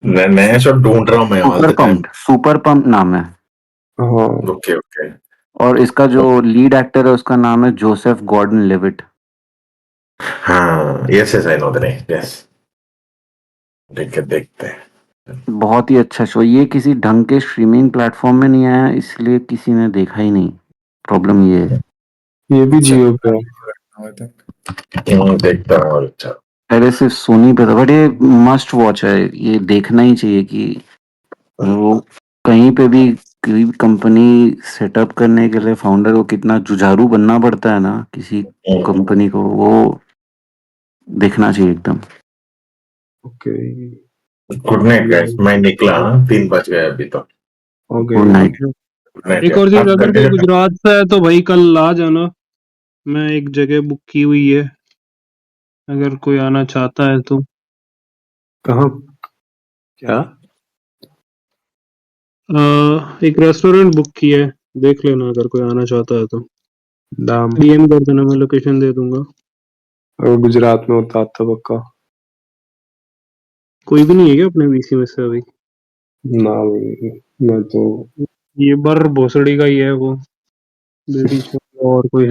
मैं नया शो ढूंढ रहा हूँ मैं all the time. Super pump नाम है, हाँ। Okay okay. और इसका जो लीड एक्टर है उसका नाम है जोसेफ गॉर्डन लेविट। हाँ, yes yes, I know the name, yes. देखते हैं। बहुत ही अच्छा शो, ये किसी ढंग के स्ट्रीमिंग प्लेटफॉर्म में नहीं आया, इसलिए किसी ने देखा ही नहीं, प्रॉब्लम ये है। ये भी जियो पे है। देखता हूँ। और अच्छा, पहले सिर्फ सोनी पे था, बट ये मस्ट वॉच है, ये देखना ही चाहिए। कि वो कहीं पे भी कोई कंपनी सेटअप करने के लिए फाउंडर को कितना जुझारू बनना पड़ता है ना, किसी कंपनी को, वो देखना चाहिए एकदम। ओके। गुड नाइट गाइस, मैं निकला। 3 बज गए अभी तो। Okay. Good night. Good night एक और चीज, आप अगर कोई कंटिन्यू। गुजरात से है तो भाई कल आ जाना, मैं एक जगह बुक की हुई है, अगर कोई आना चाहता है तो। कहाँ? क्या? एक रेस्टोरेंट बुक की है, देख लेना अगर कोई आना चाहता है तो। दाम। डीएम कर देना, मैं लोकेशन दे दूंगा। अगर गुजरात में होता तो पक्का। कोई भी नहीं है क्या अपने वीसी में से अभी? ना भाई, मैं तो ये बर भोसड़ी का ही है वो, ब्रिटिश, और कोई है